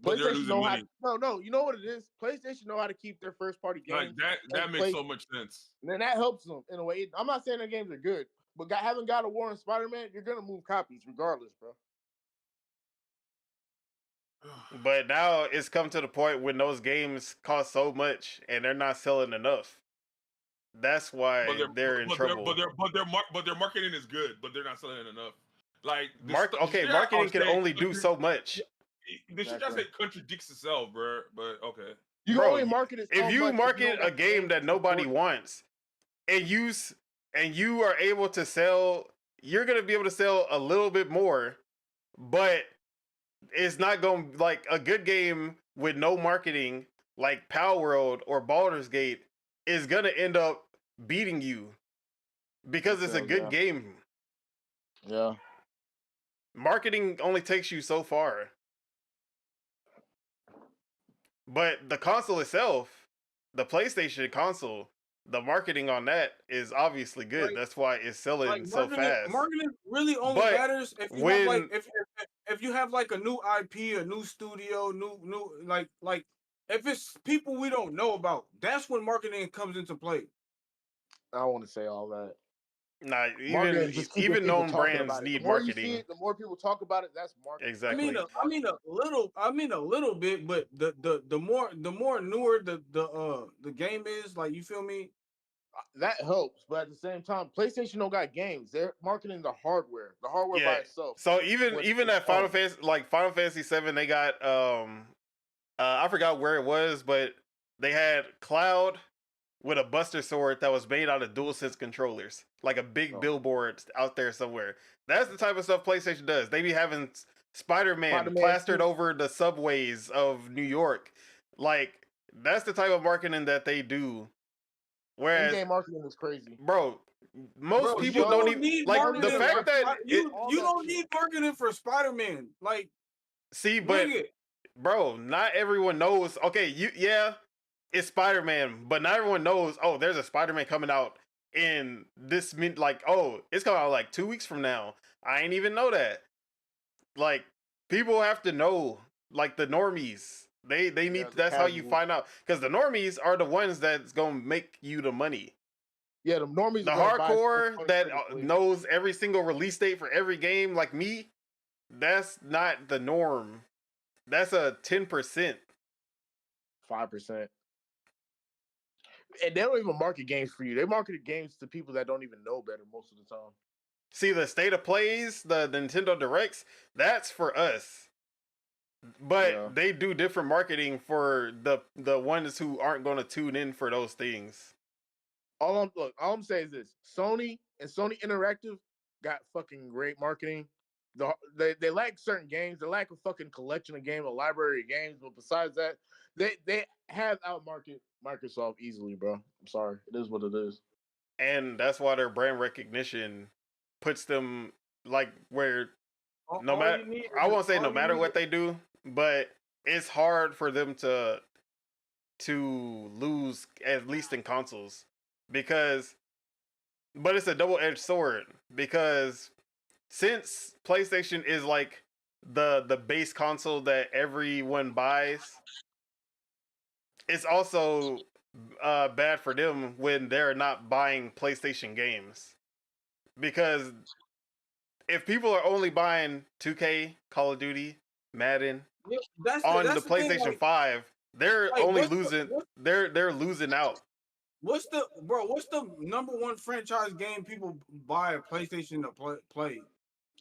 But they're PlayStation losing know how. money. No. You know what it is? PlayStation know how to keep their first party games. Like that in makes place, so much sense. and then that helps them in a way. I'm not saying their games are good, but having God of War and Spider-Man, you're gonna move copies regardless, bro. But now it's come to the point when those games cost so much and they're not selling enough. That's why they're in trouble. But their marketing is good, but they're not selling it enough. Like marketing can only do so much. This shit just contradicts itself, bro. But okay. You can Bro, only market it. If you market a don't game that nobody wants, and you are able to sell, you're gonna be able to sell a little bit more, but it's not going to, like, a good game with no marketing like Power World or Baldur's Gate is gonna end up beating you because it's a good game. Yeah. Marketing only takes you so far. But the console itself, the PlayStation console, the marketing on that is obviously good. Like- That's why it's selling so fast. Marketing really only But matters if you when- have like if you have like a new IP, a new studio, new like if it's people we don't know about, that's when marketing comes into play. I don't want to say all that. Nah, Marketing is just keeping even people known talking brands about it. need The more marketing. you see it, the more people talk about it. That's marketing. Exactly. I mean a little bit, but the more newer the game is, like, you feel me? That helps, but at the same time, PlayStation don't got games. They're marketing the hardware by Yeah. itself. So even With even its at Final own. Fantasy, like Final Fantasy 7, they got I forgot where it was, but they had Cloud with a Buster Sword that was made out of DualSense controllers, like a big Oh. billboard out there somewhere. That's the type of stuff PlayStation does. They be having Spider-Man Spider-Man plastered 2. over the subways of New York. Like that's the type of marketing that they do. Whereas, In-game marketing is crazy. bro, most Bro, people you don't don't even need like the marketing. fact that it. all You that don't shit. need marketing for Spider-Man. Like, See, but nigga, bro, not everyone knows. Okay, it's Spider-Man, but not everyone knows. Oh, there's a Spider-Man coming out in this like, oh, it's coming out like 2 weeks from now. I ain't even know that. Like, people have to know. Like the normies, they need. Yeah, the That's how you casual. find out because the normies are the ones that's gonna make you the money. Yeah, the normies The are gonna buy stuff hardcore that quickly. knows every single release date for every game, like me, that's not the norm. That's a 10%. 5%. And they don't even market games for you. They market games to people that don't even know better most of the time. See, the state of plays, the Nintendo Directs, that's for us. But Yeah. they do different marketing for the ones who aren't going to tune in for those things. All I'm saying is this: Sony and Sony Interactive got fucking great marketing. They lack certain games. They lack a fucking collection of games, a library of games. But besides that, they have outmarket Microsoft easily, bro. I'm sorry, it is what it is. And that's why their brand recognition puts them like where no all matter you need I is- won't say all no you matter need what they do, but it's hard for them to lose at least in consoles because but it's a double-edged sword because since PlayStation is like the base console that everyone buys, it's also bad for them when they're not buying PlayStation games because if people are only buying 2K, Call of Duty, Madden Yeah, that's on the the thing. PlayStation 5, they're Like, only what's the- losing. what- They're losing out. What's the number one franchise game people buy a PlayStation to play?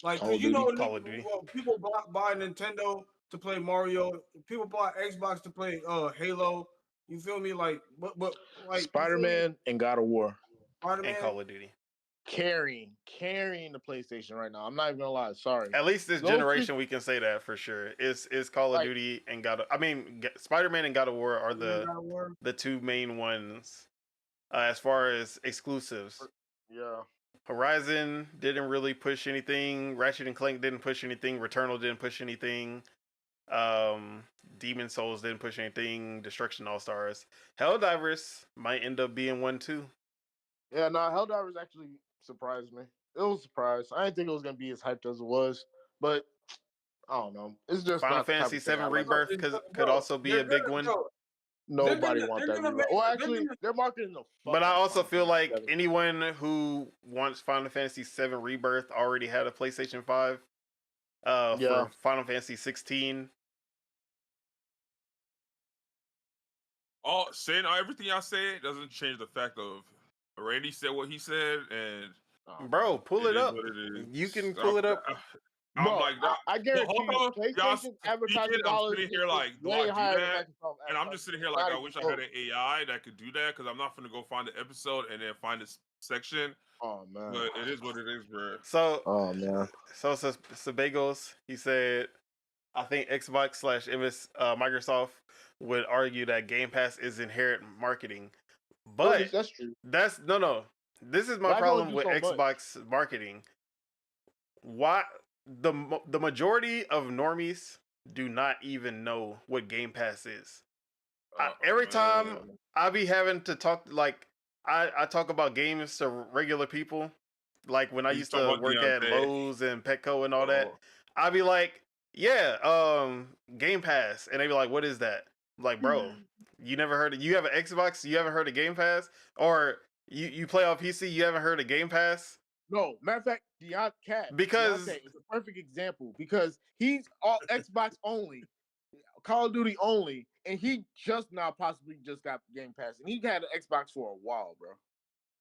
Like, Call cause of you know, Duty. Call of Duty. people buy Nintendo to play Mario. People buy Xbox to play Halo. You feel me? Like, but like Spider-Man and God of War Spider And Man. Call of Duty. carrying the PlayStation right now. I'm not even gonna lie. Sorry. At least this Those generation, we can say that for sure. Is Call of Like- Duty and Spider-Man and God of War are the two main ones as far as exclusives. Yeah. Horizon didn't really push anything. Ratchet and Clank didn't push anything. Returnal didn't push anything. Demon Souls didn't push anything. Destruction All Stars. Helldivers might end up being one too. Yeah, no, Helldivers actually surprised me. It was a surprise. I didn't think it was gonna be as hyped as it was, but I don't know. It's just Final not the type Fantasy of thing I 7 like. Rebirth could also be a big one. Nobody gonna- wants they're that. gonna Rewrite. make- Well, they're actually, gonna- they're marketing the. But I also feel like Fantasy VII. anyone who wants Final Fantasy 7 Rebirth already had a PlayStation 5 Yeah. for Final Fantasy 16. Saying everything I said doesn't change the fact of Randy said what he said, and Oh, Bro, pull it is up. what it is. You can pull it up. I'm Bro, like, I guarantee hold you, on, y'all PlayStation advertising speaking, I'm dollars sitting here is like, do way I do higher than that? Microsoft And I'm just sitting here like, I wish I had an AI that could do that because I'm not gonna go find the episode and then find this section. Oh man. But it is what it is, bro. So, Oh man. Sabagos, he said, I think Xbox/MS Microsoft would argue that Game Pass is inherent marketing, but That's true. that's no. This is my Why problem go with do so much? Xbox marketing. Why the majority of normies do not even know what Game Pass is. Every time I be having to talk like I talk about games to regular people, like when I You used talk to about work at Deontay. Lowe's and Petco and all that. Oh. I be like, yeah, Game Pass, and they be like, what is that? I'm like, bro, you never heard of? You have an Xbox? You haven't heard of Game Pass? Or you play on PC? You haven't heard of Game Pass? No, matter of fact, Because- Deontay is a perfect example because he's all Xbox only, Call of Duty only, and he just now possibly just got Game Pass, and he had an Xbox for a while, bro.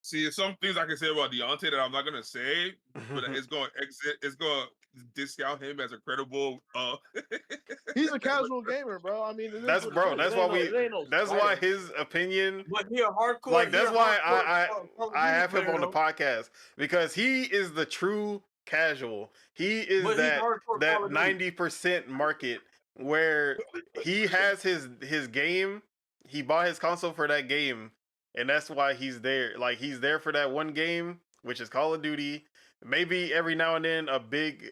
See, there's some things I can say about Deontay that I'm not gonna say, but it's going to exit. It's going to discount him as a credible. He's a casual gamer, bro. I mean, it is That's what bro. it is. That's It why ain't no, we. it ain't no That's why spider. his opinion. But he a hardcore. Like that's why Call of I Duty have him player, on the though. podcast because he is the true casual. He is But he's hardcore Call that of Duty. 90% market where he has his game. He bought his console for that game, and that's why he's there. Like he's there for that one game, which is Call of Duty. Maybe every now and then a big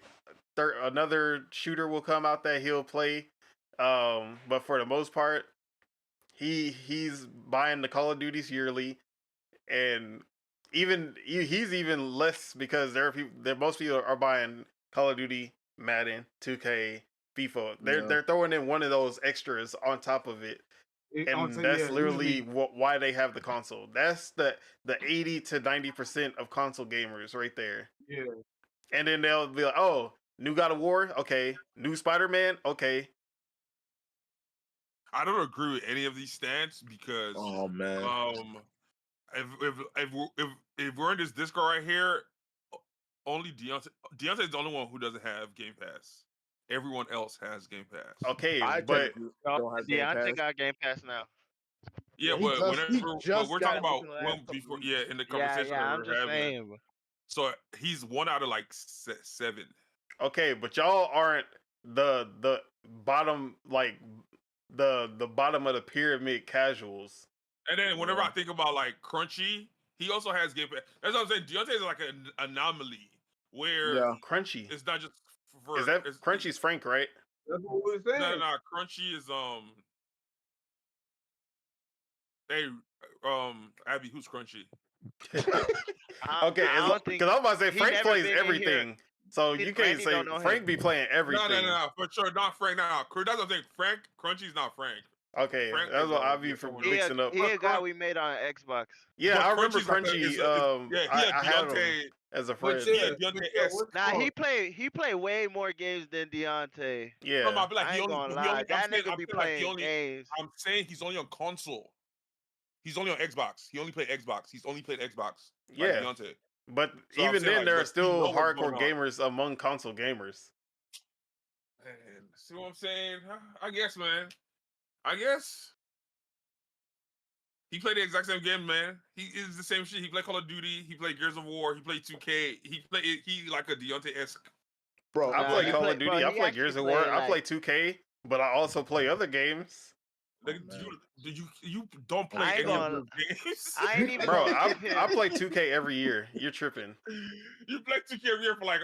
another shooter will come out that he'll play. But for the most part, he's buying the Call of Duties yearly, and he's even less because there are people. There most people are buying Call of Duty, Madden, 2K, FIFA. They're throwing in one of those extras on top of it, and that's literally why they have the console. That's the 80 to 90% of console gamers right there. Yeah. And then they'll be like, oh, new God of War, okay, new Spider-Man, okay. I don't agree with any of these stance because Oh man. If we're in this Discord right here, only Deontay is the only one who doesn't have Game Pass. Everyone else has Game Pass. Okay, I but technically don't have Game Deontay Pass. got Game Pass now. Yeah, He but just we're got talking about it the last when couple before, weeks. yeah, in the Yeah, conversation yeah. that I'm we're just having. saying. Bro. So he's 1 out of like 7. okay, but y'all aren't the bottom, like the bottom of the pyramid casuals. And then whenever I think about like Crunchy, he also has Game Pass. That's what I'm saying. Deontay is like an anomaly where Crunchy. it's not just for. Is that Crunchy's Frank, right? That's what we were saying. No. Crunchy is Hey, Abby, who's Crunchy? Okay, because I'm about to say Frank plays everything, so His you can't Brandy say don't know Frank him. be playing everything. No, for sure, not Frank. No, that's what I'm saying. Crunchy's not Frank. Okay, Frank that's is, what I'll be for someone mixing up. He a guy we made on Xbox. Yeah, But I remember Crunchy's like Crunchy. I had him Deontay. as a But friend. Deontay-esque. Nah, he play way more games than Deontay. Yeah, No, I feel like I he ain't only. gonna He lie. only That I'm saying, nigga I be feel like he playing only. games. I'm saying he's only on console. He's only on Xbox. He only played Xbox. He's only played Xbox. Like yeah. Deontay. But So I'm even saying, then, like, there are look, he still know what's hardcore going on. gamers among console gamers. Man, see what I'm saying? I guess, man. I guess. He played the exact same game, man. He is the same shit. He played Call of Duty. He played Gears of War. He played 2K. He like a Deontay-esque. Bro, I Nah, play he Call play- of Duty. bro, I he play actually Gears of play, War. I like- play 2K, but I also play other games. Like, you don't play I ain't any of gonna- those games. I ain't even Bro, gonna give him. I play 2K every year. You're tripping. You play 2K every year for like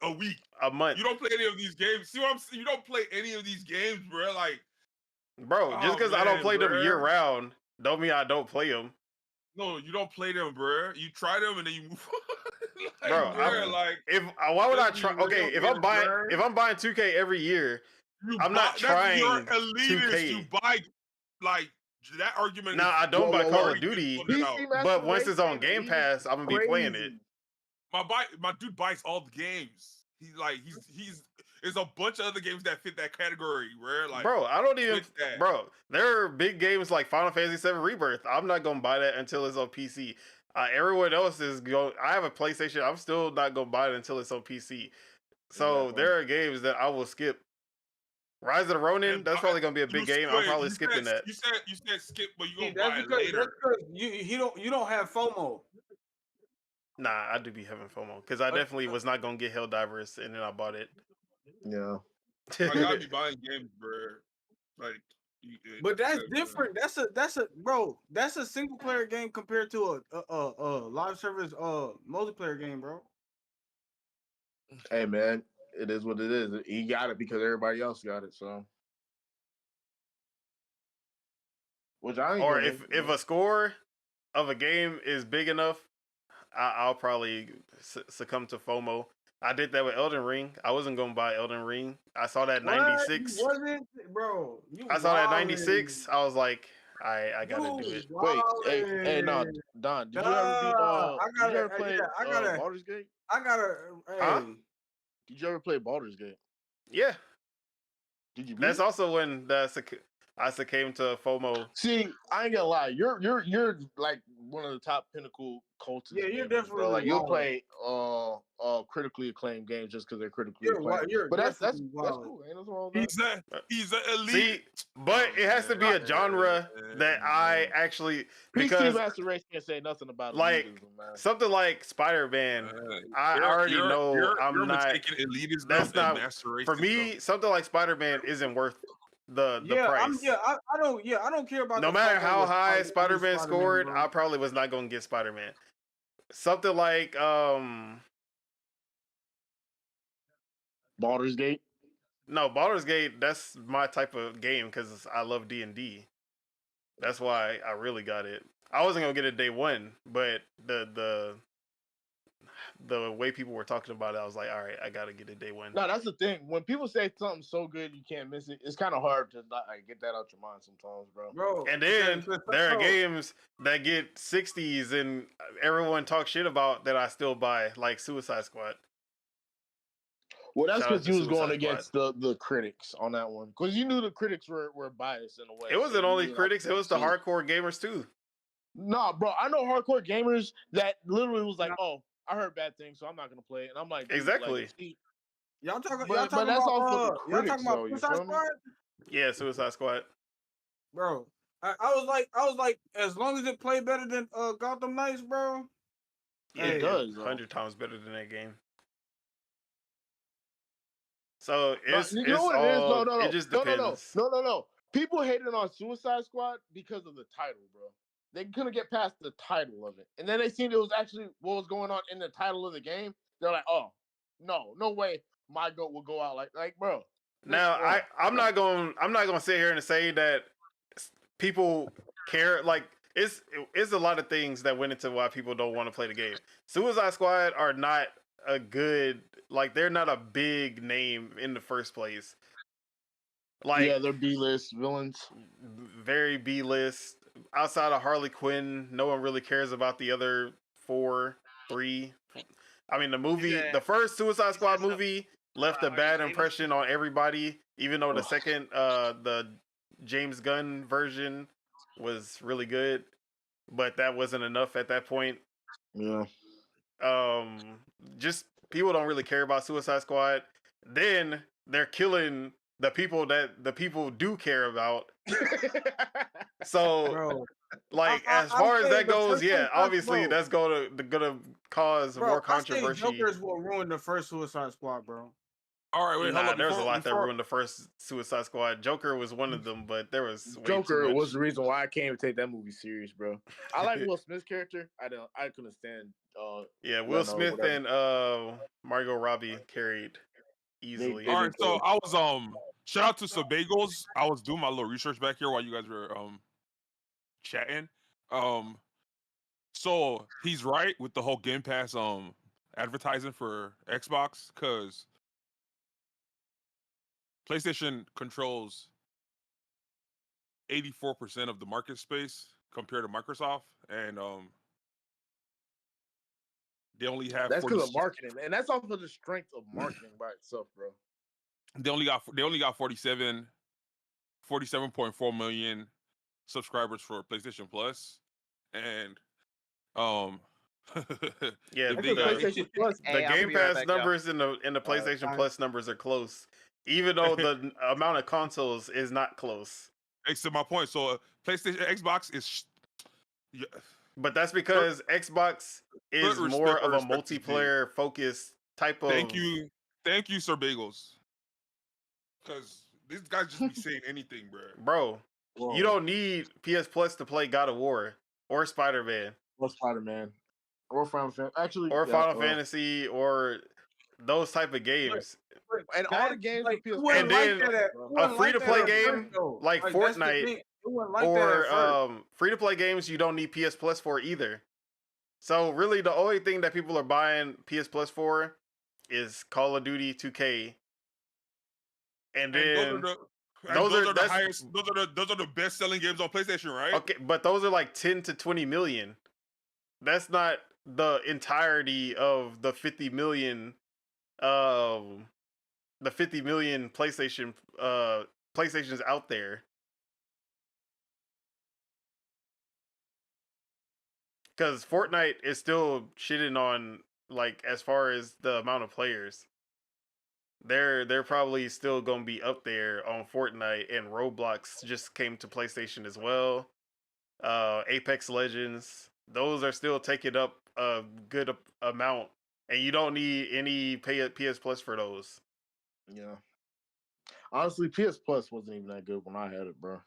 a week. A month. You don't play any of these games. See what I'm saying? You don't play any of these games, bro. Like, Bro, just because I don't man, play them bruh. year round, don't mean I don't play them. no, you don't play them, bro. You try them and then you move on. Like, Bro, bruh, like, If why would I let's be try? Okay, real if here, I'm buying bruh. if I'm buying 2K every year, I'm not that's your trying elitist. 2K. You buy like that argument. Now is I don't buy whoa, Call whoa. of Duty, put it out. but once it's on Game Pass, I'm gonna be playing it. My dude buys all the games. There's a bunch of other games that fit that category, where like Bro, I don't even. with that. Bro, there are big games like Final Fantasy VII Rebirth. I'm not gonna buy that until it's on PC. Everyone else is going. I have a PlayStation. I'm still not gonna buy it until it's on PC. So there are games that I will skip. Rise of the Ronin. And That's probably gonna be a big game. I'm probably skipping that. You said skip, but you gonna That's buy it because later. you don't have FOMO. Nah, I do be having FOMO because I definitely was not gonna get Helldivers, and then I bought it. Yeah. I gotta be buying games, bro. Like, But that's different. That's a single player game compared to a live service multiplayer game, bro. Hey man, it is what it is. He got it because everybody else got it. So, which I ain't Or gonna if a score of a game is big enough, I'll probably succumb to FOMO. I did that with Elden Ring. I wasn't gonna buy Elden Ring. I saw that 96. You wasn't, bro. I saw that 96. I was like, I gotta do it. Wait, hey, no, Don, did you ever beat? Did you ever play Baldur's Gate? I gotta. Huh? Did you ever play Baldur's Gate? Yeah. Did you beat That's it? also when I succumbed to FOMO. See, I ain't gonna lie. You're like one of the top pinnacle cultist Yeah, you're gamers, bro. Like you'll definitely play critically acclaimed games just because they're critically You're acclaimed. you're But that's definitely wild. cool. Ain't nothing wrong with that. He's an elite. See, but it has to be a genre that I actually PC because Master Race can't say nothing about like elitism, man. something like Spider-Man. I already know I'm not. Elitism That's not and for me. Something like Spider-Man isn't worth the price. I don't care about No the matter fact that how it was high Spider- Spider-Man scored, bro. I probably was not gonna get Spider-Man. Something like Baldur's Gate. no, Baldur's Gate. That's my type of game because I love D&D. That's why I really got it. I wasn't gonna get it day one, but the way people were talking about it, I was like, all right, I gotta get it day one. No, that's the thing. When people say something's so good you can't miss it, it's kind of hard to get that out your mind sometimes, bro. And then there are games that get 60s and everyone talks shit about that I still buy, like Suicide Squad. Well, that's Shout out because to you was Suicide going against the critics on that one. Because you knew the critics were biased in a way. It wasn't so only critics, it was the hardcore gamers too. Nah, bro, I know hardcore gamers that literally was like, "Oh, I heard bad things, so I'm not gonna play it." And I'm like, exactly. Like, see, y'all talking but about that's all for the y'all critics, talking about though. Suicide Squad? Yeah, Suicide Squad. Bro, I was like, as long as it played better than Gotham Knights, bro. Yeah, it does 100 times better than that game. So it's you know what it is? No. It just depends. No. People hated on Suicide Squad because of the title, bro. They couldn't get past the title of it, and then they seen it was actually what was going on in the title of the game. They're like, "Oh, no way, my goat will go out like bro." Now I'm not gonna sit here and say that people care. Like it's a lot of things that went into why people don't want to play the game. Suicide Squad are not a good, like they're not a big name in the first place. Like yeah, they're B-list villains, very B-list. Outside of Harley Quinn, no one really cares about the other 3. I mean, the first Suicide Squad movie left a bad impression on everybody, even though the second, the James Gunn version was really good, but that wasn't enough at that point. Yeah. Just people don't really care about Suicide Squad. Then they're killing the people that the people do care about. So, bro, like, as far as that goes, yeah, obviously that's gonna cause more controversy. Joker's will ruin the first Suicide Squad, bro. All right, wait, hold on. There's a lot that ruined the first Suicide Squad. Joker was one of them, but there was Joker was the reason why I can't even take that movie serious, bro. I like Will Smith's character. I couldn't stand. Yeah, Will Smith and Margot Robbie carried easily. All right, so I was shout out to Sabagos. I was doing my little research back here while you guys were chatting. So he's right with the whole Game Pass advertising for Xbox, because PlayStation controls 84% of the market space compared to Microsoft, and they only have that's because of marketing, and that's off of the strength of marketing by itself, bro. They only got 47.4 million subscribers for PlayStation Plus, and yeah, the PlayStation Plus, the Game Pass numbers and the PlayStation Plus numbers are close, even though the amount of consoles is not close. Except my point. So PlayStation, Xbox is, but that's because Xbox is more of a multiplayer focused type of. Thank you, Sir Bagels. Because these guys just be saying anything, bro. You don't need PS Plus to play God of War or Spider-Man or Spider-Man or Final Fantasy, actually, or Final Fantasy or those type of games. And all the games like, and then a free-to-play game like Fortnite or free-to-play games you don't need PS Plus for either. So really, the only thing that people are buying PS Plus for is Call of Duty 2K. And then those are the highest. Those are the best selling games on PlayStation, right? Okay, but those are like 10 to 20 million. That's not the entirety of the 50 million. The 50 million PlayStations out there. because Fortnite is still shitting on like as far as the amount of players. They're probably still gonna be up there on Fortnite, and Roblox just came to PlayStation as well. Apex Legends, those are still taking up a good amount, and you don't need any PS Plus for those. Yeah. Honestly, PS Plus wasn't even that good when I had it, bro.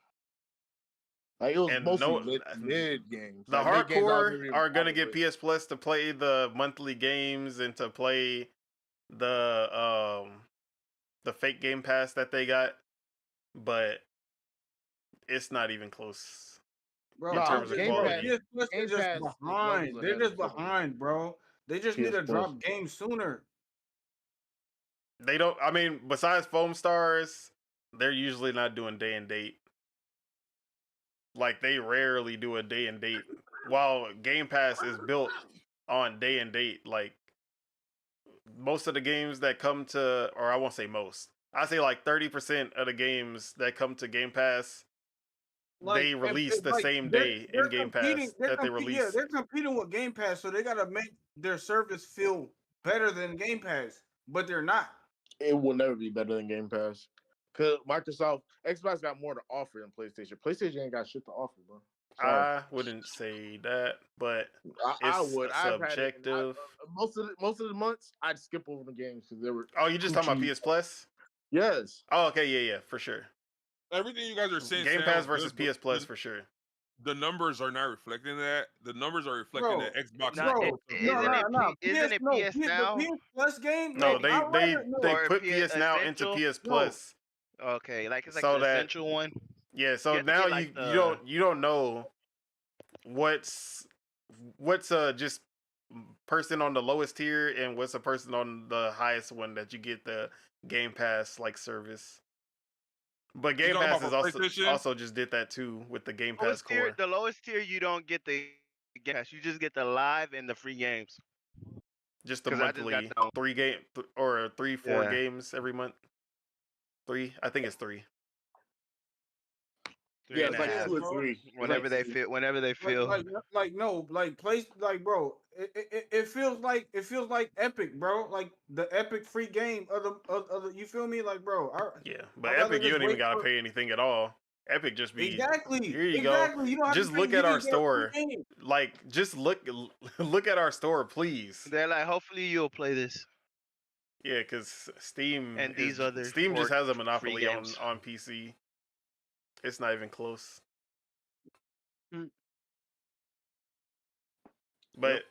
Like it was And mostly no, mid games. the Like, mid games I was hardcore never even are gonna bothered get with. PS Plus to play the monthly games and to play the fake Game Pass that they got, but it's not even close Bro, in Nah, terms I'm of just Game bro. Pass, quality. PS Plus Game is just Pass is levels behind. They're ahead of just fucking behind, bro. They just need PS to Plus. drop games sooner. They don't. I mean, besides Foam Stars, they're usually not doing day and date. Like they rarely do a day and date. While Game Pass is built on day and date, like most of the games that come to, or I won't say most, I say like 30% of the games that come to Game Pass, Like, they release if the like same they're day in they're Game competing, Pass that they yeah, release. they're competing with Game Pass, so they gotta make their service feel better than Game Pass, but they're not. It will never be better than Game Pass. Cause Microsoft, Xbox got more to offer than PlayStation. PlayStation ain't got shit to offer, bro. Sorry. I wouldn't say that, but I it's would. I've had it, and subjective. most of the months I'd skip over the games because they were Oh, you just too talking about cheap. PS Plus? Yes. Oh, okay, yeah, for sure. Everything you guys are saying Game Pass sounds versus good, but PS Plus for sure. the numbers are not reflecting that. The numbers are reflecting Bro, that Xbox is Not close it, to no, isn't being. no, it no. isn't it PS The Now PS Plus game, No, no, like they I'd they rather they or put PS PS Now into Essential? PS no. Plus, Okay, like it's like so the that essential one. yeah. You So have to now get like you don't know what's just person on the lowest tier and what's a person on the highest one that you get the Game Pass like service. But You Game talking Pass about is for PlayStation? also just did that too with the Game Pass lowest tier. Core, The lowest tier, you don't get the gas. You just get the live and the free games. just the Cause I just got monthly the 3 4 yeah games every month. I think it's 3. three Yeah, and it's a like Yeah, half. 2 or bro. 3. It's Whenever like they 3. feel. Whenever they feel. No, like place, like bro. It feels like Epic, bro. Like the Epic free game of the. You feel me, like bro? Yeah, but I'd rather Epic, you just don't even wait gotta for pay anything at all. Epic just be exactly, here. You go. exactly. You don't have to Just pay. look You at our just get a free store. game. Like, just look at our store, please. They're like, hopefully you'll play this Yeah, because and these other Steam just four has a free monopoly games. on PC. It's not even close. Hmm. But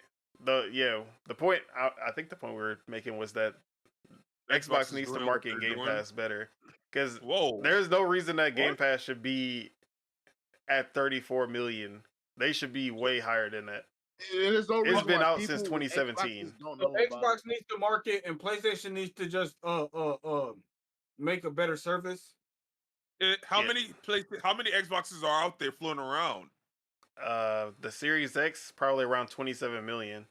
the point I think the point we were making was that Xbox Xbox is needs to doing what market they're Game doing. Pass better because Whoa. there's no reason that Game What? Pass should be at 34 million. They should be way higher than that. There's no It's reason been why out people since with Xbox 2017. just don't So know about Xbox it. needs to market, and PlayStation needs to just make a better service. How Yeah. many Xboxes are out there floating around? The Series X probably around 27 million.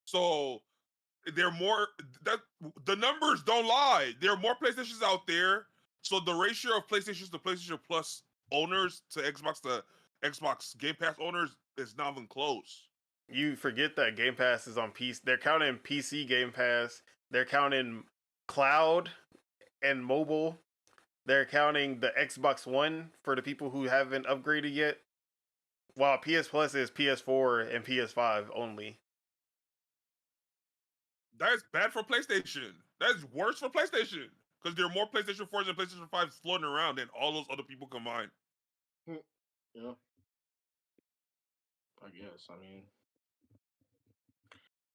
So there are more that the numbers don't lie. There are more PlayStations out there. So the ratio of PlayStations to PlayStation Plus owners to Xbox Game Pass owners is not even close. You forget that Game Pass is on PC. They're counting PC Game Pass. They're counting cloud and mobile. They're counting the Xbox One for the people who haven't upgraded yet. While PS Plus is PS4 and PS5 only. That's bad for PlayStation. That's worse for PlayStation because there are more PlayStation 4s and PlayStation 5s floating around than all those other people combined. Yeah. I guess. I mean,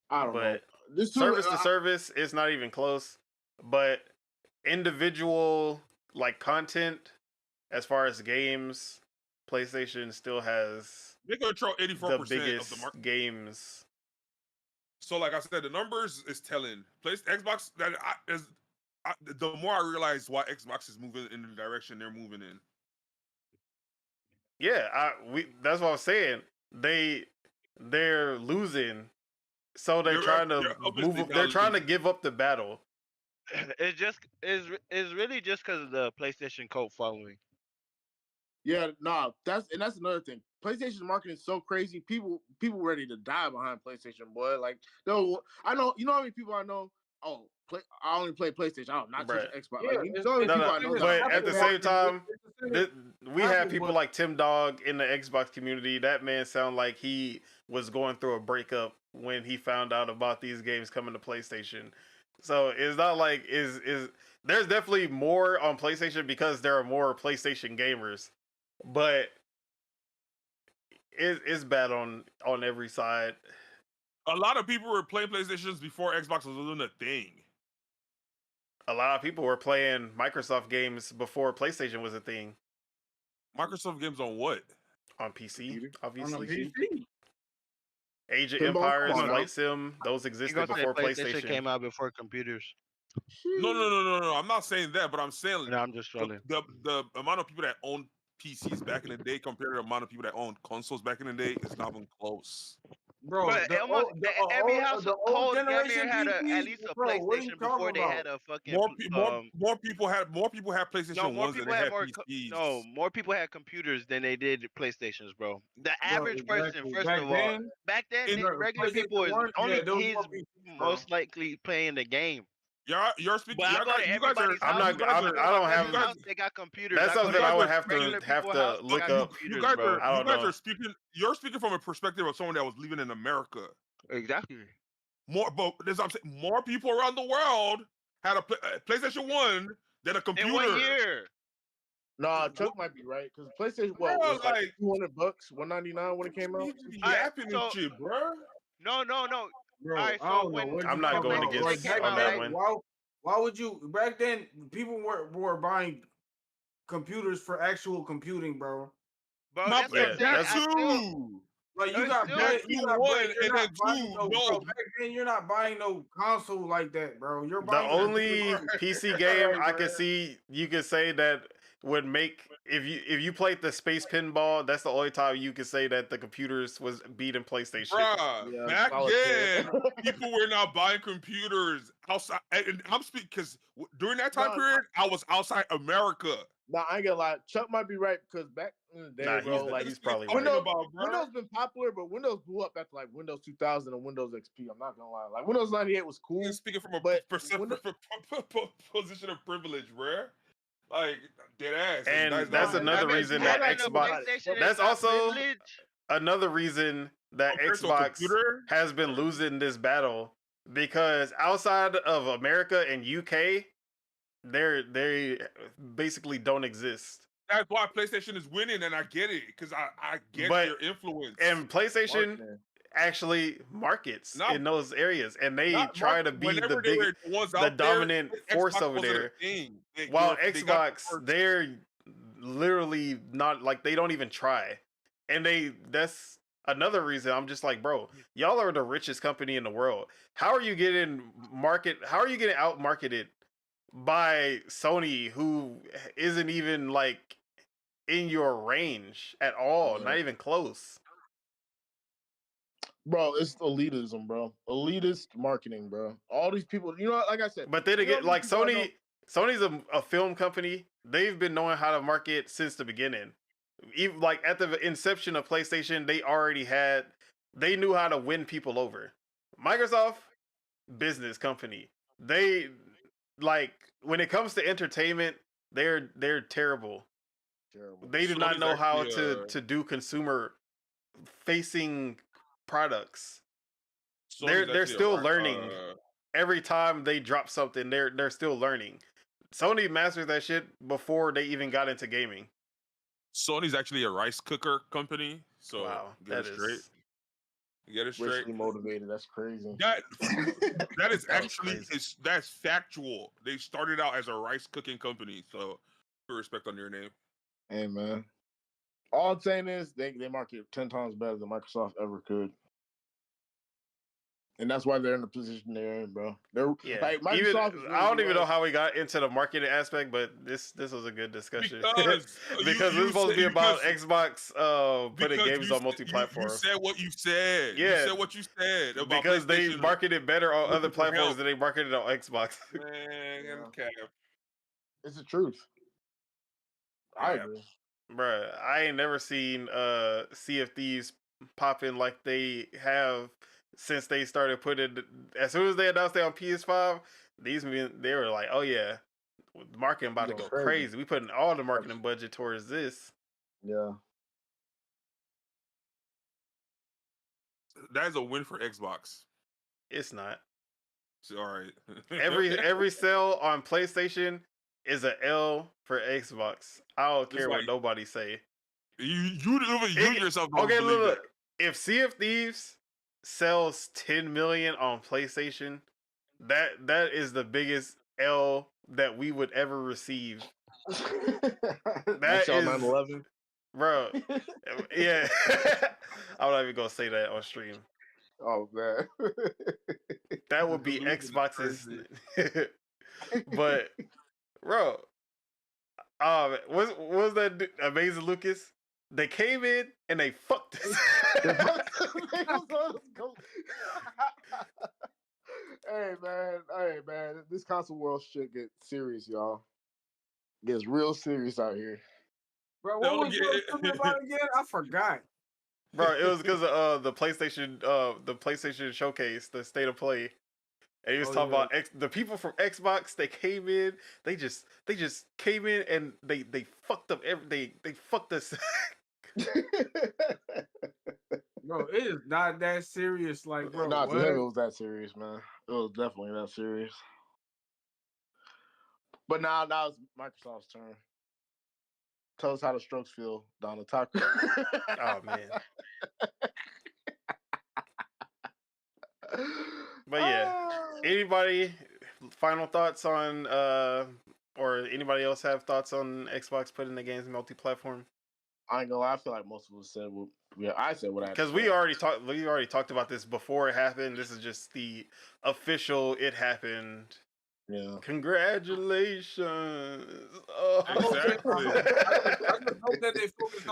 I don't know. But This service to service, it's not even close. But individual like content, as far as games, PlayStation still has They control the 84% of the biggest market. games. So, like I said, the numbers is telling. Xbox the more I realize why Xbox is moving in the direction they're moving in. Yeah, that's what I was saying. They're losing, so they're trying to they're move. obviously They're not trying to losing. give up the battle. It's just is really just because of the PlayStation cult following. Yeah, nah, that's another thing. PlayStation marketing is so crazy. People ready to die behind PlayStation, boy. Like, I know, you know how many people I know. Oh, I only play PlayStation. I don't not touch Right. Xbox. Yeah, Like, you know how many No, people no. I know that. But don't at the play same Xbox. time, we have Apple, people but like Tim Dog in the Xbox community. That man sound like he was going through a breakup when he found out about these games coming to PlayStation. So it's not like is there's definitely more on PlayStation because there are more PlayStation gamers, but it's bad on every side. A lot of people were playing PlayStations before Xbox was even a thing. A lot of people were playing Microsoft games before PlayStation was a thing Microsoft games on what? on PC, Computer. on a obviously. PC. Age of Pinball, come Empires, on now. Flight Sim, those You existed gonna say before PlayStation PlayStation. came out before computers? No. I'm not saying that, but I'm saying No, I'm just trolling. the amount of people that own PCs back in the day compared to the amount of people that own consoles back in the day is not even close. Bro, But every the old household damn generation near had at PCs, least a bro. What are you PlayStation talking before they about? had a fucking More people had PlayStation no, more ones than people they had had more PCs. more people had computers than they did PlayStations, bro. The Bro, average person, exactly. first Back of all, then, back then In regular people PlayStation is 1, only there was kids more PCs, bro. most likely playing the game. you're speaking. But I go to You guys are. everybody's I'm house. not. You guys I are. go to I my don't You cousin's have. guys. house. They got computers. That's I go something to I guys would are. have to regular people house. They look got up. computers, You guys bro. are. I You don't guys know. are speaking. You're speaking from a perspective of someone that was living in America. Exactly. But this I'm saying, more people around the world had a PlayStation 1 than a In 1 computer. year. Nah, Chuck might be right because PlayStation Bro, was like like $200, $199 when it came out. you be All right, yapping and so shit, bro. no. All Bro, right, I so don't know when what I'm you not talking going about. PlayStation against Like back came on out, that then, right? one. why would you? Back then, people were buying computers for actual computing, bro. Bro, My that's what Yeah, I'm point, saying. that that's I still, too. Like you it's got still, bread, That you too got bread. one, You're and not then buying two. no, No, bro. Back then, you're not buying no console like that, bro. You're the buying a only computer. PC game Like, I bro. could see you could say that would make if you played the space pinball. That's the only time you could say that the computers was beating PlayStation. bruh. Yeah, Back solitaire. then, people were not buying computers outside. And I'm speaking because during that time No, period, I was outside America. nah, I ain't gonna lie. Chuck might be right because back in the day, Nah, bro, What like this he's nigga probably talking right. about, bro? Windows been popular, but Windows blew up after like Windows 2000 and Windows XP. I'm not gonna lie. Like Windows 98 was cool, He's speaking from a but Windows, position of privilege, bruh. Like dead ass, and And that's that's not nah, another I mean, reason I that gotta having a think Xbox. about it. PlayStation is That's not also privilege. another reason that compared to a Xbox computer. has been losing this battle because outside of America and UK, they basically don't exist. That's why PlayStation is winning, and I get it because I get But their influence. and PlayStation Marketing. actually markets Not in those areas, and they not try to market, be whenever they were the ones the out there. dominant force Xbox over wasn't there. a thing. While They got the Xbox, first. they're literally not like they don't even try, and that's another reason I'm just like, bro, y'all are the richest company in the world. How are you getting How are you getting out marketed by Sony, who isn't even like in your range at all, Yeah. not even close? Bro, it's elitism, bro. Elitist marketing, bro. All these people, you know, like I said, But then you know again, like these people I know- Sony's a film company. They've been knowing how to market since the beginning. Even like at the inception of PlayStation, they knew how to win people over. Microsoft, business company. They like when it comes to entertainment, they're terrible. Terrible. They do not Sony's know how actually, to do consumer facing products. Sony's They're actually still learning. uh, Every time they drop something, they're still learning. Sony mastered that shit before they even got into gaming. Sony's actually a rice cooker company. So Wow, get it straight. Get it straight. Richly motivated. That's crazy. That that is That was actually crazy. that's factual. They started out as a rice cooking company, so put respect on your name. Hey man. All I'm saying is they market 10 times better than Microsoft ever could. And that's why they're in the position they're in, bro. They're Yeah, like even Microsoft is I don't even know right. how we got into the marketing aspect, but this was a good discussion Because because this is supposed to be about Xbox putting because games on you multi-platform. said what you said. Yeah. You said what you said about Because they PlayStation marketed better on other looking for help. platforms than they marketed on Xbox. Man, Yeah. cap. It's the truth. I Yeah. agree. Bruh, I ain't never seen Sea of Thieves popping like they have since they started putting. As soon as they announced they on PS5, these men they were like, "Oh yeah, the marketing about to Going go crazy. crazy. We putting all the marketing budget towards this." Yeah. That is a win for Xbox. It's not. So, all right. Every sale on PlayStation is a L for Xbox. I don't care what like- nobody say. you It- yourself don't Okay, believe look. If Sea of Thieves sells 10 million on PlayStation, that is the biggest L that we would ever receive. That's y'all is- 9/11. Bro, yeah. I'm not even gonna say that on stream. Oh man. That would be Delusion is Xbox's. crazy. But, bro, what was that Amazing Lucas? They came in and they fucked us. Hey man, this console world shit gets serious, y'all. Gets real serious out here. Bro, Don't what was get- you talking about again? I forgot. Bro, it was because of the PlayStation showcase, the state of play. And he was Oh, talking yeah. about the people from Xbox. They came in. They just came in and they fucked up everything. They fucked us. Bro, it is not that serious. Like, bro, Nah, what? to him it was that serious, man. It was definitely that serious. But now it's Microsoft's turn. Tell us how the Strokes feel, Donald Tucker. Oh man. But yeah, anybody final thoughts on or anybody else have thoughts on Xbox putting the games multi-platform? I ain't gonna lie, I feel like most of us said what I said what I had to Because we say. already talked about this before it happened. This is just the official it happened. Yeah. Congratulations. Oh. Exactly. I just hope that they focus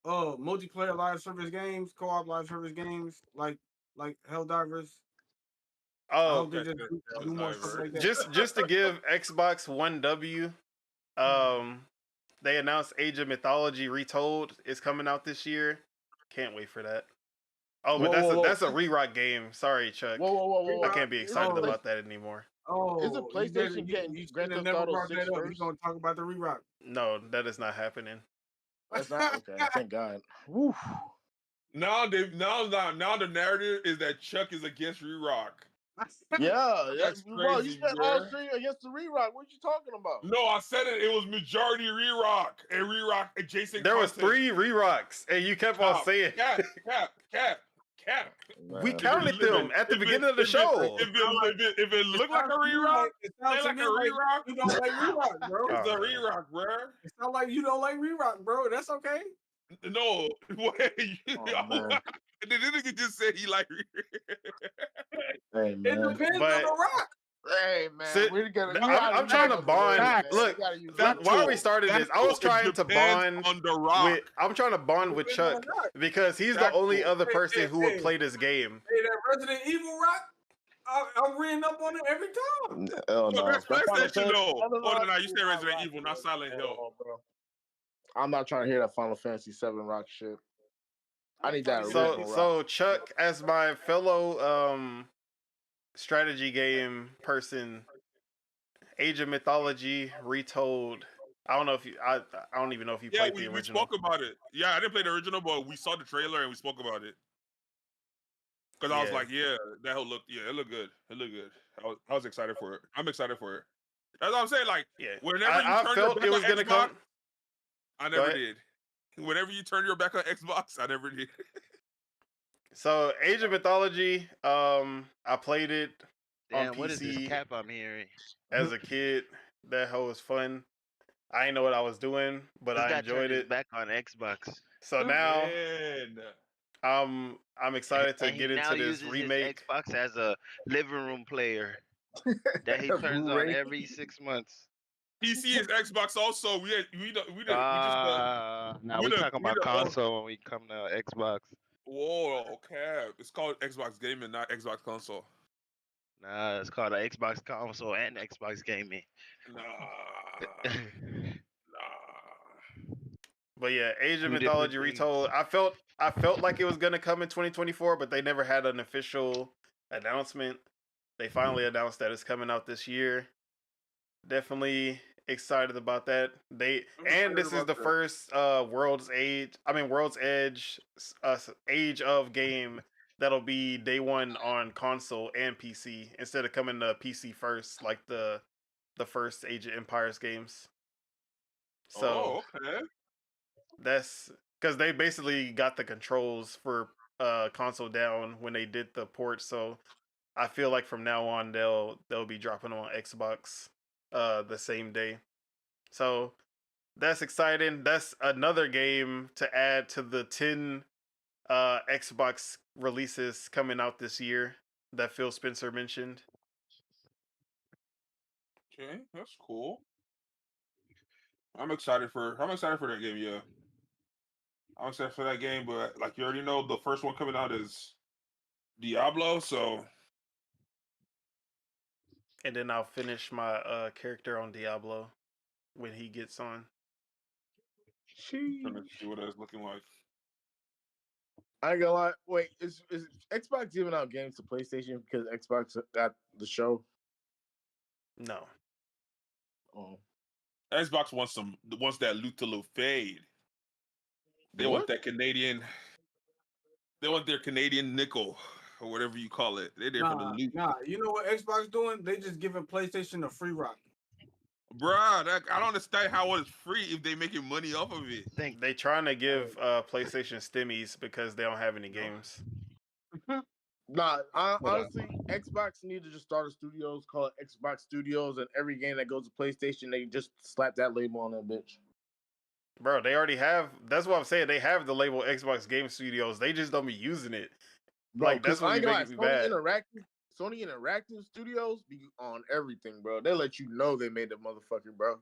on multiplayer live service games, co-op live service games, like Helldivers. I Oh, hope they just do more stuff like that. just to give Xbox one W, they announced Age of Mythology Retold is coming out this year. Can't wait for that. Oh, but Whoa, whoa. that's a re-rock game. Sorry, Chuck. Whoa. I can't be excited Oh. about that anymore. Oh, Isn't PlayStation getting you Grand should've Theft never Auto brought 6 that up. He's first? gonna talk about the re-rock. No, that is not happening. That's not okay. Thank God. Woo. Now the narrative is that Chuck is against Re-Rock. Yeah, That's bro, you crazy, spent all bruh. stream against the re-rock. What you talking about? No, I said it. It was majority Re-Rock and Re-Rock adjacent. There was content. 3 re-rocks, and you kept on saying Cap. we Man. counted them at the beginning of the show. If it looked like a Re-Rock, It sounds like to a me like re-rock. you don't like re-rock, bro. It's Oh, a man. Re-Rock, bruh. It sounds like you don't like re-rock, bro. That's okay. No, wait. Oh, man. The nigga just said he like. Hey, It man. depends But- on the rock. Hey, man. Sit- We're gonna, I'm trying to bond. Look, why we started this, I was trying to bond on the rock. I'm trying to bond with Depends on Chuck the rock. because he's the That's only cool. other Hey, person hey, who would hey. play this game. Hey, that Resident Evil rock, I'm reading up on it every time. Oh, No, no. that's PlayStation though. Final Oh no, Fantasy you said Resident Evil, not rock, Silent Hill. oh, bro. I'm not trying to hear that Final Fantasy 7 rock shit. I need that original rock. So Chuck, as my fellow strategy game person, Age of Mythology Retold. I don't know if I don't even know if you Yeah, played the we original. spoke about it. Yeah, I didn't play the original, but we saw the trailer and we spoke about it. Because I was Yeah. like, yeah, that whole look, yeah, it looked good. It looked good. I was excited for it. I'm excited for it. That's what I'm saying. Like, Yeah, whenever I you turn your felt back it was on gonna Xbox, come. I Go never ahead. did. Whenever you turn your back on Xbox, I never did. So Age of Mythology, I played it on Damn, what is this PC cap I'm hearing? as a kid. That hoe was fun. I didn't know what I was doing, but This I guy enjoyed turned his it. back on Xbox. So now Man. I'm excited to And he get now into this uses remake. his Xbox as a living room player that he turns on Blu-ray. every 6 months. PC is Xbox also. We just Nah, we we the- talking we about the- console when we come to Xbox. whoa, cap. It's called Xbox Gaming, not Xbox Console. Nah, it's called an Xbox console and Xbox gaming. Nah. Nah. But yeah, Age of Two different Mythology things. Retold. I felt like it was gonna come in 2024, but they never had an official announcement. They finally announced that it's coming out this year. Definitely excited about that. I'm And excited this is about the that. first World's Edge Age of game that'll be day one on console and PC instead of coming to PC first like the first Age of Empires games. So Oh, okay. that's because they basically got the controls for console down when they did the port. So I feel like from now on they'll be dropping on Xbox the same day. So that's exciting. That's another game to add to the 10 Xbox releases coming out this year that Phil Spencer mentioned. Okay, that's cool. I'm excited for that game. Yeah, I'm excited for that game. But like you already know, the first one coming out is Diablo. So And then I'll finish my character on Diablo when he gets on. trying to see what that's looking like. I ain't gonna lie. Wait, is Xbox giving out games to PlayStation because Xbox got the show? No. Oh, Xbox wants that loot to loot fade. They want what? that Canadian. They want their Canadian nickel or whatever you call it. They're there for the loot. Nah. You know what Xbox doing? They just giving PlayStation a free rock. Bruh, I don't understand how it's free if they making money off of it. Thank They trying to give PlayStation stimmies because they don't have any games. Nah, Hold on. honestly, Xbox need to just start a studios, call it Xbox Studios, and every game that goes to PlayStation, they just slap that label on that bitch. Bro, they already have. That's what I'm saying. They have the label Xbox Game Studios. They just don't be using it. Bro, Like that's because what I be ain't gonna lie, making me bad. Sony Interactive Studios be on everything, bro. They let you know they made the motherfucker, bro.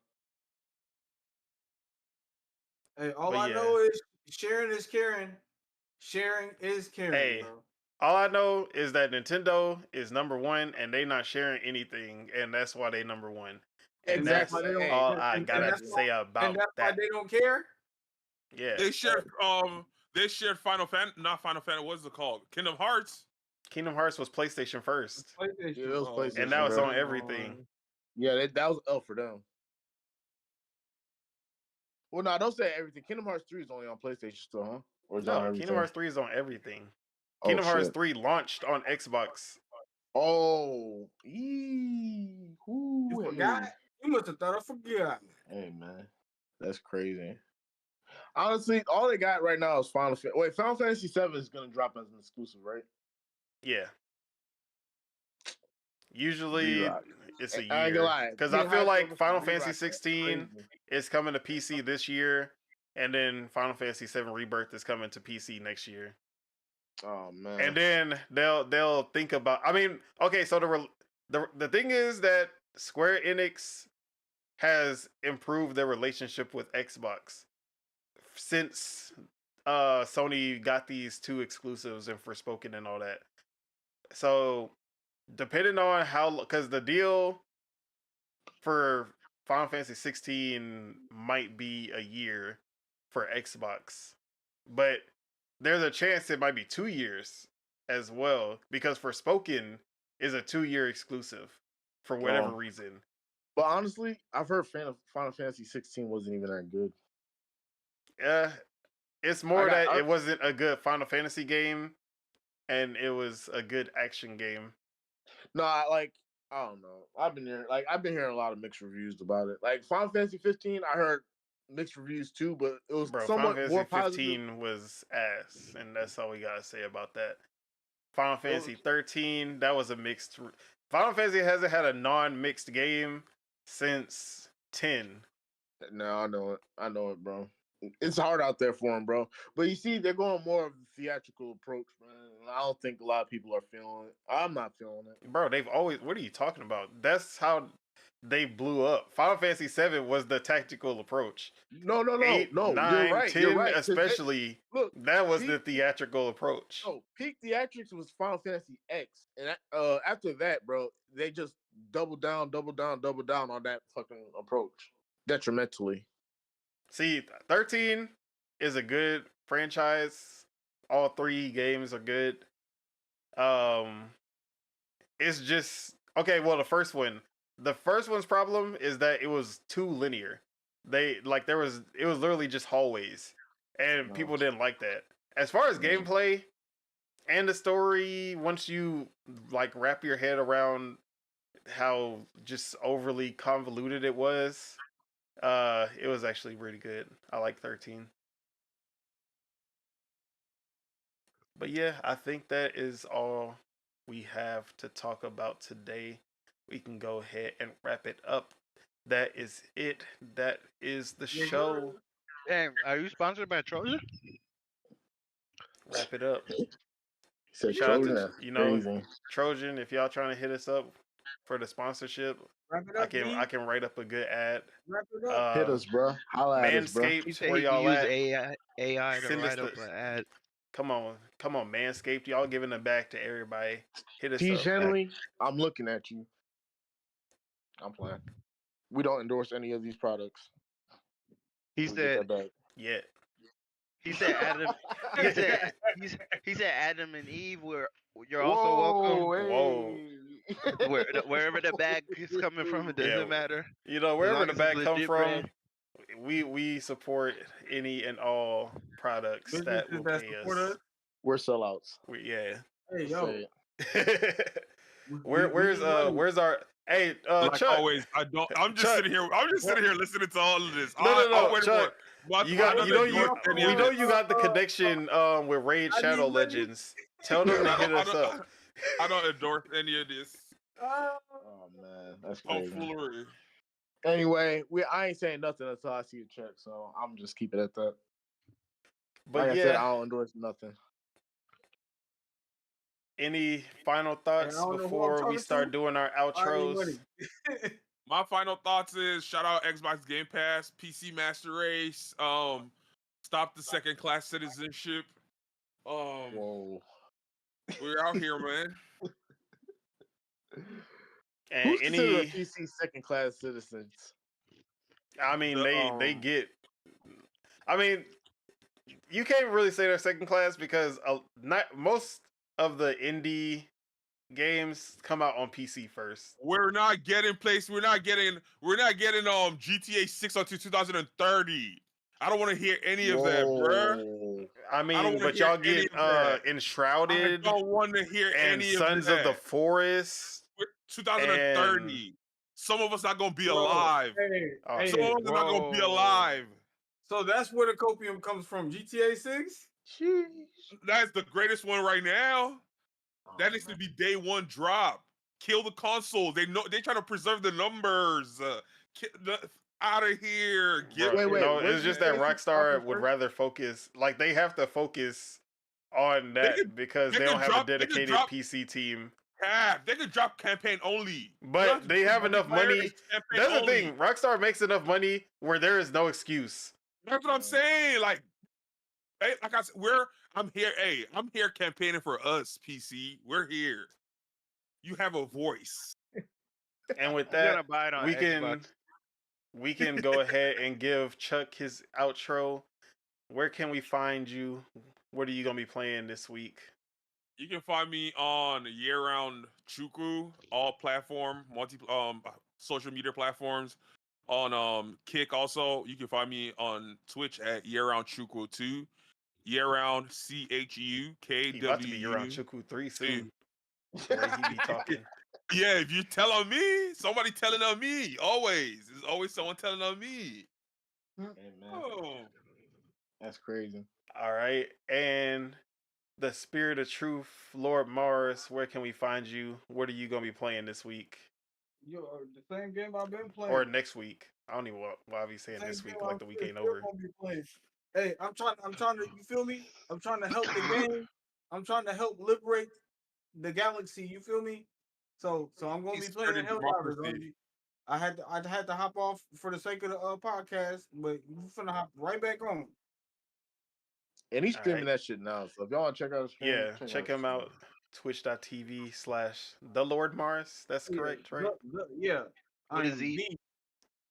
Hey, all But I yeah. know is sharing is caring. Sharing is caring, Hey, bro. all I know is that Nintendo is number one, and they not sharing anything, and that's why they number one. And Exactly. Why they don't, all Hey, I and gotta that's say why, about and that's why that. they don't care. Yeah, They shared Final Fan, not Final Fantasy. What's it called? Kingdom Hearts. Kingdom Hearts was PlayStation first, PlayStation. yeah, it was Oh, PlayStation, and now it's bro. on everything. Yeah, that was L for them. Well, no, don't say everything. Kingdom Hearts 3 is only on PlayStation still, huh? Or is it on No, everything? Kingdom Hearts 3 is on everything. Oh, Kingdom Hearts shit. 3 launched on Xbox. Oh, You hey. forgot? You must have thought I forgot. Hey, man, that's crazy. Honestly, all they got right now is Final Fantasy. Wait, Final Fantasy 7 is gonna drop as an exclusive, right? Yeah. Usually Re-rock. it's a I ain't gonna year lie. because Me I and feel High like Score Final must Fantasy re-rock that. 16 Crazy. is coming to PC this year, and then Final Fantasy 7 Rebirth is coming to PC next year. Oh man. And then they'll think about. I mean, okay, so the thing is that Square Enix has improved their relationship with Xbox since Sony got these two exclusives and Forspoken and all that. So depending on how, because the deal for Final Fantasy 16 might be a year for Xbox, but there's a chance it might be 2 years as well because Forspoken is a 2 year exclusive for whatever reason. But honestly, I've heard Final Fantasy 16 wasn't even that good. It's more that it wasn't a good Final Fantasy game, and it was a good action game. No, I don't know. I've been hearing a lot of mixed reviews about it. Like Final Fantasy 15, I heard mixed reviews too, but it was Bro, Final somewhat Fantasy more 15 positive. was ass, and that's all we gotta say about that. Final Fantasy was- 13, that was a mixed. Final Fantasy hasn't had a non-mixed game since 10. No, I know it, bro. It's hard out there for him, bro. But you see, they're going more of the theatrical approach, man. I don't think a lot of people are feeling it. I'm not feeling it. Bro, they've always. What are you talking about? That's how they blew up. Final Fantasy 7 was the tactical approach. No, 8, no. 9, You're right. 10 You're right. especially. Look, that was the theatrical approach. No, peak theatrics was Final Fantasy X, and after that, bro, they just double down on that fucking approach detrimentally. See, 13 is a good franchise. All 3 games are good. Um, it's just okay. Well, the first one's problem is that it was too linear. It was literally just hallways, and No. people didn't like that. As far as Yeah. gameplay and the story, once you like wrap your head around how just overly convoluted it was actually pretty good. I like 13. But yeah, I think that is all we have to talk about today. We can go ahead and wrap it up. That is it. That is the show. Damn, are you sponsored by Trojan? Wrap it up. He said Shout out Trojan. to That's crazy. Trojan. If y'all trying to hit us up for the sponsorship, Wrap it I up, can write up a good ad. Wrap it up. Hit us, bro. Holla at us, bro. He Manscaped, said where he can y'all use at? AI to Send us write up the. an ad. Come on, Manscaped. Y'all giving it back to everybody. Hit us T. up. Henley, I'm looking at you. I'm playing. We don't endorse any of these products. He We get said that back. Yeah. he said Adam he said Adam and Eve were you're also Whoa, welcome. Whoa. Wherever the bag is coming from, it doesn't Yeah. matter. You know, As wherever long the as it's bag come legit from, brand. we support any and all products that will Businesses that pay support us. us. We're sellouts. Yeah. Hey, Just yo. say it. Where's need money. where's our hey Like Chuck? always, I'm just Chuck. sitting here. I'm just sitting here listening to all of this. No, I'm waiting Chuck. for. You got I you don't know endorse any of it. you got the connection with Raid I Shadow need money. Legends. Tell them to hit us up. I don't endorse any of this Oh man, that's crazy. tomfoolery. Anyway, I ain't saying nothing until I see a check, so I'm just keep it at that. But Like I said, yeah, I don't endorse nothing. any final thoughts don't know who I'm before we talking start to. doing our I need money. outros? My final thoughts is shout out Xbox Game Pass, PC Master Race, stop the second class citizenship. Whoa. We're out here, man. And Who's considered a any, PC second class citizens? I mean, The, they get. I mean, you can't really say they're second class because not most of the indie games come out on PC first. We're not getting GTA 6 until 2030. I don't want to hear any of that, bruh. Whoa. I I don't mean, wanna but hear y'all any get of that. I Enshrouded don't want to hear and any Sons of of that. the Forest. 2030. Some of us not gonna be alive. Hey, Oh, hey, Some of us are not gonna be alive. so that's where the copium comes from. GTA 6? Sheesh. That's the greatest one right now. Oh, That needs to be day one drop. Kill the console. They try to preserve the numbers. Out of here. Get Bro, Wait, no, where's it's just the that basics Rockstar dropping would first? rather focus. Like they have to focus on that could- because they they don't could have drop- a they could dedicated drop- PC team. They could drop campaign only. But they have enough money. Campaign That's the only. thing. Rockstar makes enough money where there is no excuse. That's what I'm saying. Like I said, I'm here. Hey, I'm here campaigning for us, PC. We're here. You have a voice. And with I'm gonna that, buy it on we Xbox. can go ahead and give Chuck his outro. Where can we find you? What are you gonna be playing this week? You can find me on Year Round Chuku, all platform, social media platforms. On Kick also, you can find me on Twitch at Year Round Chuku 2. Year Round CHUKWU. He about to be around Chuku 3 soon. The way he be talking. Yeah, if you're telling me, somebody telling on me. Always. There's always someone telling on me. Hey, man. Oh. That's crazy. All right. And the Spirit of Truth, Lord Mars, where can we find you? What are you gonna be playing this week? Yo, the same game I've been playing. Or next week? I don't even why be saying this week like the week ain't over. Hey, I'm trying to, you feel me? I'm trying to help the game. I'm trying to help liberate the galaxy. You feel me? So I'm gonna be playing in Helldivers. I had to hop off for the sake of the podcast, but you finna hop right back on. And he's All streaming right. that shit now. So if y'all want to check out his stream, Yeah, check him out. Twitch.tv/The Lord Mars. That's correct, right? Yeah. With a Z. Z.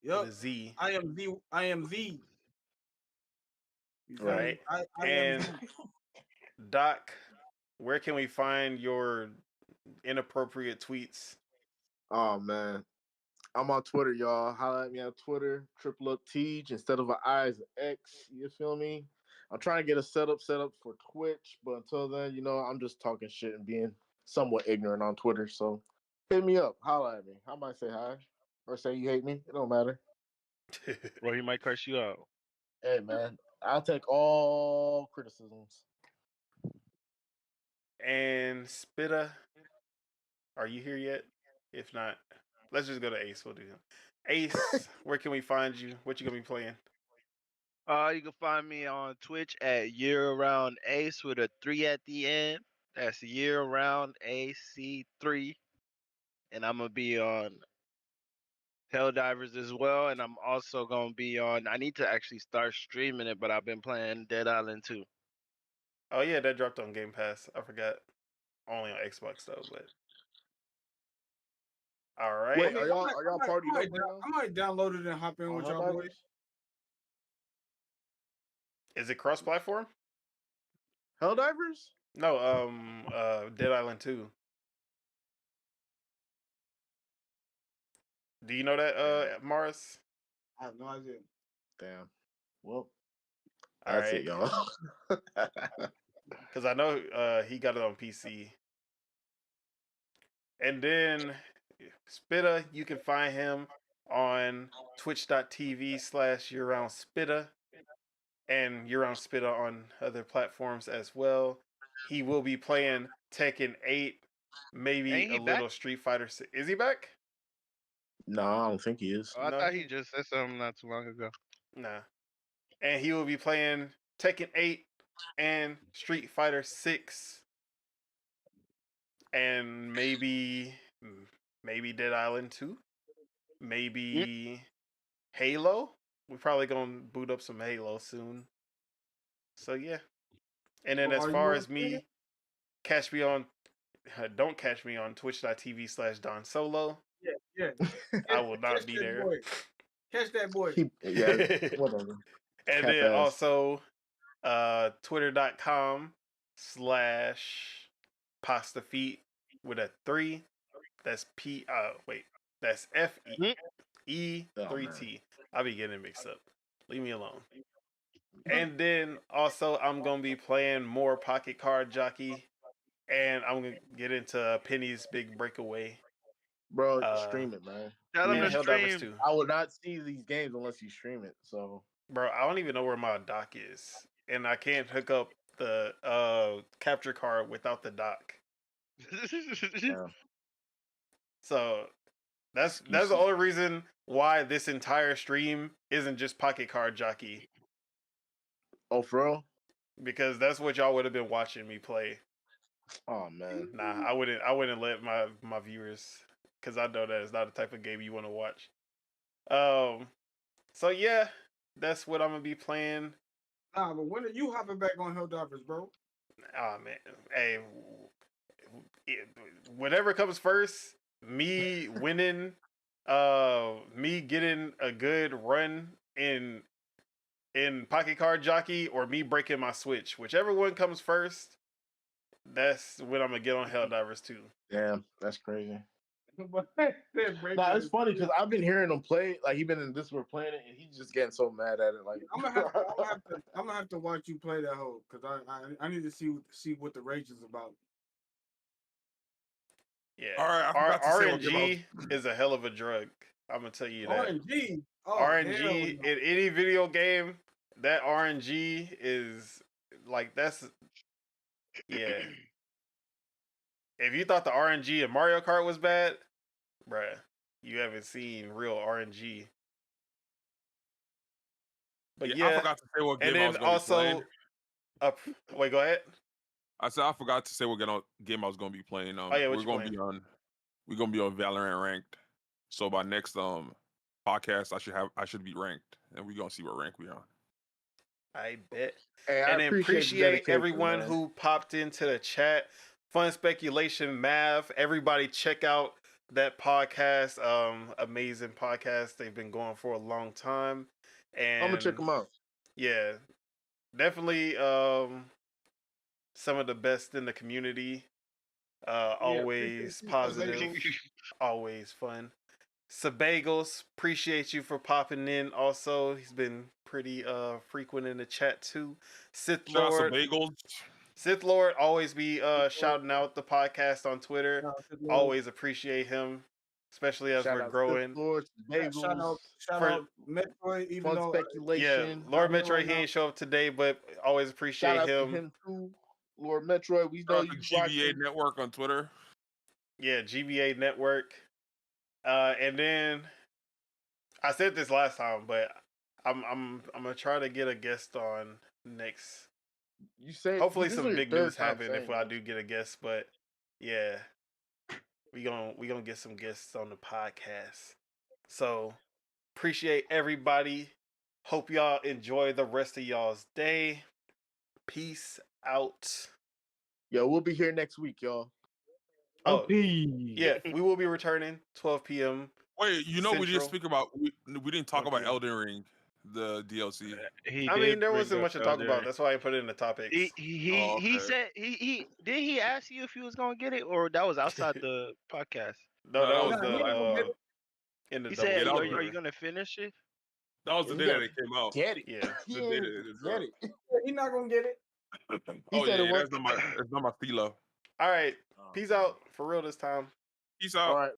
Yup. With a Z. I am the You feel Right. me? I And am. Doc, where can we find your inappropriate tweets? Oh man, I'm on Twitter, y'all. Holla at me on Twitter. Triple up Teej instead of an I is an X. You feel me? I'm trying to get a setup set up for Twitch, but until then, I'm just talking shit and being somewhat ignorant on Twitter. So hit me up. Holla at me. I might say hi or say you hate me. It don't matter. Or he might curse you out. Hey man, I'll take all criticisms. And Spitta, are you here yet? If not, let's just go to Ace. We'll do him. Ace, where can we find you? What you gonna be playing? You can find me on Twitch at Year Round Ace with a 3 at the end. That's Year Round AC3. And I'm gonna be on Helldivers as well. And I'm also gonna be on. I need to actually start streaming it, but I've been playing Dead Island 2. Oh yeah, that dropped on Game Pass. I forgot. Only on Xbox though, but all right. Wait, are y'all partied up right now? I might download it and hop in On with y'all boys. Helldivers? Is it cross-platform? Helldivers? No, Dead Island 2. Do you know that, Morris? I have no idea. Damn. Well, All that's right. it, y'all. Because I know he got it on PC. And then Spitta, you can find him on twitch.tv/yearoundspitta and yearoundspitta on other platforms as well. He will be playing Tekken 8, maybe Ain't he a little back? Street Fighter 6. Is he back? No, I don't think he is. Oh, I No, thought he just said something not too long ago. Nah. And he will be playing Tekken 8 and Street Fighter 6 and maybe Dead Island 2, maybe Halo. We're probably gonna boot up some Halo soon. So yeah. And then Well, as are far you as me, catch me on don't catch me on twitch.tv/Don Solo. Yeah. I will not Catch be that there. boy. Catch that boy. Whatever. And Cap then ass. also twitter.com/pasta feet with a 3. That's that's FE3T. I'll be getting it mixed up. Leave me alone. And then also I'm gonna be playing more Pocket Card Jockey, and I'm gonna get into Penny's Big Breakaway. Bro, stream it, man. Tell him And to Helldivers stream. 2. I will not see these games unless you stream it. So, Bro, I don't even know where my dock is, and I can't hook up the capture card without the dock. yeah. So that's the Excuses. only reason why this entire stream isn't just Pocket Card Jockey, Oh, for real? because that's what y'all would have been watching me play. Oh man. Nah, I wouldn't let my viewers, because I know that it's not the type of game you want to watch. So yeah, that's what I'm gonna be playing. Nah, but when are you hopping back on Helldivers, bro? Ah man, hey, whatever comes first, me winning, me getting a good run in Pocket Card Jockey, or me breaking my Switch, whichever one comes first, that's when I'm gonna get on Helldivers 2. Damn, that's crazy. Nah, It's funny because I've been hearing him play. Like he been in this, we're playing it, and he's just getting so mad at it. Like I'm gonna have to watch you play that hoe, because I need to see what the rage is about. Yeah. All right, I forgot to say what RNG is a hell of a drug. I'm gonna tell you that. RNG. Oh, RNG hell no. in any video game, that RNG is like yeah. If you thought the RNG in Mario Kart was bad, bruh, you haven't seen real RNG. But I forgot to say what game I was going to be playing. Wait, go ahead. I said I forgot to say what game I was going to be playing. Oh yeah, we're going to be on Valorant ranked. So by next podcast, I should be ranked, and we're gonna see what rank we on. I bet. hey, And I appreciate everyone man. who popped into the chat. Fun Speculation Mav. Everybody check out that podcast. Amazing podcast. They've been going for a long time. And I'm gonna check them out. yeah, definitely some of the best in the community. Always positive, always fun. Sabagos, appreciate you for popping in. Also, he's been pretty frequent in the chat too. Sith Shout out some Lord, bagels. Sith Lord always be shouting out the podcast on Twitter. Always appreciate him, especially as Shout we're out growing. Lord, Shout out, For- Metroid, even fun though Yeah, speculation. Lord Not Metroid, right he now. ain't show up today, but always Shout appreciate out to him. him too, Lord Metroid. We Shout know out you to GBA watching. Network on Twitter. Yeah, GBA Network. And then I said this last time, but I'm gonna try to get a guest on next. You say Hopefully, this is some your big third news time happen if saying I this. do get a guest. But yeah, we gonna get some guests on the podcast. So appreciate everybody. Hope y'all enjoy the rest of y'all's day. Peace out. Yo, we'll be here next week, y'all. Oh, yeah, we will be returning 12 p.m. Wait, you know we didn't Central. speak about we didn't talk 1 about p.m. Elden Ring, the DLC. He I did mean, there bring wasn't up much to talk Elden about. Ring. That's why I put it in the topics. He okay. said he did he ask you if you was gonna get it, or that was outside the podcast? No, that No, was that Nah, he ain't gonna get it. in the He double said, Yeah, that was are you feature. gonna finish it? that was the You day that gotta it came out. get it. Yeah. He The day ain't that it get dropped. it. He's not gonna get it. He Oh said yeah, it was. that's not my stilo. All right. Peace out for real this time. Peace out. All right.